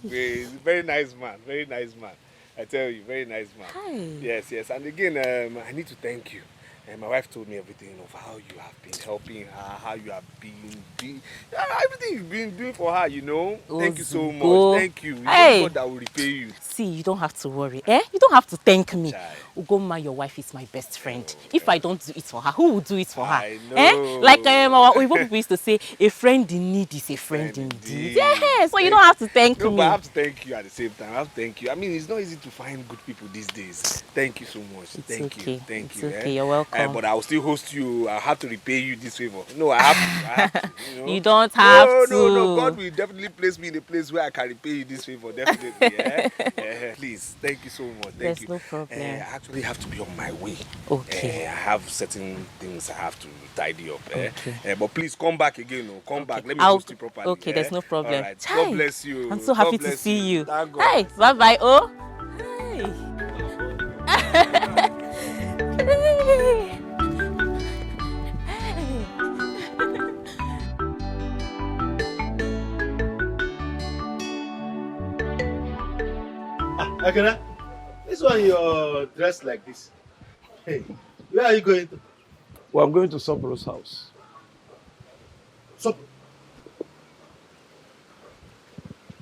is a very nice man, very nice man. I tell you, very nice man. Hi. Yes, yes. And again, I need to thank you. And my wife told me everything of how you have been helping her, how you have been doing, everything you've been doing for her, Thank you so much. Thank you. It's God that will repay you. See, you don't have to worry. You don't have to thank me. Ugoma, your wife is my best friend. If I don't do it for her, who will do it for her? I know. Like our Oyibo people used to say, a friend in need is a friend indeed. Yeah, so you don't have to thank me. But I have to thank you at the same time. I have to thank you. I mean, it's not easy to find good people these days. Thank you so much. Thank you. Thank you. It's okay, you're welcome. But I will still host you. I have to repay you this favor. No, I have to. You don't have to. No. God will definitely place me in a place where I can repay you this favor. Definitely. Please. Thank you so much. Thank you. There's no problem. I actually have to be on my way. Okay. I have certain things I have to tidy up. But please come back again. Come back. Let me host you properly. Okay, there's no problem. All right. God bless you. I'm so happy to see you. Thank God. Hey, bye-bye. Oh. Hey. Akana, this one you're dressed like this. Hey, where are you going to? Well, I'm going to Sapuro's house. Sapuro?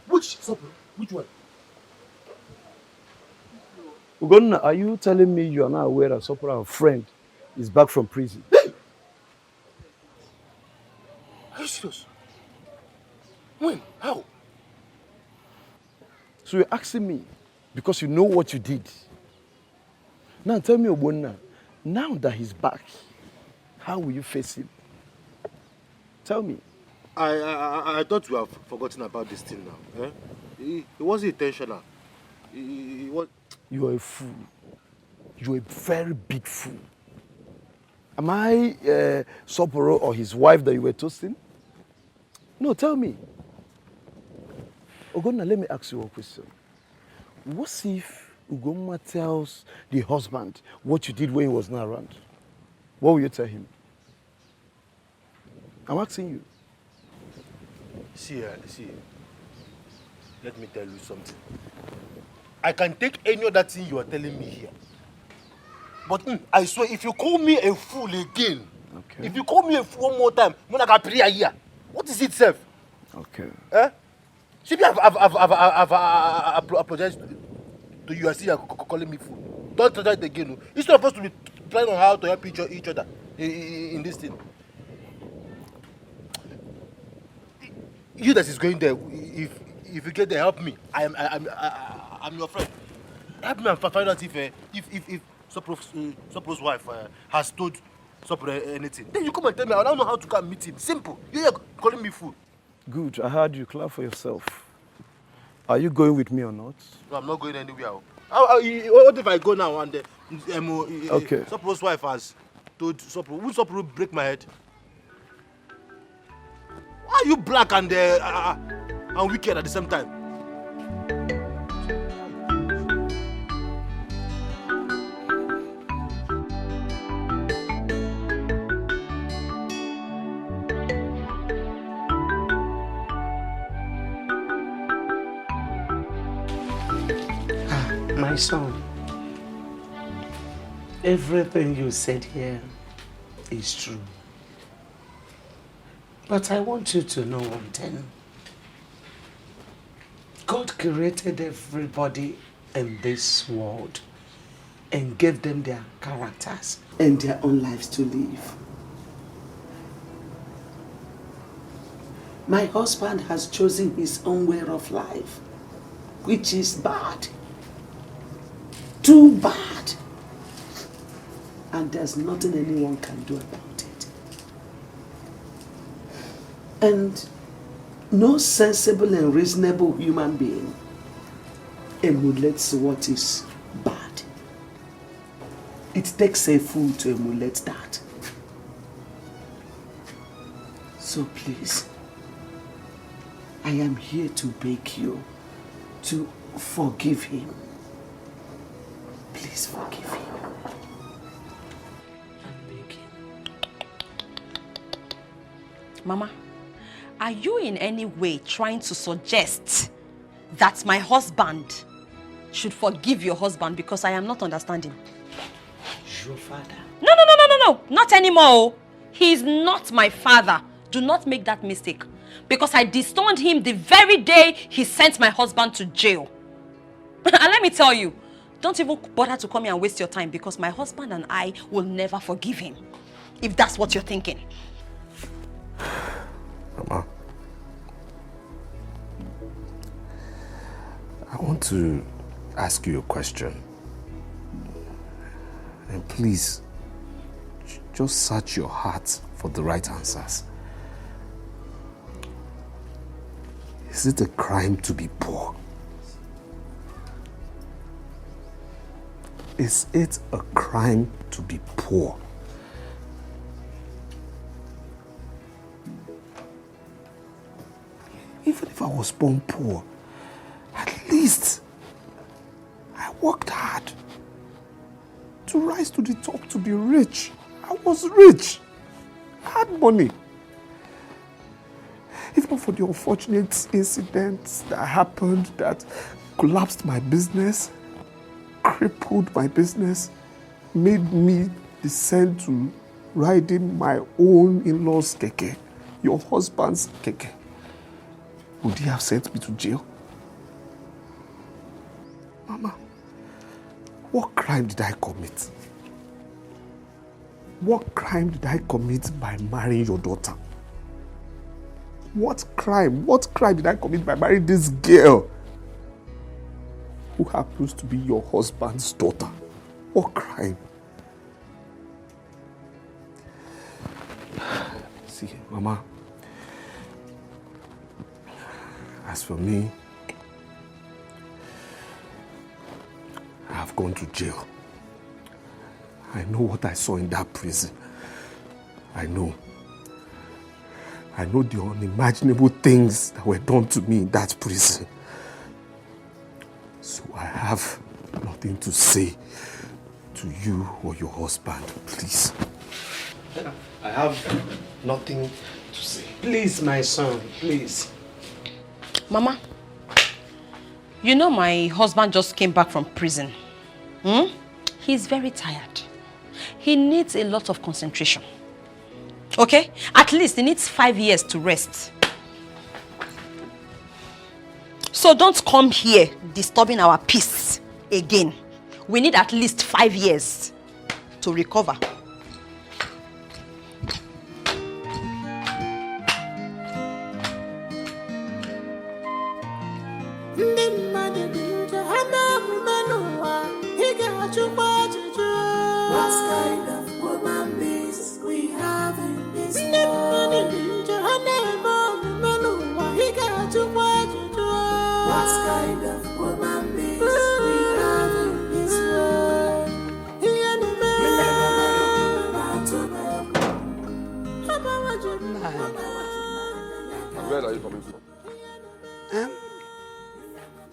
Which Sapuro? Which one? Ugonna, are you telling me you are not aware that Sapuro, our friend, is back from prison? Are you serious? When? How? So you're asking me because you know what you did. Now tell me, Ugonna, now that he's back, how will you face him? Tell me. I thought you have forgotten about this thing now. It wasn't intentional. It was... You are a fool. You are a very big fool. Am I Sapuro or his wife that you were toasting? No, tell me. Ugonna, let me ask you a question. What if Ugonna tells the husband what you did when he was not around? What will you tell him? I'm asking you. See, let me tell you something. I can take any other thing you are telling me here. But I swear, if you call me a fool again, if you call me a fool one more time, I'm going to pray here. What is it, Seth? Okay. Should I've apologized to you. I see you're calling me fool. Don't try it again. Instead of us to be trying on how to help each other in this thing. You that is going there, if you get there, help me. I'm your friend. Help me and find out if Sapuro's wife has told Sapuro anything. Then you come and tell me. I don't know how to come meet him. Simple. You're calling me fool. Good. I heard you. Clap for yourself. Are you going with me or not? No, I'm not going anywhere. What if I go now and Okay. Sopro's wife has told Sopro, will Sopro break my head? Why are you black and wicked at the same time? My son, everything you said here is true. But I want you to know one thing. God created everybody in this world and gave them their characters and their own lives to live. My husband has chosen his own way of life, which is bad. Too bad. And there's nothing anyone can do about it. And no sensible and reasonable human being emulates what is bad. It takes a fool to emulate that. So please, I am here to beg you to forgive him. Please forgive him. Mama, are you in any way trying to suggest that my husband should forgive your husband? Because I am not understanding. Your father? No, not anymore. He is not my father. Do not make that mistake. Because I disowned him the very day he sent my husband to jail. And let me tell you, don't even bother to come here and waste your time, because my husband and I will never forgive him. If that's what you're thinking. Mama, I want to ask you a question. And please, just search your heart for the right answers. Is it a crime to be poor? Is it a crime to be poor? Even if I was born poor, at least I worked hard to rise to the top, to be rich. I was rich. I had money. If not for the unfortunate incidents that happened that collapsed my business, crippled my business, made me descend to riding my own in-laws' keke, your husband's keke, would he have sent me to jail? Mama, what crime did I commit? What crime did I commit by marrying your daughter? What crime did I commit by marrying this girl who happens to be your husband's daughter? What crime? See, Mama, as for me, I have gone to jail. I know what I saw in that prison. I know the unimaginable things that were done to me in that prison. So I have nothing to say to you or your husband, please. I have nothing to say. Please, my son, please. Mama, you know my husband just came back from prison. He's very tired. He needs a lot of concentration. Okay? At least he needs 5 years to rest. So don't come here disturbing our peace again. We need at least 5 years to recover. What kind of woman beings we have in this world? What kind of woman beings we have in fine. And where are you coming from?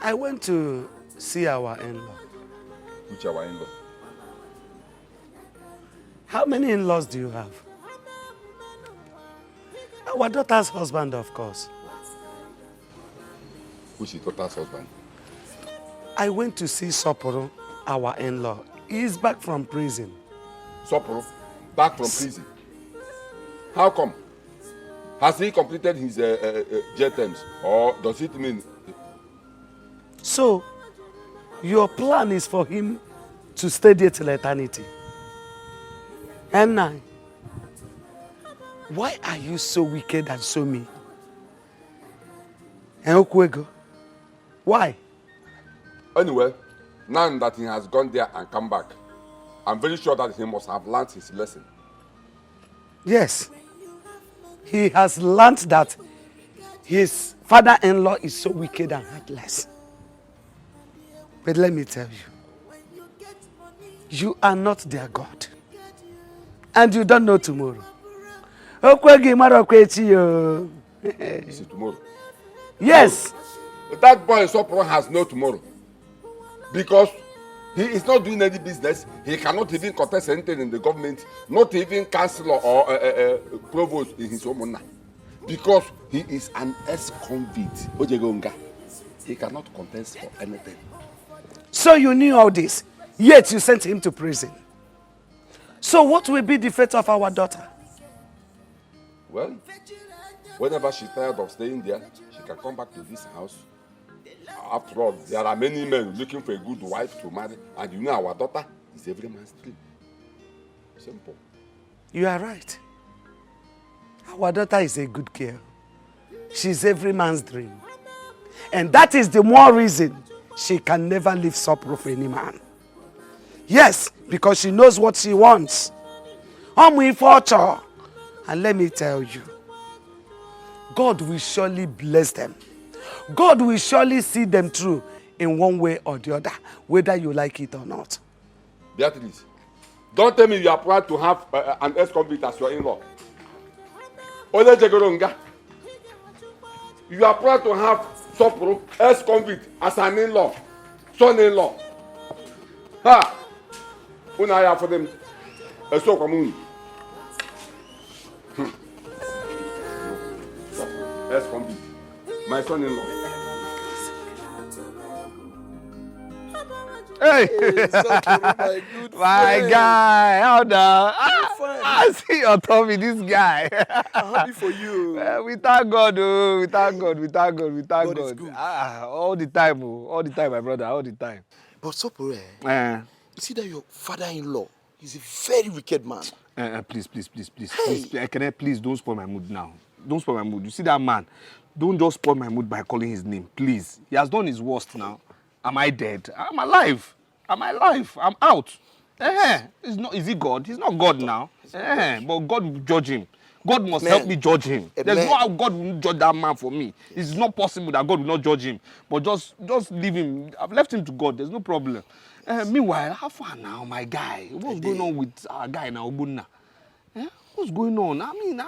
I went to see our in-law. Which our in-law? How many in-laws do you have? Our daughter's husband, of course. Which is daughter's husband? I went to see Soporo, our in-law. He's back from prison. Soporo? Back from prison? How come? Has he completed his jail terms? Or does it mean... So, your plan is for him to stay there till eternity? M9, why are you so wicked and so mean? And Okwego, why? Anyway, now that he has gone there and come back, I'm very sure that he must have learned his lesson. Yes, he has learned that his father-in-law is so wicked and heartless. But let me tell you, you are not their God. And you don't know tomorrow. Is it tomorrow? Yes. No. That boy Sopro has no tomorrow. Because he is not doing any business. He cannot even contest anything in the government. Not even councillor or provost in his home. Because he is an ex-convict. Ojegonga. He cannot contest for anything. So you knew all this, yet you sent him to prison. So what will be the fate of our daughter? Well, whenever she's tired of staying there, she can come back to this house. After all, there are many men looking for a good wife to marry, and you know our daughter is every man's dream. Simple. You are right. Our daughter is a good girl. She's every man's dream. And that is the more reason she can never leave Sopro for any man. Yes, because she knows what she wants. And let me tell you, God will surely bless them. God will surely see them through in one way or the other, whether you like it or not. Beatrice, don't tell me you are proud to have an ex-convict as your in-law. Ole Jegoronga, you are proud to have Sopro, ex-convict, as an in-law, son-in-law. Ha! When I have for them, a so common. Ex-convict, my son-in-law. Hey, my guy, how the? I see your Tommy, this guy. I'm happy for you. We thank God, oh, we thank God, we thank God, we thank God. Is good. All the time, oh, all the time, my brother, all the time. But Sopore, you see that your father-in-law is a very wicked man. Please, please, don't spoil my mood now. Don't spoil my mood. You see that man? Don't just spoil my mood by calling his name, please. He has done his worst now. Am I dead? I'm alive. Am I alive? I'm out. Is he God? He's not God now. But God will judge him. God must help me judge him. There's no how God will judge that man for me. It's not possible that God will not judge him. But just leave him. I've left him to God. There's no problem. Meanwhile, how far now, my guy? What's going on with our guy now, Obunna? What's going on? I mean,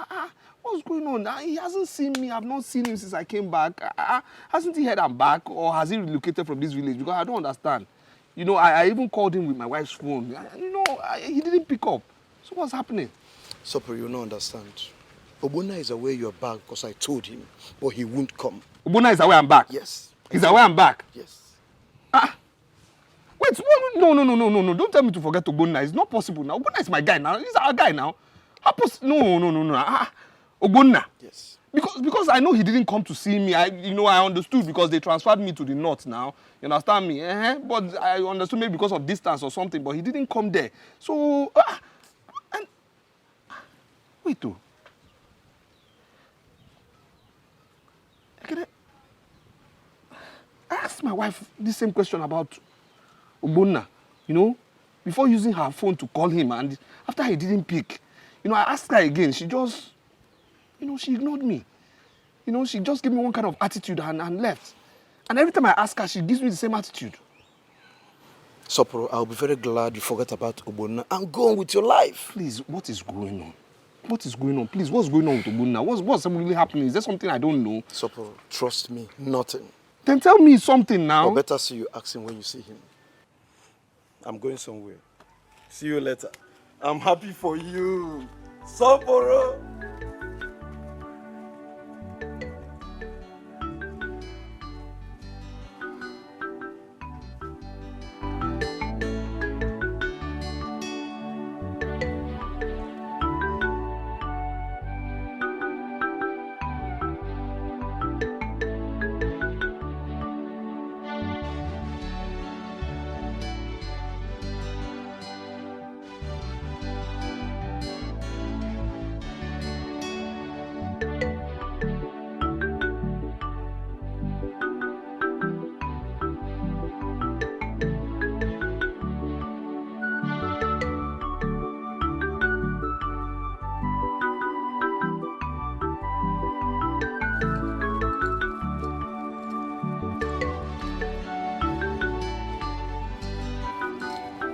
what's going on? He hasn't seen me. I've not seen him since I came back. Hasn't he heard I'm back? Or has he relocated from this village? Because I don't understand. You know, I even called him with my wife's phone. He didn't pick up. So what's happening? Sopro, you don't understand. Obunna is aware you're back because I told him, but he won't come. Obunna is aware I'm back? Yes. He's aware I'm back? Yes. Wait, no. Don't tell me to forget Obunna. It's not possible now. Obunna is my guy now. He's our guy now. No. Obunna. Yes. Because I know he didn't come to see me. I understood because they transferred me to the north now. You understand me? But I understood maybe because of distance or something, but he didn't come there. So, wait though. I asked my wife the same question about Obunna, before using her phone to call him, and after he didn't pick, I asked her again. She just, she ignored me. She just gave me one kind of attitude and left. And every time I ask her, she gives me the same attitude. Sopro, I'll be very glad you forget about Obunna and go on with your life. Please, what is going on? What is going on? Please, what's going on with Ogbonna? What's really happening? Is there something I don't know? Soporo, trust me, nothing. Then tell me something now. Or better see you ask him when you see him. I'm going somewhere. See you later. I'm happy for you. Soporo!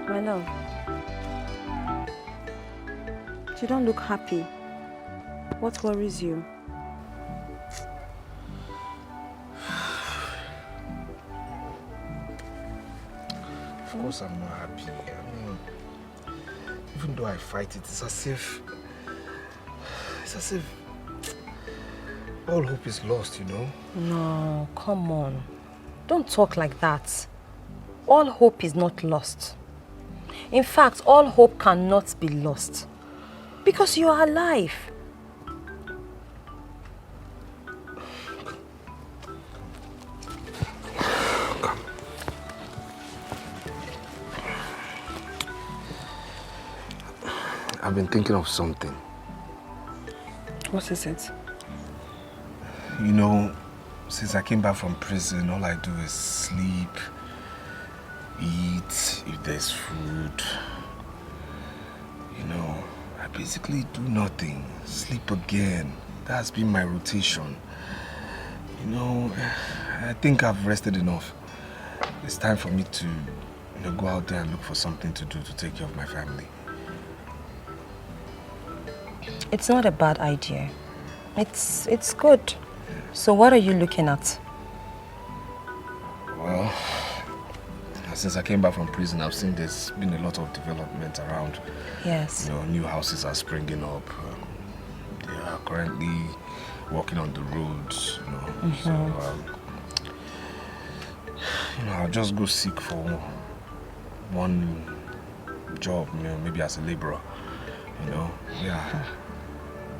My love, you don't look happy. What worries you? Of course I'm not happy. I mean, even though I fight it, it's as if all hope is lost, you know? No, come on. Don't talk like that. All hope is not lost. In fact, all hope cannot be lost. Because you are alive. I've been thinking of something. What is it? You know, since I came back from prison, all I do is sleep, eat, if there's food. You know, I basically do nothing. Sleep again. That's been my rotation. You know, I think I've rested enough. It's time for me to, go out there and look for something to do to take care of my family. It's not a bad idea. It's good. So what are you looking at? Well, since I came back from prison, I've seen there's been a lot of development around. Yes. You know, new houses are springing up. They are currently working on the roads, you know. So, I'll just go seek for one job, maybe as a laborer, Yeah.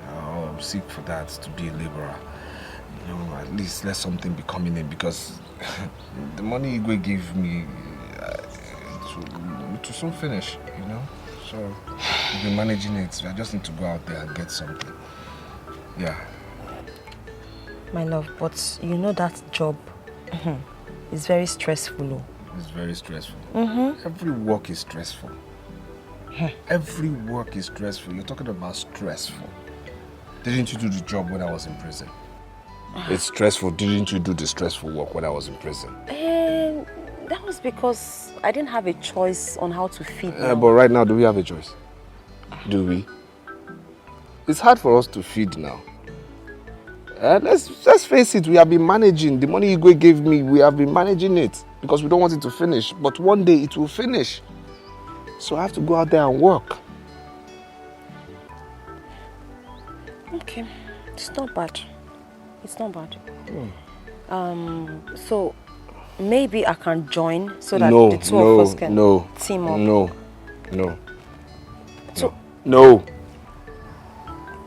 I'll seek for that, to be a laborer. At least let something be coming in, because the money Igwe gave me, it will soon finish, So we've been managing it. I just need to go out there and get something. Yeah. My love, but you know that job is very stressful. It's very stressful. Mm-hmm. Every work is stressful. Every work is stressful. You're talking about stressful. Didn't you do the job when I was in prison? It's stressful. Didn't you do the stressful work when I was in prison? That was because I didn't have a choice on how to feed But right now, do we have a choice? Do we? It's hard for us to feed now. Let's face it, we have been managing. The money Igwe gave me, we have been managing it because we don't want it to finish. But one day it will finish. So I have to go out there and work. Okay, it's not bad. It's not bad. So maybe I can join so that the two of us can team up. No.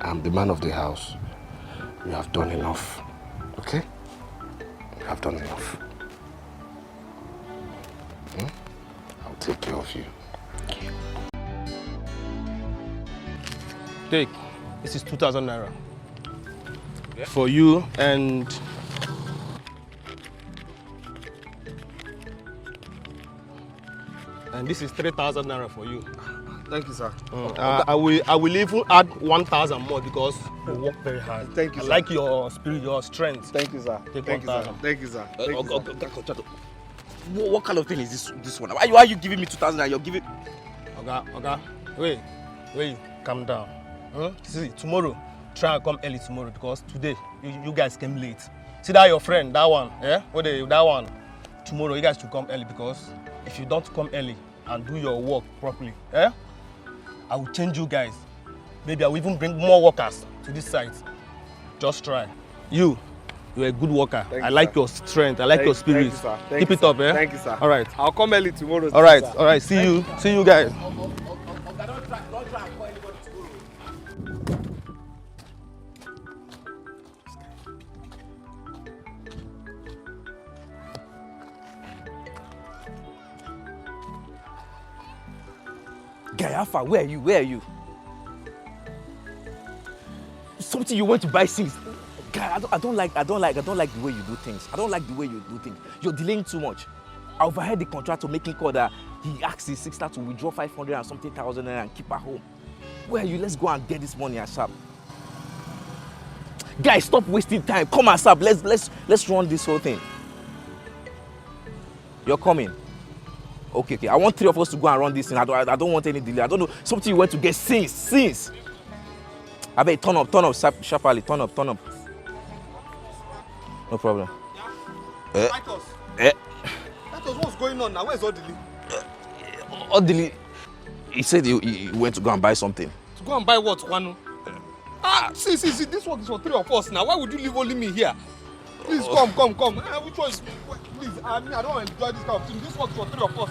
I'm the man of the house. You have done enough. Okay? You have done enough. I'll take care of you. Take. This is 2,000 naira. Yeah. For you and this is 3,000 naira for you. Thank you, sir. I will even add 1,000 more because you work very hard. Thank you, I sir. like your spirit, your strength. Thank you, sir. Take Thank you, sir. 1,000. Thank you, sir. Contractor. What kind of thing is this one? Why are you giving me 2,000 and you're giving... Okay. Wait, calm down. See, tomorrow, try and come early tomorrow because today you guys came late. See that your friend, that one, that one. Tomorrow you guys should come early because if you don't come early and do your work properly, I will change you guys. Maybe I will even bring more workers to this site. Just try. You're a good worker. I like your strength. I like your spirit. Keep it up, Thank you, sir. All right. I'll come early tomorrow. All right. All right. See you guys. Guy, Alpha, where are you? Where are you? Something you want to buy since. Guy, I don't like the way you do things. I don't like the way you do things. You're delaying too much. I overheard the contractor making call that he asked his sister to withdraw 500 and something thousand and keep her home. Where are you? Let's go and get this money ASAP. Guys, stop wasting time. Come ASAP. Let's run this whole thing. You're coming. Okay. I want 3 of us to go and run this thing. I don't want any delay. I don't know something you want to get since. I bet turn up, sharply, turn up. No problem. Titus, what's going on now? Where's Odili? Odili, he said he went to go and buy something. To go and buy what, Wanu? See, this work is for 3 of us now. Why would you leave only me here? Please come. Which one is... Please, I don't want to enjoy this kind of thing. This work is for 3 of us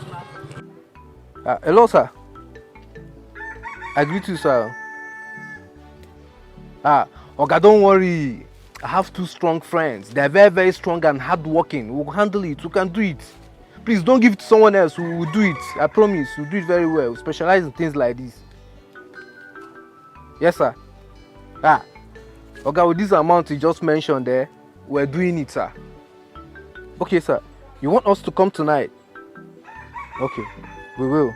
now. Hello, sir. I greet you, sir. Oga, don't worry. I have 2 strong friends. They are very, very strong and hardworking. We'll handle it. We can do it. Please don't give it to someone else. We will do it. I promise. We'll do it very well. We specialize in things like this. Yes, sir. Oga, with this amount you just mentioned there, we're doing it, sir. Okay, sir. You want us to come tonight? Okay, we will.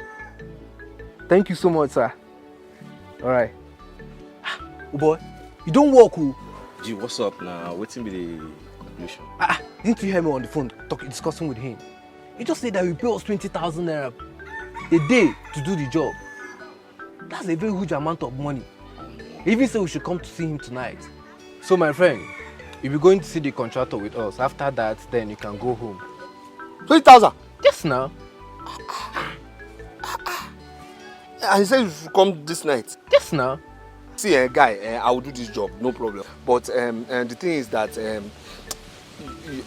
Thank you so much, sir. All right. Oh boy, you don't walk, who? Gee, what's up now? Waiting be the conclusion. Didn't you hear me on the phone discussing with him? He just said that we pay us 20,000 naira a day to do the job. That's a very huge amount of money. He even said we should come to see him tonight. So my friend, you'll be going to see the contractor with us. After that, then you can go home. 20,000? Yes, now. And he said you should come this night. Yes, now. See, guy, I will do this job, no problem. But the thing is that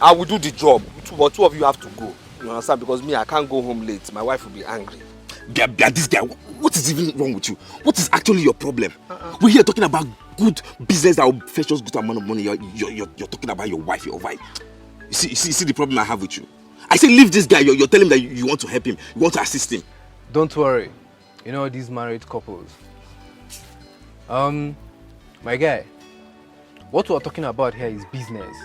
I will do the job, but 2 of you have to go. You understand? Because me, I can't go home late. My wife will be angry. This guy, what is even wrong with you? What is actually your problem? We're here talking about good business that will fetch us good amount of money. You're talking about your wife. You see the problem I have with you. I say leave this guy. You're telling him that you want to help him. You want to assist him. Don't worry. You know these married couples. My guy, what we're talking about here is business.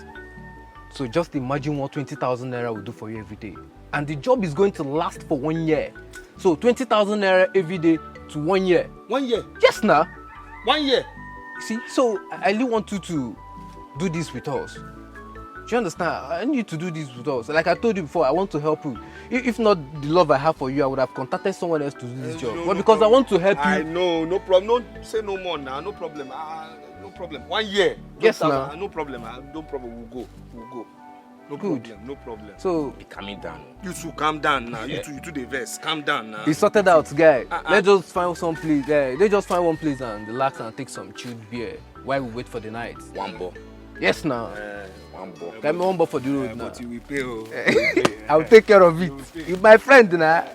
So just imagine what 20,000 naira will do for you every day. And the job is going to last for 1 year. So 20,000 naira every day to 1 year. 1 year? Yes, now. 1 year? See, so I really want you to do this with us. Do you understand? I need you to do this with us. Like I told you before, I want to help you. If not the love I have for you, I would have contacted someone else to do this job. But because I want to help you. I know, no problem. Don't say no more now. No problem. No problem. 1 year. Yes, now. No problem. No problem. We'll go. No Good. problem. No problem. So be calming down. You two calm down now. You two the verse. Calm down now. it's sorted out, guy. Let's just find some place. Let's just find one place and relax and take some chilled beer while we wait for the night. 1 ball. Yes, now. 1 ball. Get me 1 ball for the road now. But you will pay. I'll take care of it. You're my friend now.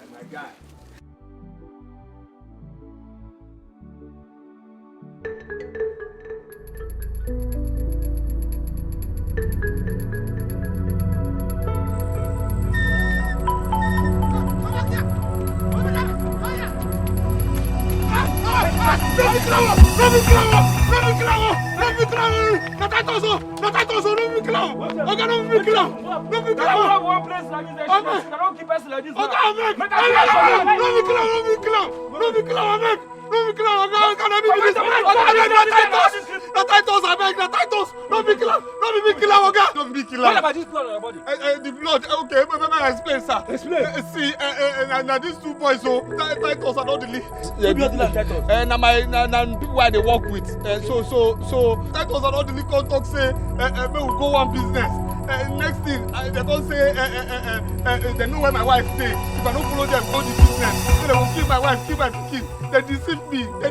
The titles, I beg, the titles. Don't be killer. Don't be big killer, Oga. Don't be killer. What about this blood on your body? The blood, okay, maybe I explain, sir. Explain. See, now these two boys, so titles are not the lead. Who be your dealer titles? Now people I they work with. So titles are not the lead. Come talk say, we will go one business. Next thing, they don't say, they know where my wife stay. If I don't follow them, go the business. So they will kill my wife, kill my kids. They deceive me. I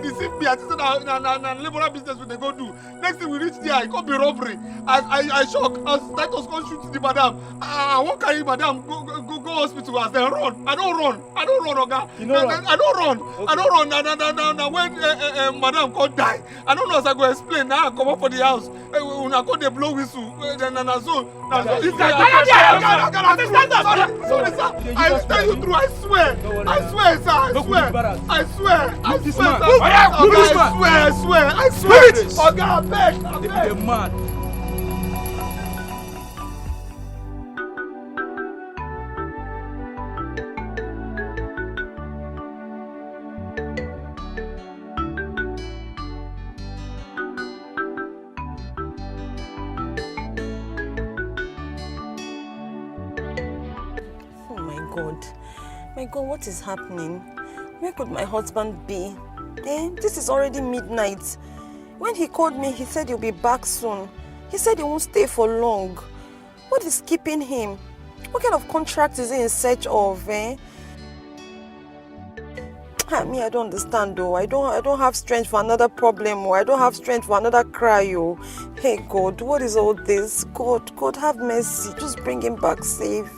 just said, na liberal business what they go do. Next thing we reach there, it could be robbery. I shock. As titles go shoot the madam. I won't carry madam go hospital as they run. I don't run, Oga. You know I don't run. Okay. I don't run. Now when madam could die, I don't know as I go explain. Now I come up for the house. When I go they blow whistle. Sorry, sir. I tell you true. I swear, sir. I swear. Oga, I beg. They're mad. My God, what is happening? Where could my husband be? This is already midnight. When he called me, he said he'll be back soon. He said he won't stay for long. What is keeping him? What kind of contract is he in search of, I don't understand though. I don't have strength for another problem, or I don't have strength for another cry, oh. Hey God, what is all this? God, have mercy. Just bring him back safe.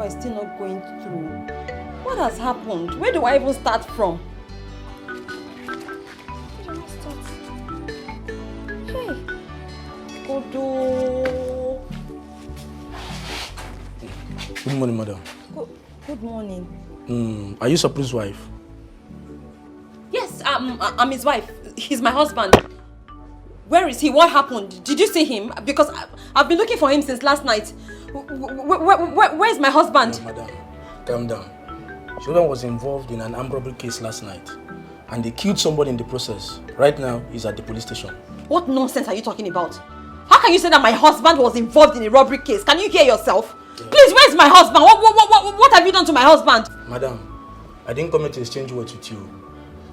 Is still not going through. What has happened? Where do I even start from? Hey, Kodo. Good morning, madam. Good morning. Are you Sapu's wife? Yes, I'm his wife. He's my husband. Where is he? What happened? Did you see him? Because I've been looking for him since last night. Where's my husband? No, madam, calm down. Children was involved in an armed robbery case last night, and they killed somebody in the process. Right now, he's at the police station. What nonsense are you talking about? How can you say that my husband was involved in a robbery case? Can you hear yourself? Yeah. Please, where's my husband? What have you done to my husband? Madam, I didn't come here to exchange words with you.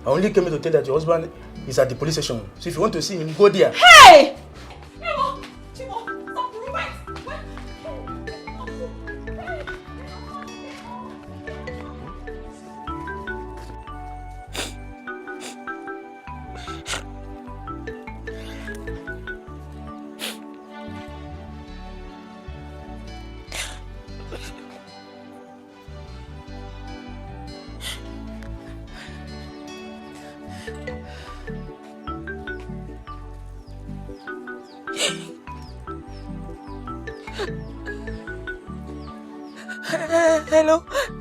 I only came here to tell that your husband is at the police station. So if you want to see him, go there. Hey!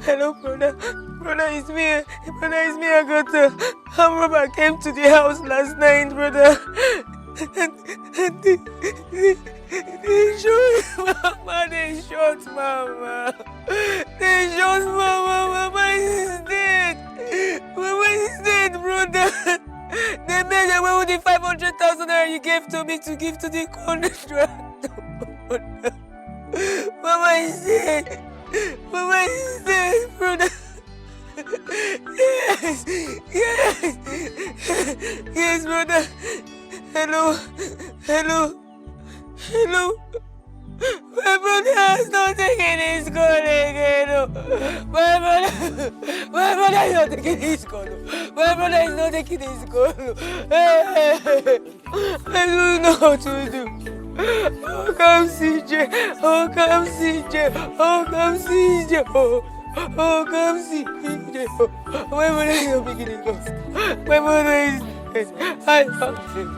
Hello, brother. Brother, it's me. Agatha. Armed robber came to the house last night, brother. And they shot Mama. They shot Mama. Mama is dead. Mama is dead, brother. They made away with the 500,000 naira you gave to me to give to the contractor. Mama is dead. Mama is dead, brother. Yes, brother. Hello. My brother has not taken his gun again. My brother is not taking his gun. My brother is not taking his gun. I don't know what to do. Oh, come CJ. Oh, come CJ. Oh, come CJ. Oh, come CJ. My brother is not taking his gun. My brother is dead. I love him.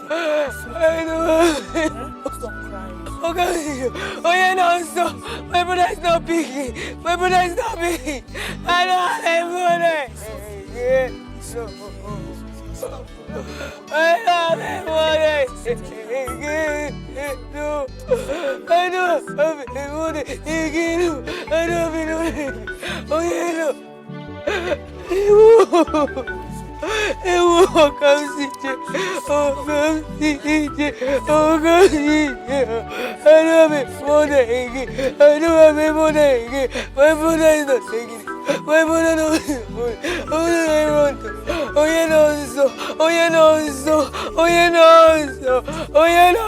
I know. Stop crying. Okay. Oh yeah, no, stop. My brother is not picking. My brother is not picking. I don't have money. Yeah. So. I don't have money. No. I don't have money. I don't have money. Oh yeah, no. Come see, I don't have money again. I don't have money again. My brother is not taking it. My brother knows. I want to. Oh yeah, no, so. Oh yeah, no, so. Oh yeah, no, so. Oh yeah, no,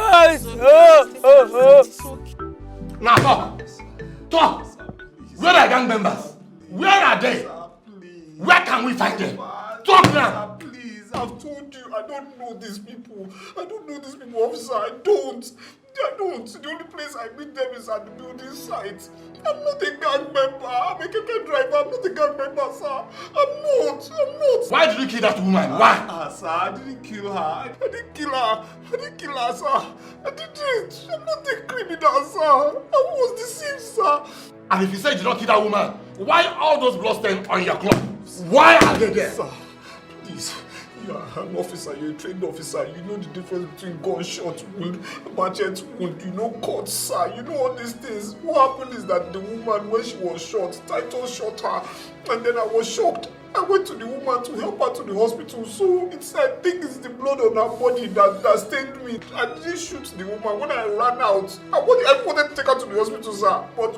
so. Now talk. Talk. Where are gang members? Where are they? Where can we find them? Talk now. Please, I've told you, I don't know these people. I don't know these people, officer. I don't. The only place I meet them is at the building site. I'm not a gang member. I'm a keke driver. I'm not a gang member, sir. I'm not. Why did you kill that woman? Why? Sir, I didn't kill her. I didn't kill her, sir. I didn't. I'm not a criminal, sir. I was deceived, sir. And if you say you did not kill that woman, why all those blood stains on your clothes? Why are they there? Sir, please. You are an officer, you're a trained officer. You know the difference between gunshot wound, machete wound. You know cuts, sir. You know all these things. What happened is that the woman, when she was shot, Titus shot her. And then I was shocked. I went to the woman to help her to the hospital. So I think it's the blood on her body that stained me. I didn't shoot the woman. When I ran out, I wanted to take her to the hospital, sir. But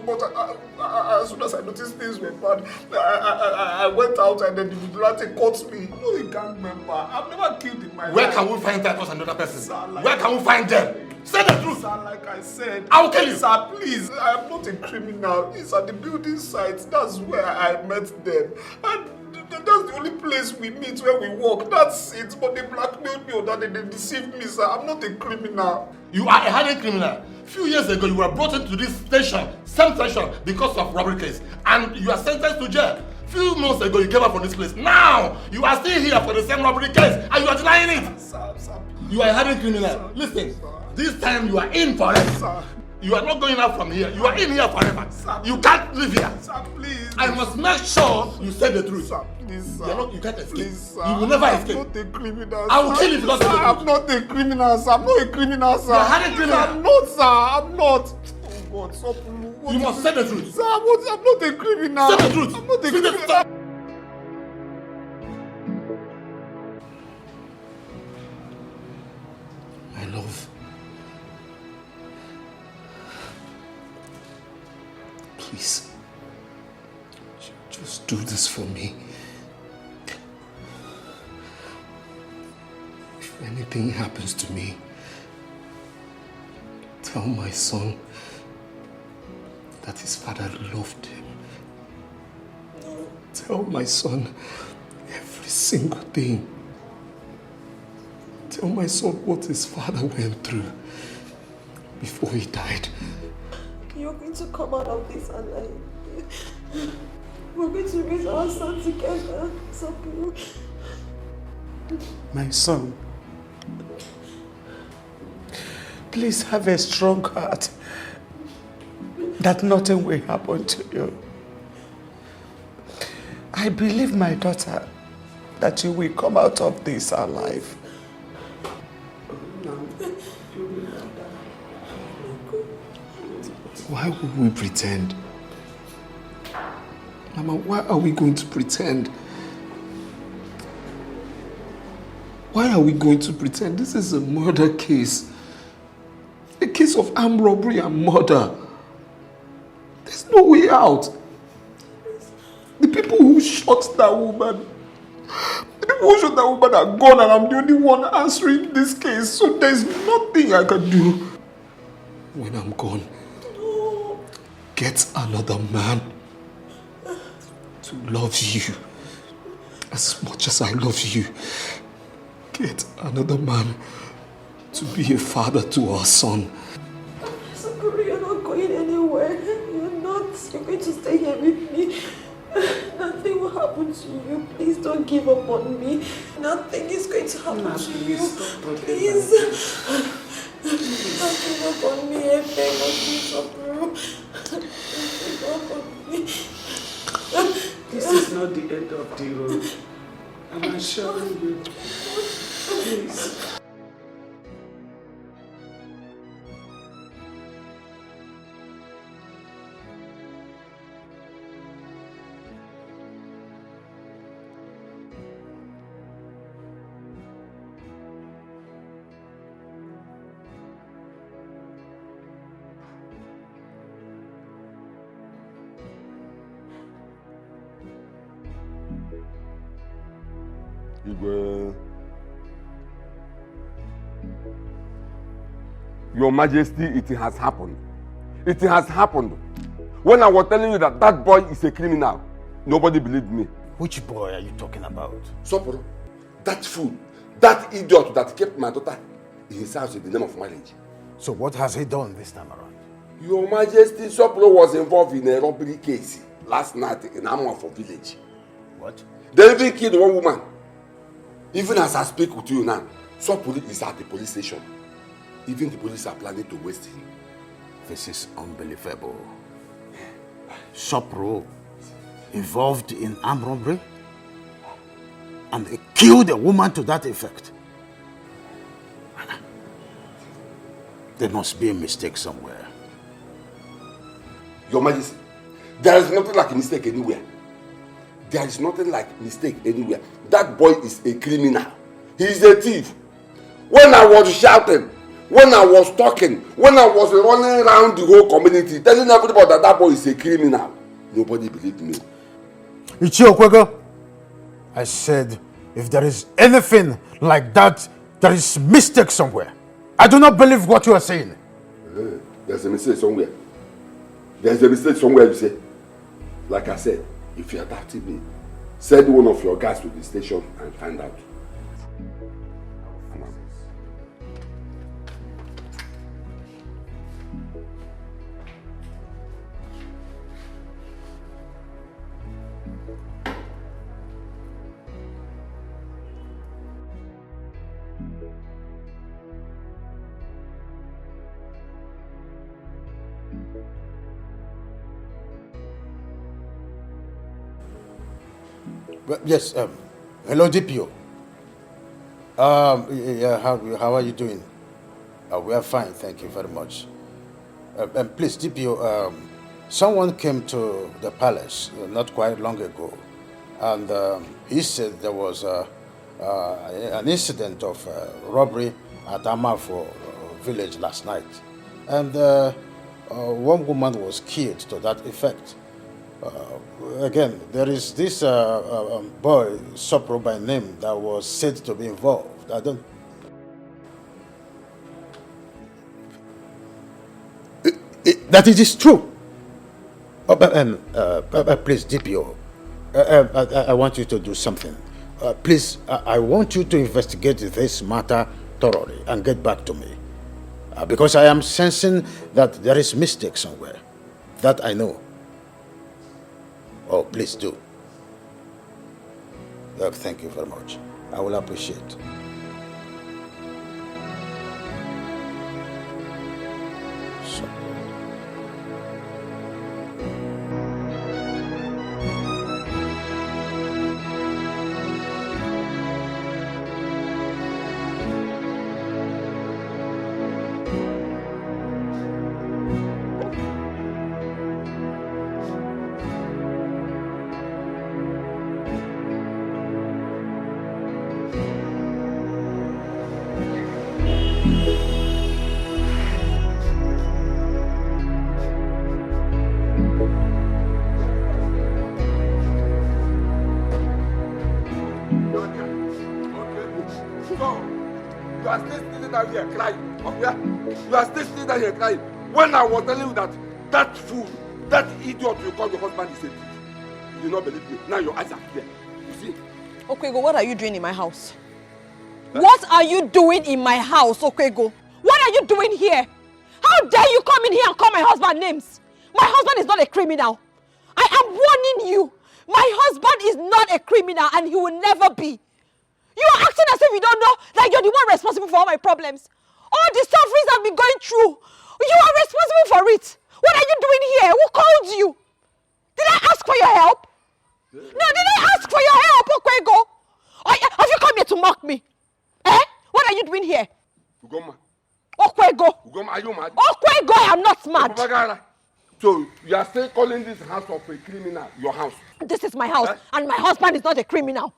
as soon as I noticed things were bad, I went out and then the vigilante caught me. I'm not a gang member. I've never killed in my life. Where can we find Titus and another person? Sir, Where can we find them? Say the truth. Sir, like I said, I will kill you. Sir, please. I am not a criminal. It's at the building site. That's where I met them. And that's the only place we meet where we work. That's it. But they blackmailed me or that they deceived me, sir. I'm not a criminal. You are a hardened criminal. A few years ago, you were brought into this station, same station, because of robbery case. And you are sentenced to jail. A few months ago, you came out from this place. Now, you are still here for the same robbery case. And you are denying it. Sir. You are a hardened criminal. Sir, listen, this time you are in forever. Sir. You are not going out from here. You are in here forever. Sir, you can't live here. Sir, please. I must make sure you say the truth. Sir, please, sir. You can't escape. Please, sir. You will never escape. I'm not a criminal, I will kill you because of the truth. I'm not a criminal, sir. I'm not a criminal, sir. You are a hardened criminal. I'm not, sir. I'm not. Oh, God, stop. You must say the truth. Sir, I'm not a criminal. Say the truth. I'm not a criminal. My love. Please. Just do this for me. If anything happens to me, tell my son that his father loved him. Tell my son every single thing. Tell my son what his father went through before he died. You're going to come out of this alive. We're going to raise our son together. Something. My son, please have a strong heart that nothing will happen to you. I believe, my daughter, that you will come out of this alive. Why would we pretend? Mama, why are we going to pretend? Why are we going to pretend? This is a murder case. A case of armed robbery and murder. There's no way out. The people who shot that woman, are gone, and I'm the only one answering this case. So there's nothing I can do. When I'm gone, get another man to love you as much as I love you. Get another man to be a father to our son. Sakura, you're not going anywhere. You're not. You're going to stay here with me. Nothing will happen to you. Please don't give up on me. Nothing is going to happen to you. Please. Don't give up on me. I beg of you, Sobro. Don't give up on me. This is not the end of the road. I'm assuring you. Please. Your Majesty, it has happened. It has happened. When I was telling you that that boy is a criminal, nobody believed me. Which boy are you talking about? Soporo, that fool, that idiot that kept my daughter in his house in the name of marriage. So what has he done this time around? Your Majesty, Soporo was involved in a robbery case last night in Amwafo village. What? They even killed one woman. Even as I speak with you now, Soporo is at the police station. Even the police are planning to waste him. This is unbelievable. Sopro involved in armed robbery and they killed a woman to that effect. There must be a mistake somewhere. Your Majesty, there is nothing like a mistake anywhere. There is nothing like mistake anywhere. That boy is a criminal. He is a thief. When I was shouting, when I was talking, when I was running around the whole community, telling everybody that that boy is a criminal, nobody believed me. Ichiokwego, I said, if there is anything like that, there is mistake somewhere. I do not believe what you are saying. There's a mistake somewhere. There's a mistake somewhere, you say. Like I said, if you are doubting me, send one of your guys to the station and find out. Well, yes, hello DPO. Yeah, how are you doing? We are fine, thank you very much. And please, DPO, someone came to the palace not quite long ago, and he said there was an incident of robbery at Amafo village last night, and one woman was killed to that effect. Again, there is this boy, Sopro by name, that was said to be involved. I don't... That it is true. Please, DPO, I want you to do something. Please, I want you to investigate this matter thoroughly and get back to me. Because I am sensing that there is mistake somewhere. That I know. Oh, please do. Thank you very much. I will appreciate. When I was telling you that that fool, that idiot you call your husband is a thief, you did not believe me. Now your eyes are clear. You see? Okwego, what are you doing in my house? What are you doing in my house, Okwego? What are you doing here? How dare you come in here and call my husband names? My husband is not a criminal. I am warning you. My husband is not not a criminal and he will never be. You are acting as if you don't know that you're the one responsible for all my problems. All the sufferings I've been going through, you are responsible for it. What are you doing here? Who called you? Did I ask for your help? No, did I ask for your help, Okwego? Have you come here to mock me? Eh? What are you doing here? Ugoma. Okwego. Ugoma, are you mad? Okwego, I am not mad. So you are still calling this house of a criminal your house? This is my house, and my husband is not a criminal.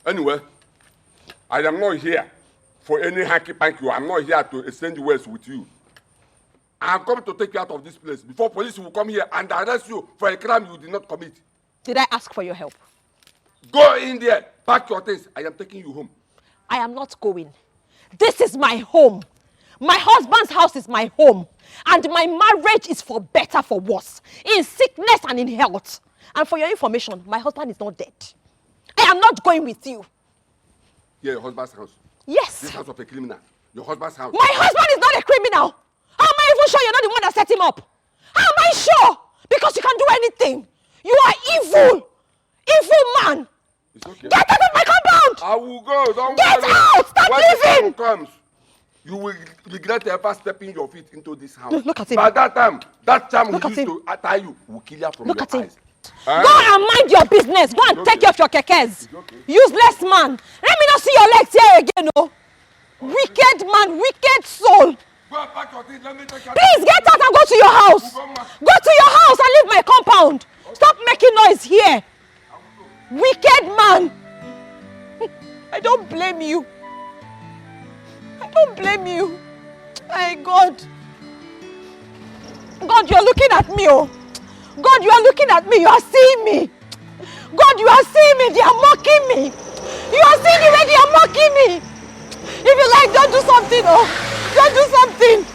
Anyway, I am not here for any hanky-panky. I'm not here to exchange words with you. I am coming to take you out of this place before police will come here and arrest you for a crime you did not commit. Did I ask for your help? Go in there, pack your things. I am taking you home. I am not going. This is my home. My husband's house is my home. And my marriage is for better, for worse. In sickness and in health. And for your information, my husband is not dead. I am not going with you. Here, your husband's house? Yes. This house of a criminal. Your husband's house. My husband is not a criminal. How am I even sure you're not the one that set him up? How am I sure? Because you can do anything. You are evil. Evil man. It's okay. Get out of my compound. I will go. Don't Get worry. out. Stop when living. the time comes, you will regret ever stepping your feet into this house. Look at him. By that time Look he at used to tie you will kill you from Look your at him. eyes. Go and mind your business. Go and take care of your kekes. Useless man. Let me not see your legs here again, no. Wicked man, wicked soul. Go and pack your things. Let me take care. Please get out and go to your house. Go to your house and leave my compound. Stop making noise here. Wicked man. I don't blame you. I don't blame you. My God. God, you are looking at me, oh. God, you are looking at me. You are seeing me. God, you are seeing me. They are mocking me. You are seeing the way they are mocking me. If you like, don't do something, oh. Don't do something.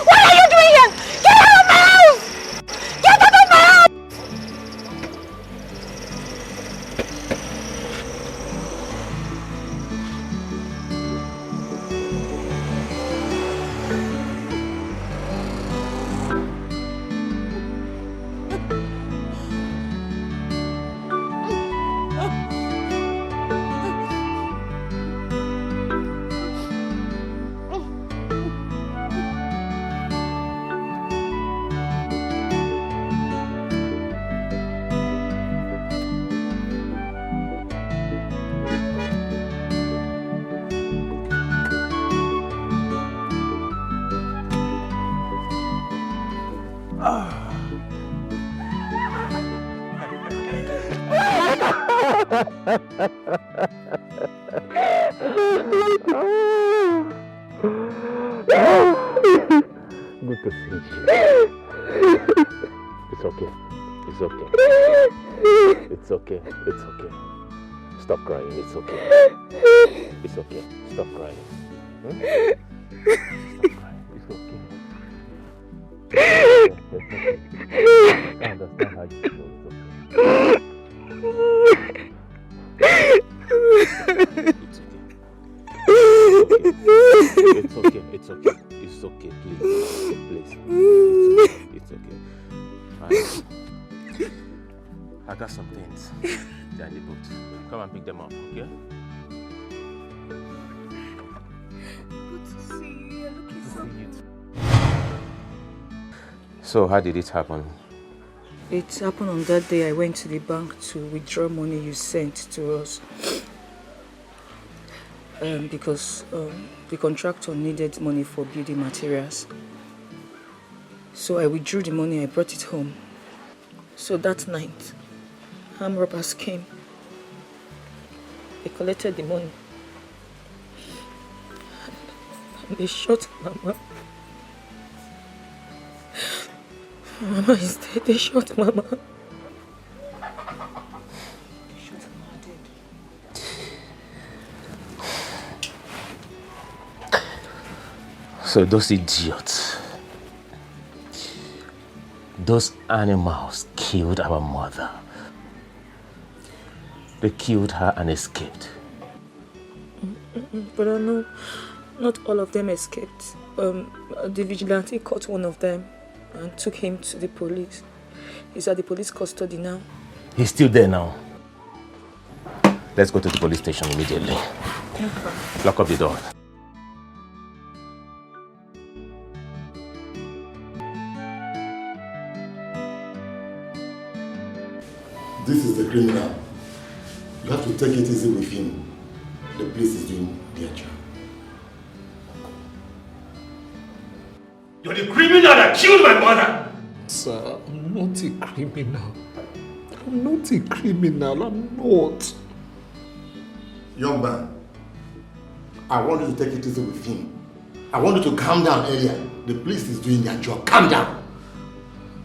What are you doing here? Get out of my house! Get out of my house! Good to see you. It's okay. It's okay. It's okay. It's okay. Stop crying. It's okay. It's okay. Stop crying. Hmm? Stop crying. It's okay. It's okay. I understand how you feel. It's okay. It's okay. It's okay. Please. Please. It's okay. I got some things. They're in the boot. Come and pick them up, okay? Good to see you. You're looking so good. So, how did it happen? It happened on that day I went to the bank to withdraw money you sent to us. Because the contractor needed money for building materials. So I withdrew the money, I brought it home. So that night, armed robbers came. They collected the money. And they shot Mama. Mama is dead. They shot Mama. So those idiots, those animals killed our mother. They killed her and escaped. But I know not all of them escaped. The vigilante caught one of them and took him to the police. He's at the police custody now. He's still there now. Let's go to the police station immediately. Lock up the door. This is the criminal. You have to take it easy with him. The police is doing their job. You're the criminal that killed my mother! Sir, I'm not a criminal. I'm not a criminal. I'm not. Young man, I want you to take it easy with him. I want you to calm down earlier. The police is doing their job. Calm down.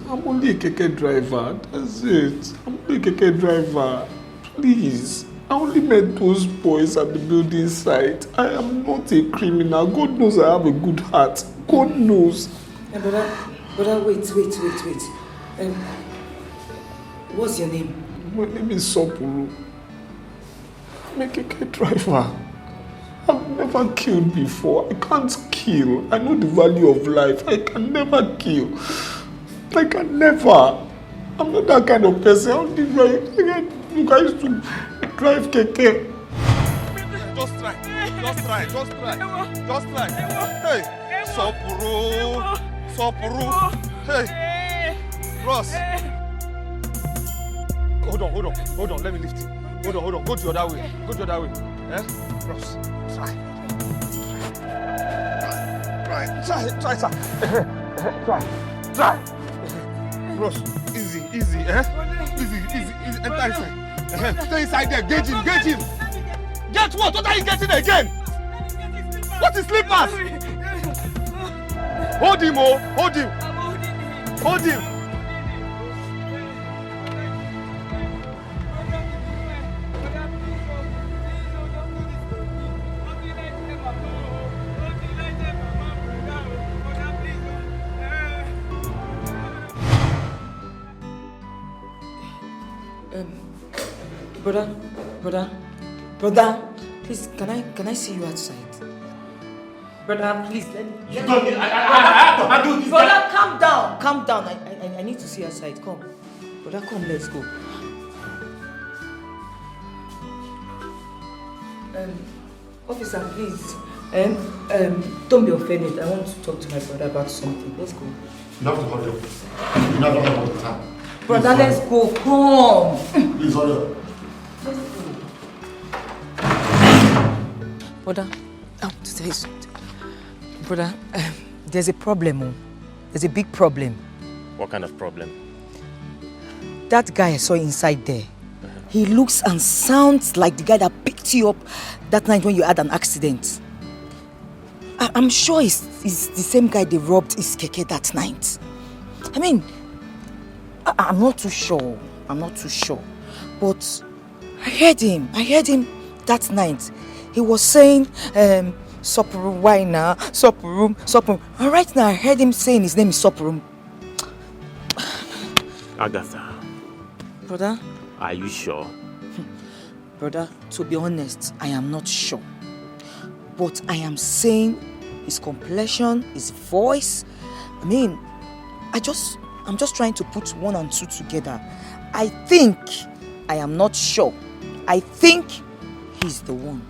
I'm only a keke driver. That's it. I'm only a keke driver. Please. I only met those boys at the building site. I am not a criminal. God knows I have a good heart. God knows. Hey, brother, wait. What's your name? My name is Sopuru. I'm a keke driver. I've never killed before. I can't kill. I know the value of life. I can never kill. I can never. I'm not that kind of person. I only drive. You guys to drive keke. Just try. Hey, Sopuru. Hey, Ross. Hold on. Let me lift you. Hold on. Go the other way. Eh? Ross, try. Try. Ross, easy. Eh? Easy. Enter inside. Stay inside there. Gauge him. Get what? What are you getting again? What is slippers? Hold him. Brother, please, can I see you outside? Brother, please, let me... You don't need... I have to handle this. Brother, calm down. I need to see you outside. Come. Brother, come, let's go. Officer, please. Don't be offended. I want to talk to my brother about something. Let's go. You have to hurry up. You never have all the time. Brother, let's go. Come. Please hurry up. Let's go. Brother, I want to tell you something. Brother, there's a problem. There's a big problem. What kind of problem? That guy I saw inside there, he looks and sounds like the guy that picked you up that night when you had an accident. I'm sure it's the same guy they robbed his keke that night. I mean, I'm not too sure. But I heard him that night. He was saying, Sopuru, why now? Sopuru. And right now I heard him saying his name is Sopuru. Agatha. Brother? Are you sure? Brother, to be honest, I am not sure. But I am saying his complexion, his voice. I mean, I'm just trying to put 1 and 2 together. I am not sure. I think he's the one.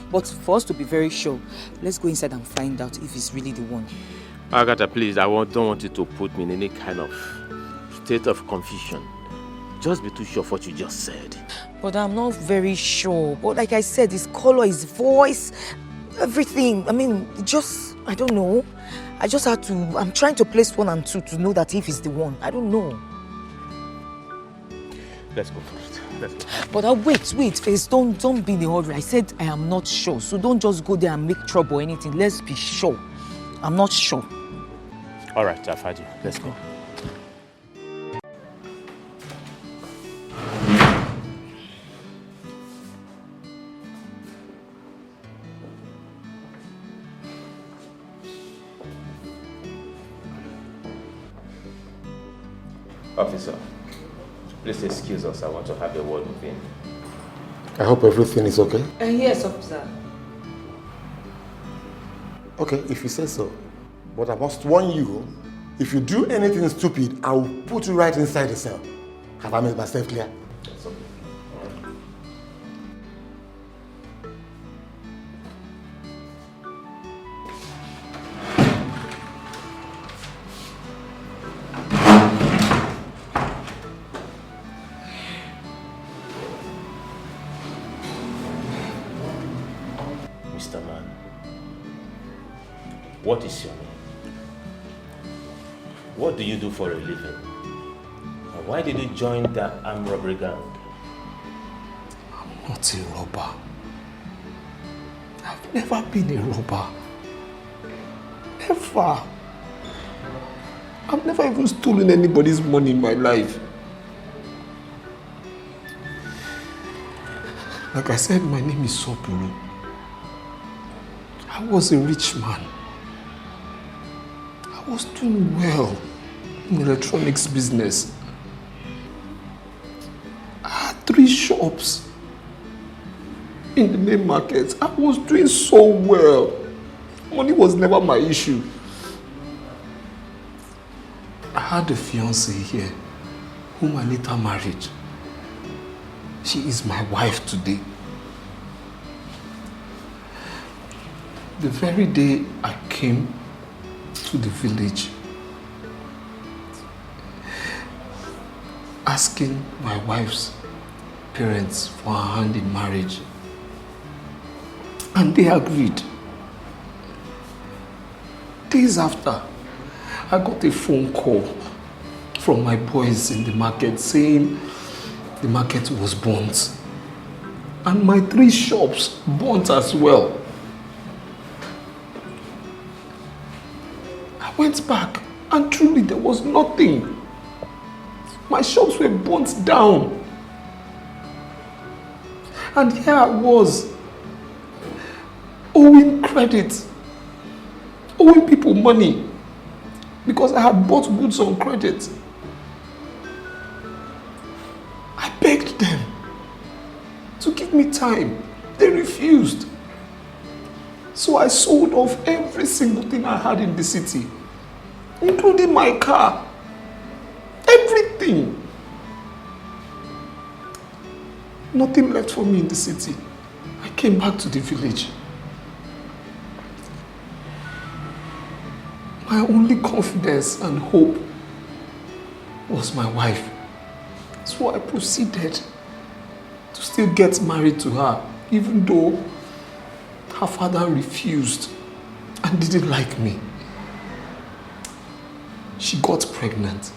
But for us to be very sure, let's go inside and find out if he's really the one. Agatha, please, don't want you to put me in any kind of state of confusion. Just be too sure of what you just said. But I'm not very sure. But like I said, his color, his voice, everything. I mean, I don't know. I'm trying to place 1 and 2 to know that if he's the one. I don't know. Let's go first. Let's go. But wait, Face, don't be in a hurry. I said I am not sure. So don't just go there and make trouble or anything. Let's be sure. I'm not sure. All right, I've had you. Let's go. Officer, please excuse us. I want to have a word with him. I hope everything is okay. Yes, officer. Okay, if you say so. But I must warn you, if you do anything stupid, I will put you right inside the cell. Have I made myself clear? It's okay. All right. Mr. Man, what is your name? What do you do for a living? And why did you join the armed robbery gang? I'm not a robber. I've never been a robber. Never. I've never even stolen anybody's money in my life. Like I said, my name is Sopuru. I was a rich man. I was doing well in the electronics business. I had 3 shops in the main market. I was doing so well. Money was never my issue. I had a fiancée here whom I later married. She is my wife today. The very day I came to the village asking my wife's parents for her hand in marriage, and they agreed. Days after, I got a phone call from my boys in the market saying the market was burnt and my 3 shops burnt as well. I went back and truly there was nothing. My shops were burnt down. And here I was, owing credit, owing people money because I had bought goods on credit. I begged them to give me time. They refused. So I sold off every single thing I had in the city, including my car. Everything. Nothing left for me in the city. I came back to the village. My only confidence and hope was my wife. So I proceeded to still get married to her, even though her father refused and didn't like me. She got pregnant.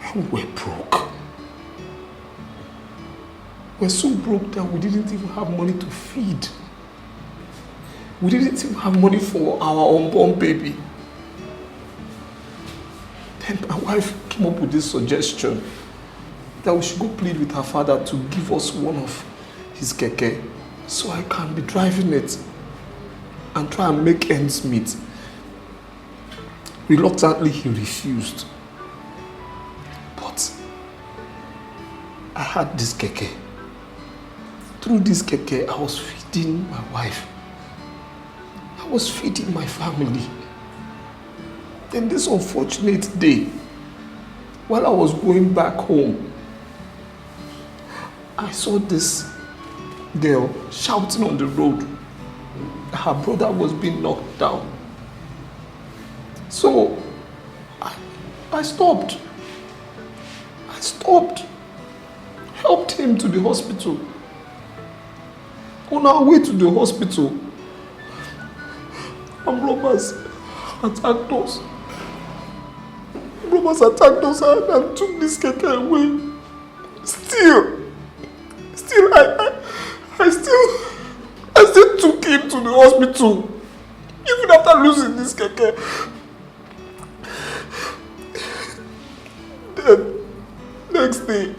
And we're broke. We're so broke that we didn't even have money to feed. We didn't even have money for our unborn baby. Then my wife came up with this suggestion that we should go plead with her father to give us one of his keke so I can be driving it and try and make ends meet. Reluctantly, he refused. But I had this keke. Through this keke, I was feeding my wife. I was feeding my family. Then this unfortunate day, while I was going back home, I saw this girl shouting on the road. Her brother was being knocked down. So I stopped. I stopped. Helped him to the hospital. On our way to the hospital, robbers attacked us. Robbers attacked us and took this keke away. Still, I still took him to the hospital, even after losing this keke. Then, next day,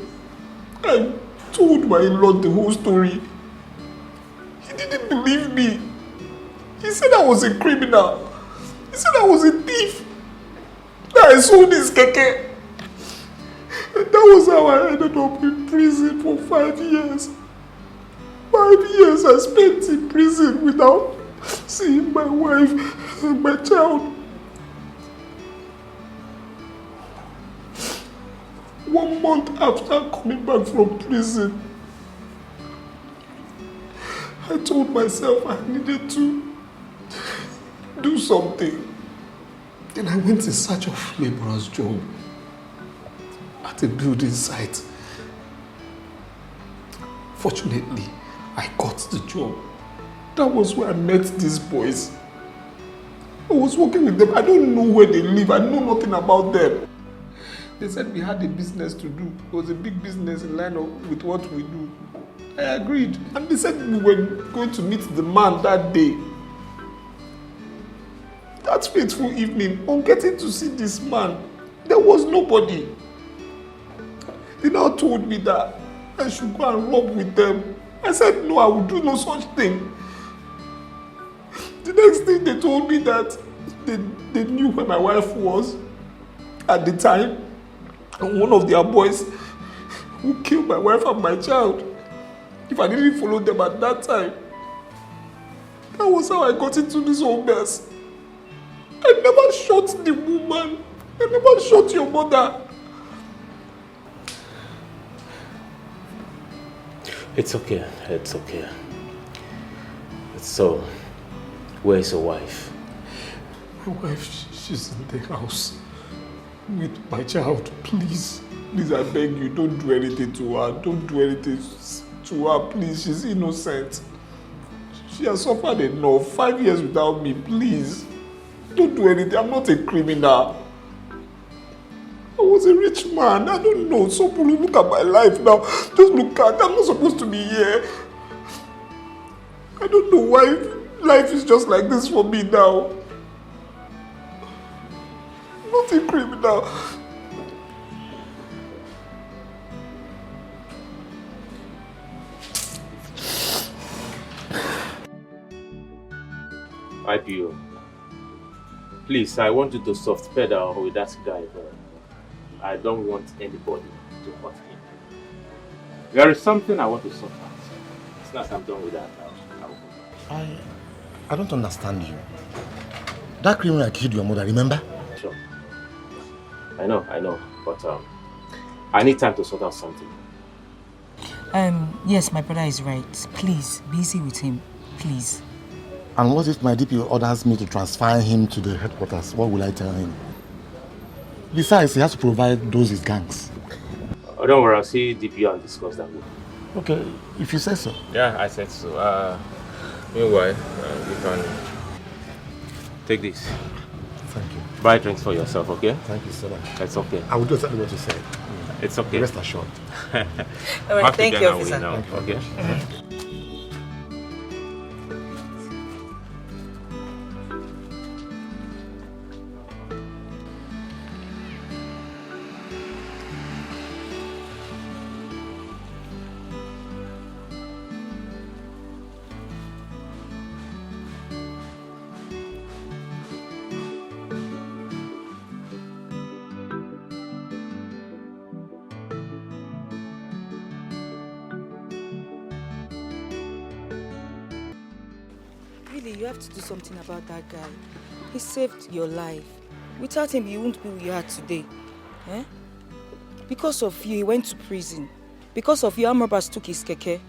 I told my in-law the whole story. He didn't believe me. He said I was a criminal. He said I was a thief. That I sold his keke. And that was how I ended up in prison for 5 years. 5 years I spent in prison without seeing my wife and my child. 1 month after coming back from prison. I told myself I needed to do something. Then I went in search of laborer's job at a building site. Fortunately, I got the job. That was where I met these boys. I was working with them. I don't know where they live. I know nothing about them. They said we had a business to do. It was a big business in line with what we do. I agreed. And they said we were going to meet the man that day. That fateful evening, on getting to see this man, there was nobody. They now told me that I should go and rob with them. I said no, I would do no such thing. The next thing they told me that they knew where my wife was at the time. And one of their boys who killed my wife and my child. If I didn't follow them at that time. That was how I got into this whole mess. I never shot the woman. I never shot your mother. It's okay. It's okay. So, where's your wife? My wife, she's in the house with my child. Please, please, I beg you, don't do anything to her. Don't do anything to her, please. She's innocent. She has suffered enough. 5 years without me, please. Don't do anything. I'm not a criminal. I was a rich man. I don't know. So look at my life now. Just look at. I'm not supposed to be here. I don't know why life is just like this for me now. I'm not a criminal. IPO. Please, I want you to soft pedal with that guy, but I don't want anybody to hurt him. There is something I want to sort out. As soon as I'm done with that, I don't understand you. That criminal killed your mother, remember? Sure. I know, but I need time to sort out something. Yes, my brother is right. Please, be easy with him. Please. And what if my DPO orders me to transfer him to the headquarters? What will I tell him? Besides, he has to provide those his gangs. Oh, don't worry, I'll see DPO and discuss that with you. Okay, if you say so. Yeah, I said so. Meanwhile, you can take this. Thank you. Buy drinks for yourself, okay? Thank you so much. It's okay. I will do exactly what you said. It's okay. Rest assured. All right, thank you, officer. Now, okay? You have to do something about that guy. He saved your life. Without him, you wouldn't be who you are today. Eh? Because of you, he went to prison. Because of you, armed robbers took his keke.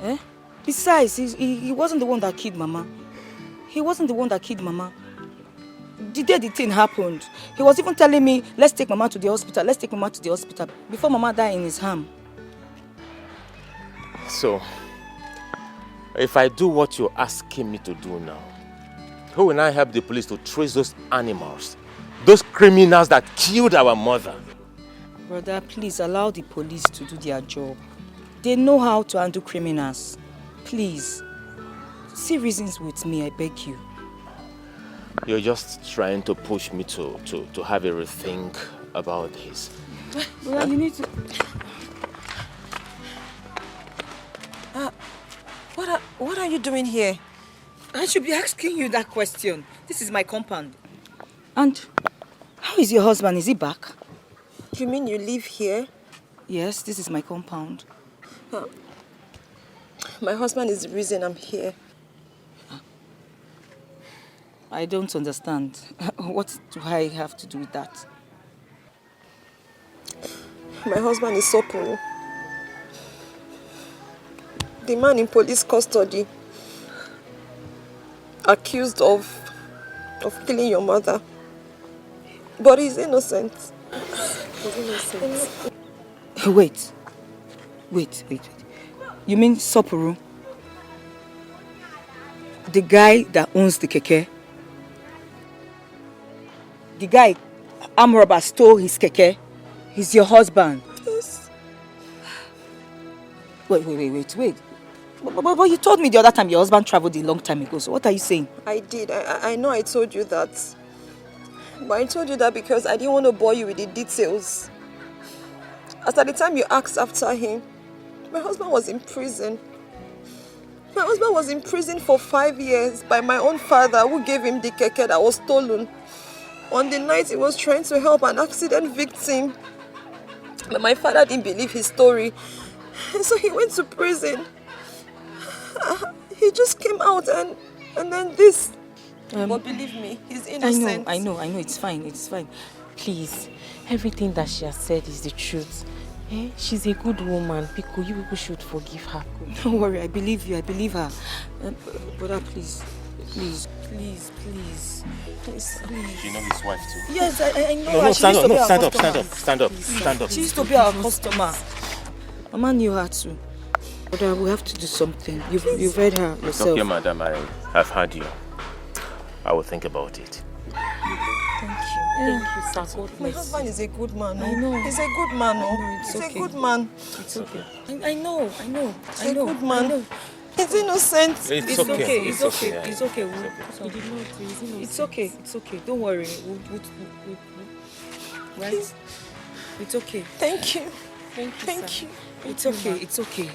Eh? Besides, he wasn't the one that killed Mama. He wasn't the one that killed Mama. The day the thing happened, he was even telling me, let's take Mama to the hospital, let's take Mama to the hospital, before Mama died in his arm. So, if I do what you're asking me to do now, who will I help the police to trace those animals? Those criminals that killed our mother? Brother, please allow the police to do their job. They know how to handle criminals. Please, see reasons with me, I beg you. You're just trying to push me to have a rethink about this. Well, you need to... What are you doing here? I should be asking you that question. This is my compound. And how is your husband? Is he back? You mean you live here? Yes, this is my compound. My husband is the reason I'm here. I don't understand. What do I have to do with that? My husband is Sopuru. The man in police custody, accused of killing your mother. But he's innocent. He's innocent. Wait. You mean Sopuru? The guy that owns the keke? The guy armed robber stole his keke? He's your husband? Yes. Wait. But you told me the other time your husband traveled a long time ago, so what are you saying? I did. I know I told you that. But I told you that because I didn't want to bore you with the details. As at the time you asked after him, my husband was in prison. My husband was in prison for 5 years by my own father who gave him the keke that was stolen. On the night he was trying to help an accident victim. But my father didn't believe his story. And so he went to prison. He just came out and then this. But believe me, he's innocent. I know, it's fine. Please, everything that she has said is the truth. Eh? She's a good woman. You people should forgive her. Don't worry, I believe you. I believe her. Brother, please. You know his wife too? Yes, I know. No, stand up. She used to be our customer. Mama knew her too. Brother, we have to do something. You've heard her yourself. It's okay, madam. I have heard you. I will think about it. Thank you, sir. My husband is a good man. I know. He's a good man. It's He's okay. a good man. It's okay. I know. He's a good man. He's innocent. It's okay. It's okay. Don't worry. Right? It's okay. Thank you. Thank you. It's okay.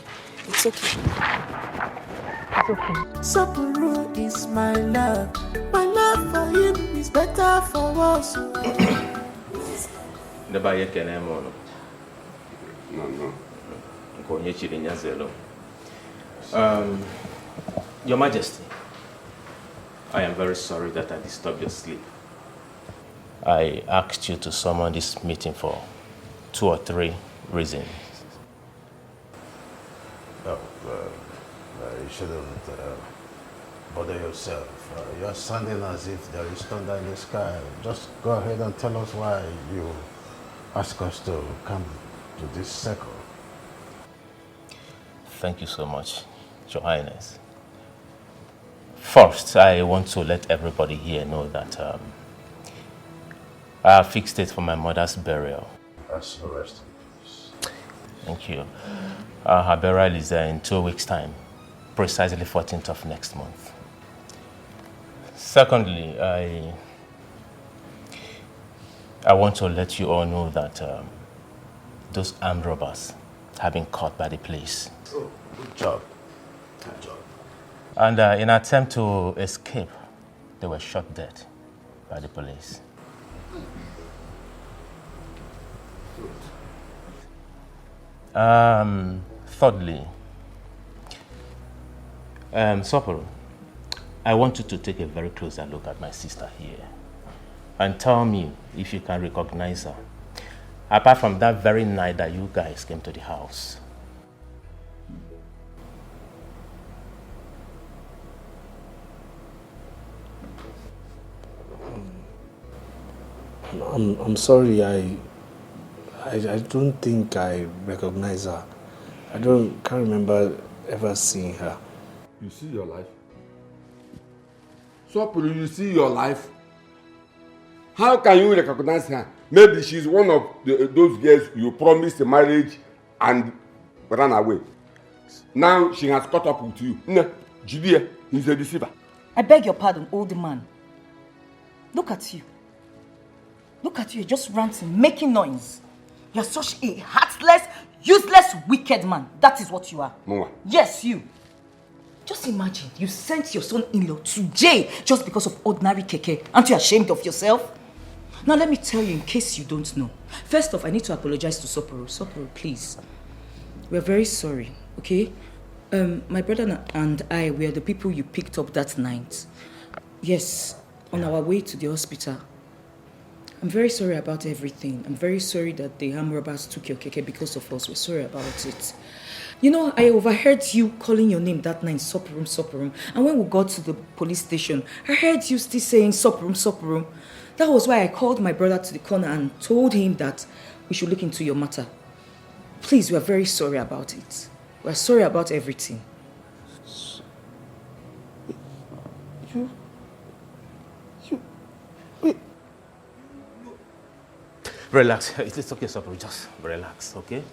Sopuru is my love. My love for him is better for us. Never yet can I mono. No. Your Majesty, I am very sorry that I disturbed your sleep. I asked you to summon this meeting for 2 or 3 reasons. You shouldn't bother yourself. You're sounding as if there is thunder in the sky. Just go ahead and tell us why you ask us to come to this circle. Thank you so much, Your Highness. First, I want to let everybody here know that I have fixed it for my mother's burial. That's arresting. Thank you. Her burial is in 2 weeks' time, precisely 14th of next month. Secondly, I want to let you all know that those armed robbers have been caught by the police. Oh, good job. Good job. And in an attempt to escape, they were shot dead by the police. Thirdly, Sopuru, I want you to take a very closer look at my sister here and tell me if you can recognize her, apart from that very night that you guys came to the house. I'm sorry, I don't think I recognize her. Can't remember ever seeing her. You see your life? Sopuru, you see your life? How can you recognize her? Maybe she's one of those girls you promised marriage and ran away. Now she has caught up with you. No, Judea, he's a deceiver. I beg your pardon, old man. Look at you. You're just ranting, making noise. You're such a heartless, useless, wicked man. That is what you are. Mama. Yes, you. Just imagine, you sent your son-in-law to jail just because of ordinary keke. Aren't you ashamed of yourself? Now let me tell you in case you don't know. First off, I need to apologize to Sopuru. Sopuru, please. We're very sorry, okay? My brother and I were the people you picked up that night. Yes, on our way to the hospital. I'm very sorry about everything. I'm very sorry that the armed robbers took your keke because of us. We're sorry about it. You know, I overheard you calling your name that night, Soparum, Soparum. And when we got to the police station, I heard you still saying Soparum, Soparum. That was why I called my brother to the corner and told him that we should look into your matter. Please, we are very sorry about it. We are sorry about everything. Relax. It's okay, Soparum. Just relax, okay?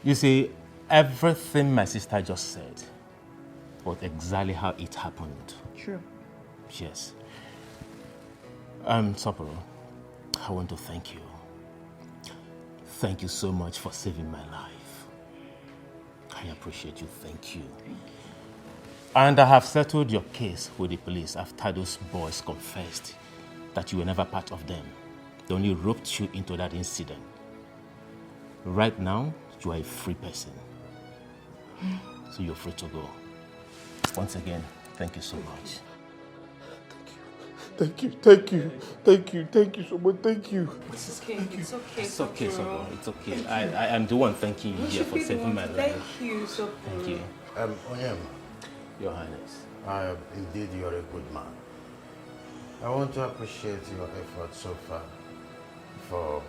You see, everything my sister just said was exactly how it happened. True. Yes. Soparum, I want to thank you. Thank you so much for saving my life. I appreciate you. Thank you. And I have settled your case with the police after those boys confessed that you were never part of them. They only roped you into that incident. Right now, you are a free person. So you're free to go. Once again, thank you so much. Thank you so much, thank you. It's okay, it's okay. It's okay, Soparum. It's okay. I am the one thanking you here for saving my life. Thank you, Soparum. Thank you. Onyem, Your Highness. Indeed, you're a good man. I want to appreciate your effort so far for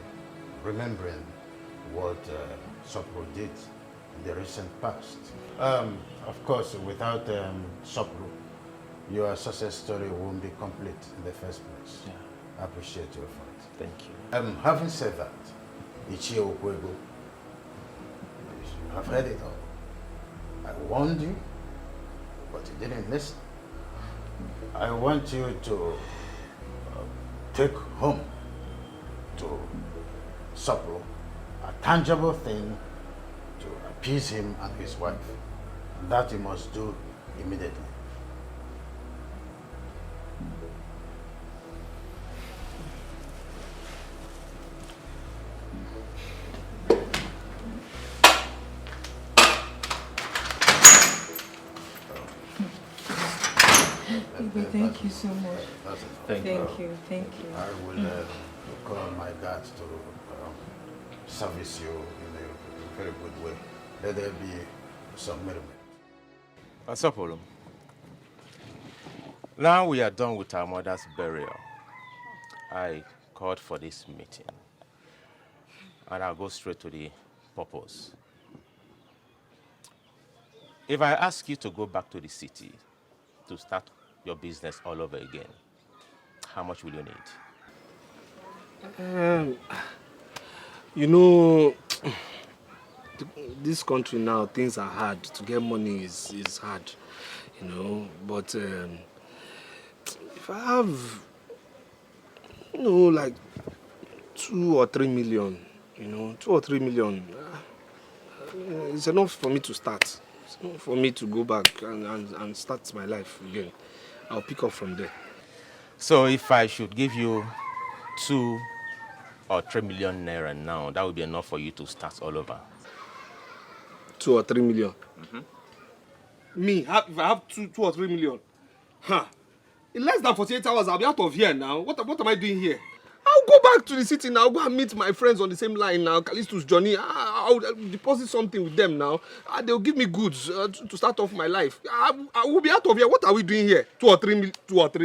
remembering what Sopro did in the recent past. Of course, without Sopro, your success story won't be complete in the first place. Yeah. I appreciate your effort. Thank you. Having said that, Ichie Okwego, you have heard it all. I warned you, but you didn't listen. I want you to take home to Sopro a tangible thing to appease him and his wife. That you must do immediately. Thank you so much. Thank you. I will call my guards to service you in a very good way. Let there be some merriment. Soparum, now we are done with our mother's burial. I called for this meeting. And I'll go straight to the purpose. If I ask you to go back to the city to start your business all over again, how much will you need? You know, this country now, things are hard. To get money is hard, you know. But if I have, you know, like 2 or 3 million, you know, 2 or 3 million, it's enough for me to start. It's enough for me to go back and start my life again. I'll pick up from there. So if I should give you 2 or 3 million naira now, that would be enough for you to start all over? 2 or 3 million? Me, if I have 2 or 3 million, in less than 48 hours, I'll be out of here now. What am I doing here? I'll go back to the city now. I'll go and meet my friends on the same line now. Callistus, Johnny. I'll deposit something with them now. They'll give me goods to start off my life. I will be out of here. What are we doing here? 2 or 3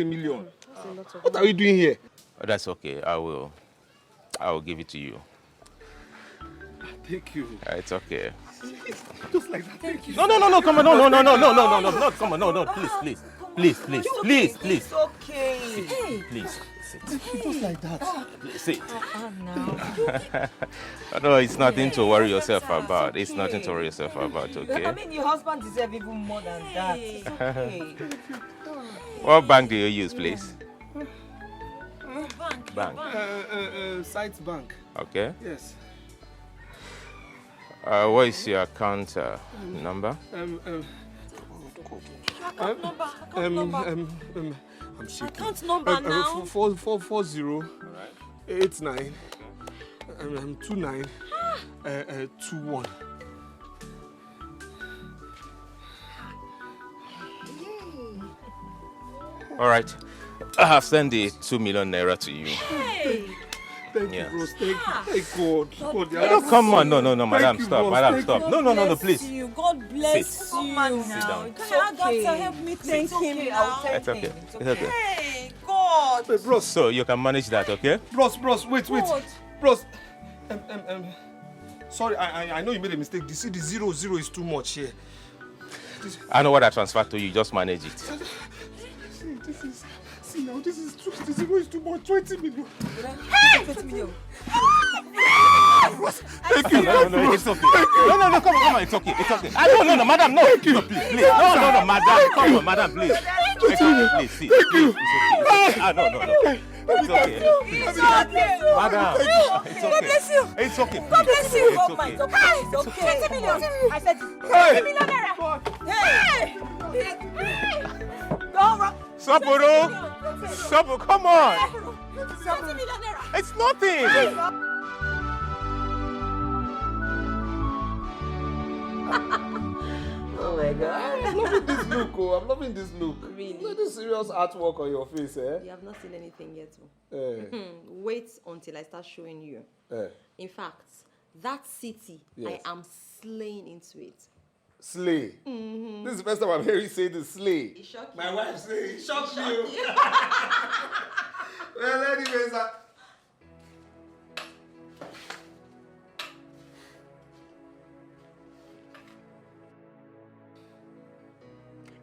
million. What are we doing here? Oh, that's okay. I will give it to you. Thank you. It's okay. Just like that. Thank you. No, come on, no, come on, no, please. It's okay. Please. Just like that. Sit. No, it's nothing to worry yourself about. It's nothing to worry yourself about, okay? I mean, your husband deserves even more than that. It's okay. What bank do you use, please? Bank. Sites Bank. Okay. Yes. What is your account number? I'm shaking. Account number now. 40 89 29 21. All right. I have sent the 2 million naira to you. Hey. Thank you, bros. Thank you. Thank God. God, No, come on. No, madam, you, stop. boss. Madam, Thank stop. you. No, please. God bless Sit. you. Sit down. Can I doctor help me thank him now? It's okay. It's okay. Hey, God. Hey, bros. So you can manage that, okay? Bros, wait. What? Bros. Sorry, I know you made a mistake. You see, the 0 is too much here. I know what I transferred to you. Just manage it. This is too, the 0 is too much. 20 million. Hey! 20 million. Thank you. No, it's okay. No, come on, it's okay. No, madam, no. Please. No, madam, come on, madam, please. Please, see. Thank you. It's okay. No. It's okay. Madam, it's okay. God bless you. It's okay. God bless you. It's Oh my okay. God. It's okay. 20 million. I said 20 million naira. Hey. Don't run. Saporo, come on. 20 million naira. It's nothing. Oh my God. I'm loving this look, I'm loving this look. Really? Look at this serious artwork on your face, eh? You have not seen anything yet. Eh. Wait until I start showing you. Eh. In fact, that city, Yes. I am slaying into it. Slay. Mm-hmm. This is the first time I'm hearing you say the slay. It shocked My you. wife say it shocked Shocked you. you. Well, anyways,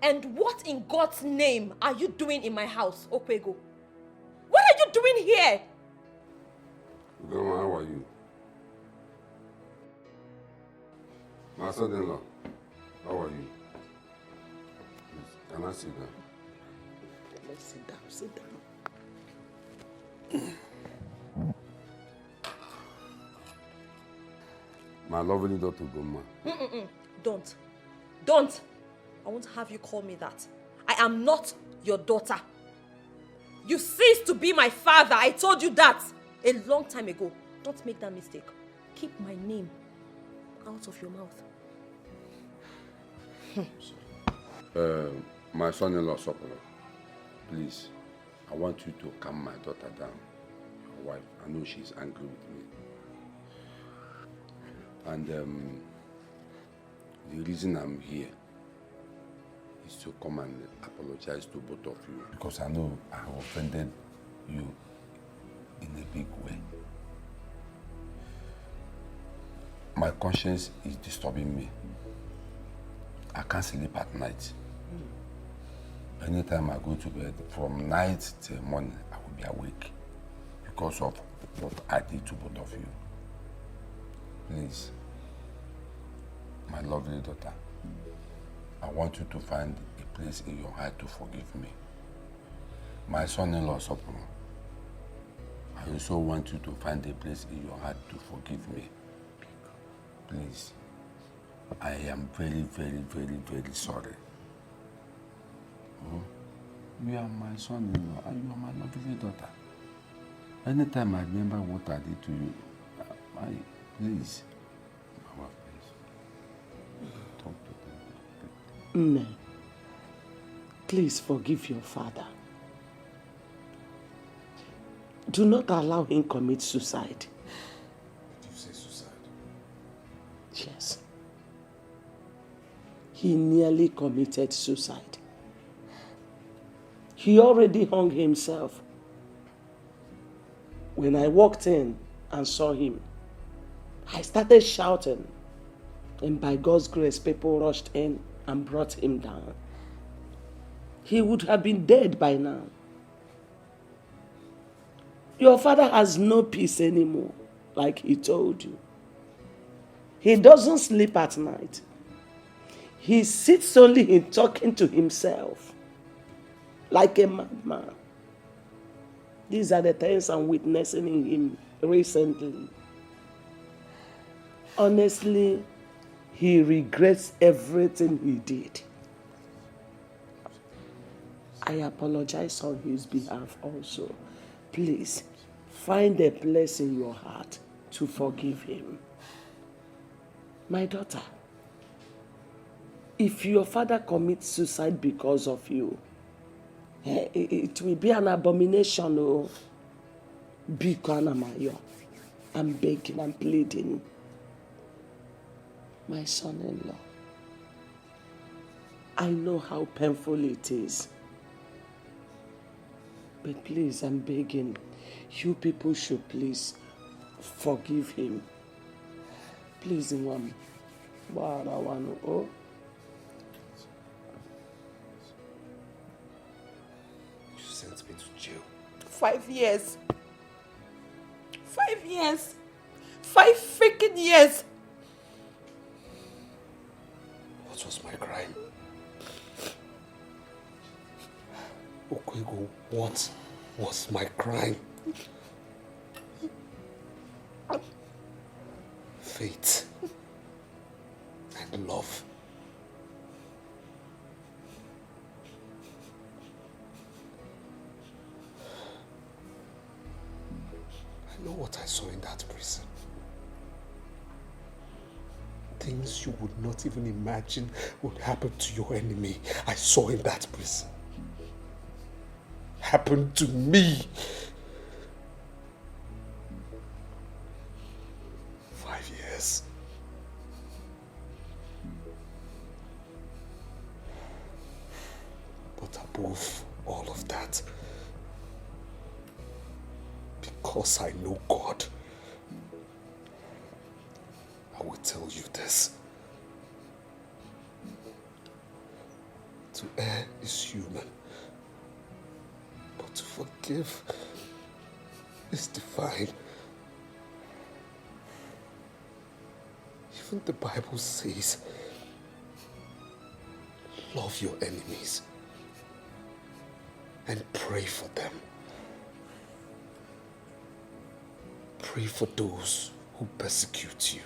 And what in God's name are you doing in my house, Okwego? What are you doing here? Grandma, how are you? My son-in-law, how are you? Please, can I sit down? Let's sit down. My lovely daughter, Grandma. Don't. I won't have you call me that. I am not your daughter. You ceased to be my father. I told you that a long time ago. Don't make that mistake. Keep my name out of your mouth. My son-in-law, Sopolo, please, I want you to calm my daughter down. Your wife, I know she's angry with me. And the reason I'm here is to come and apologize to both of you. Because I know I have offended you in a big way. My conscience is disturbing me. I can't sleep at night. Anytime I go to bed, from night till morning, I will be awake because of what I did to both of you. Please, my lovely daughter, I want you to find a place in your heart to forgive me. My son-in-law, Sopolo, I also want you to find a place in your heart to forgive me. Please, I am very, very, very, very sorry. You are my son-in-law and you are my lovely daughter. Anytime I remember what I did to you, please, my wife, please, talk to them. No. Please forgive your father. Do not allow him commit suicide. Did you say suicide? Yes. He nearly committed suicide. He already hung himself. When I walked in and saw him, I started shouting. And by God's grace, people rushed in and brought him down. He would have been dead by now. Your father has no peace anymore, like he told you. He doesn't sleep at night. He sits only in talking to himself, like a madman. These are the things I'm witnessing in him recently. Honestly, he regrets everything he did. I apologize on his behalf also. Please, find a place in your heart to forgive him. My daughter, if your father commits suicide because of you, it will be an abomination. Oh. Biko Anamayo. I'm begging, I'm pleading. My son-in-law. I know how painful it is. But please, I'm begging. You people should please forgive him. Please, Nwam. Oh. You sent me to jail. 5 years. 5 years. 5 freaking years. What was my crime? Okwego, what was my crime? Faith and love. I know what I saw in that prison. Things you would not even imagine would happen to your enemy. I saw in that prison. Happened to me. 5 years. But above all of that, because I know God, I will tell you this. To err is human, but to forgive is divine. Even the Bible says, love your enemies and pray for them. Pray for those who persecute you.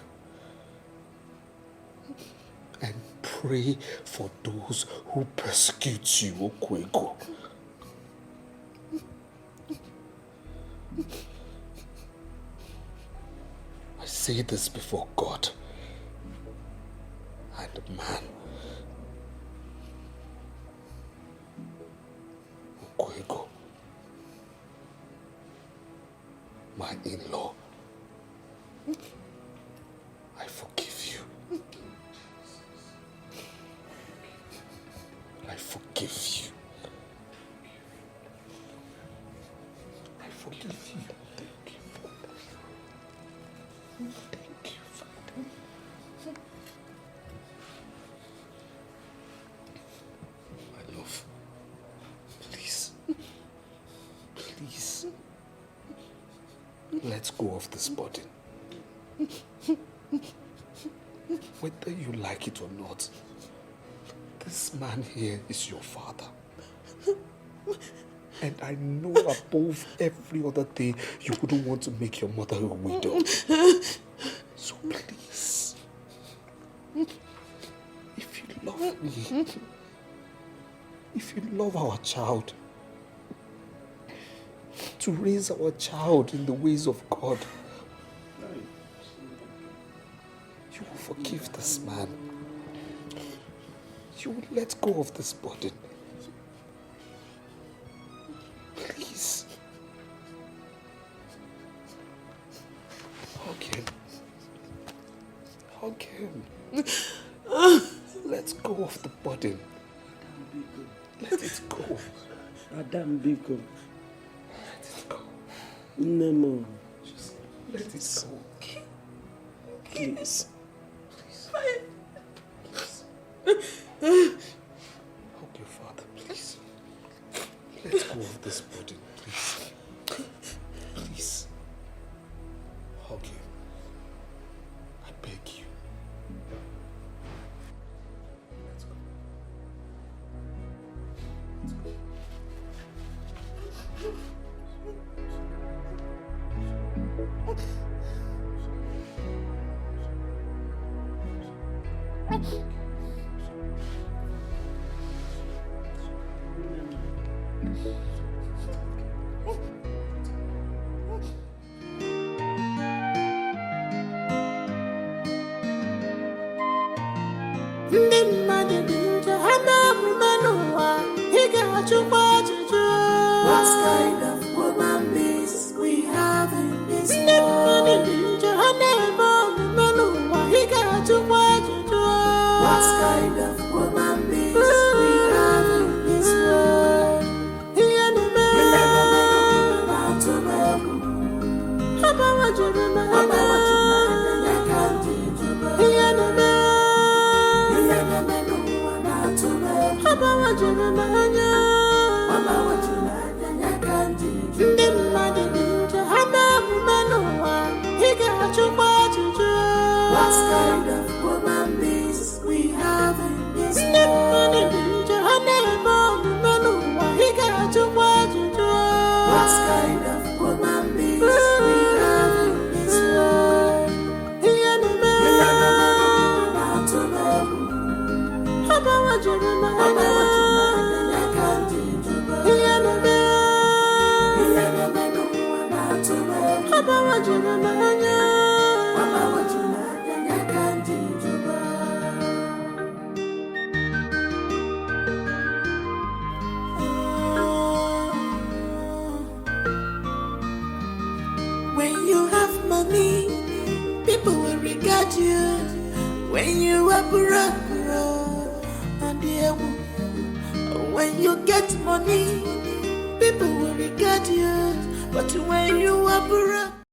And pray for those who persecute you, Okwego. I say this before God and man. Okwego, my in-law, I forgive you. I forgive you. I forgive you. Thank you, Father. My love, please, please, let's go of this burden. Whether you like it or not, this man here is your father. And I know above every other thing you wouldn't want to make your mother a widow. So please, if you love me, if you love our child, to raise our child in the ways of God, you will forgive this man. You will let go of this burden. Please. Hug him. Hug him. Let go of the burden. Let it go. Adam Biko. Let it go. Nemo. Just let it go. Please. Hug your father, please. Let go of this burden, please. Please. Hug him. I beg you. Let's go. Ndị mmadụ dị njọ, ha na-amụma n'ụwa, ị ga-achụkwa ajụjụ. What kind of woman is we have? What kind of woman is we have in this world? What kind of woman is we have in this world? When you have money, people will regard you. When you are broke, and when you get money, people will regard you. But when you are broke,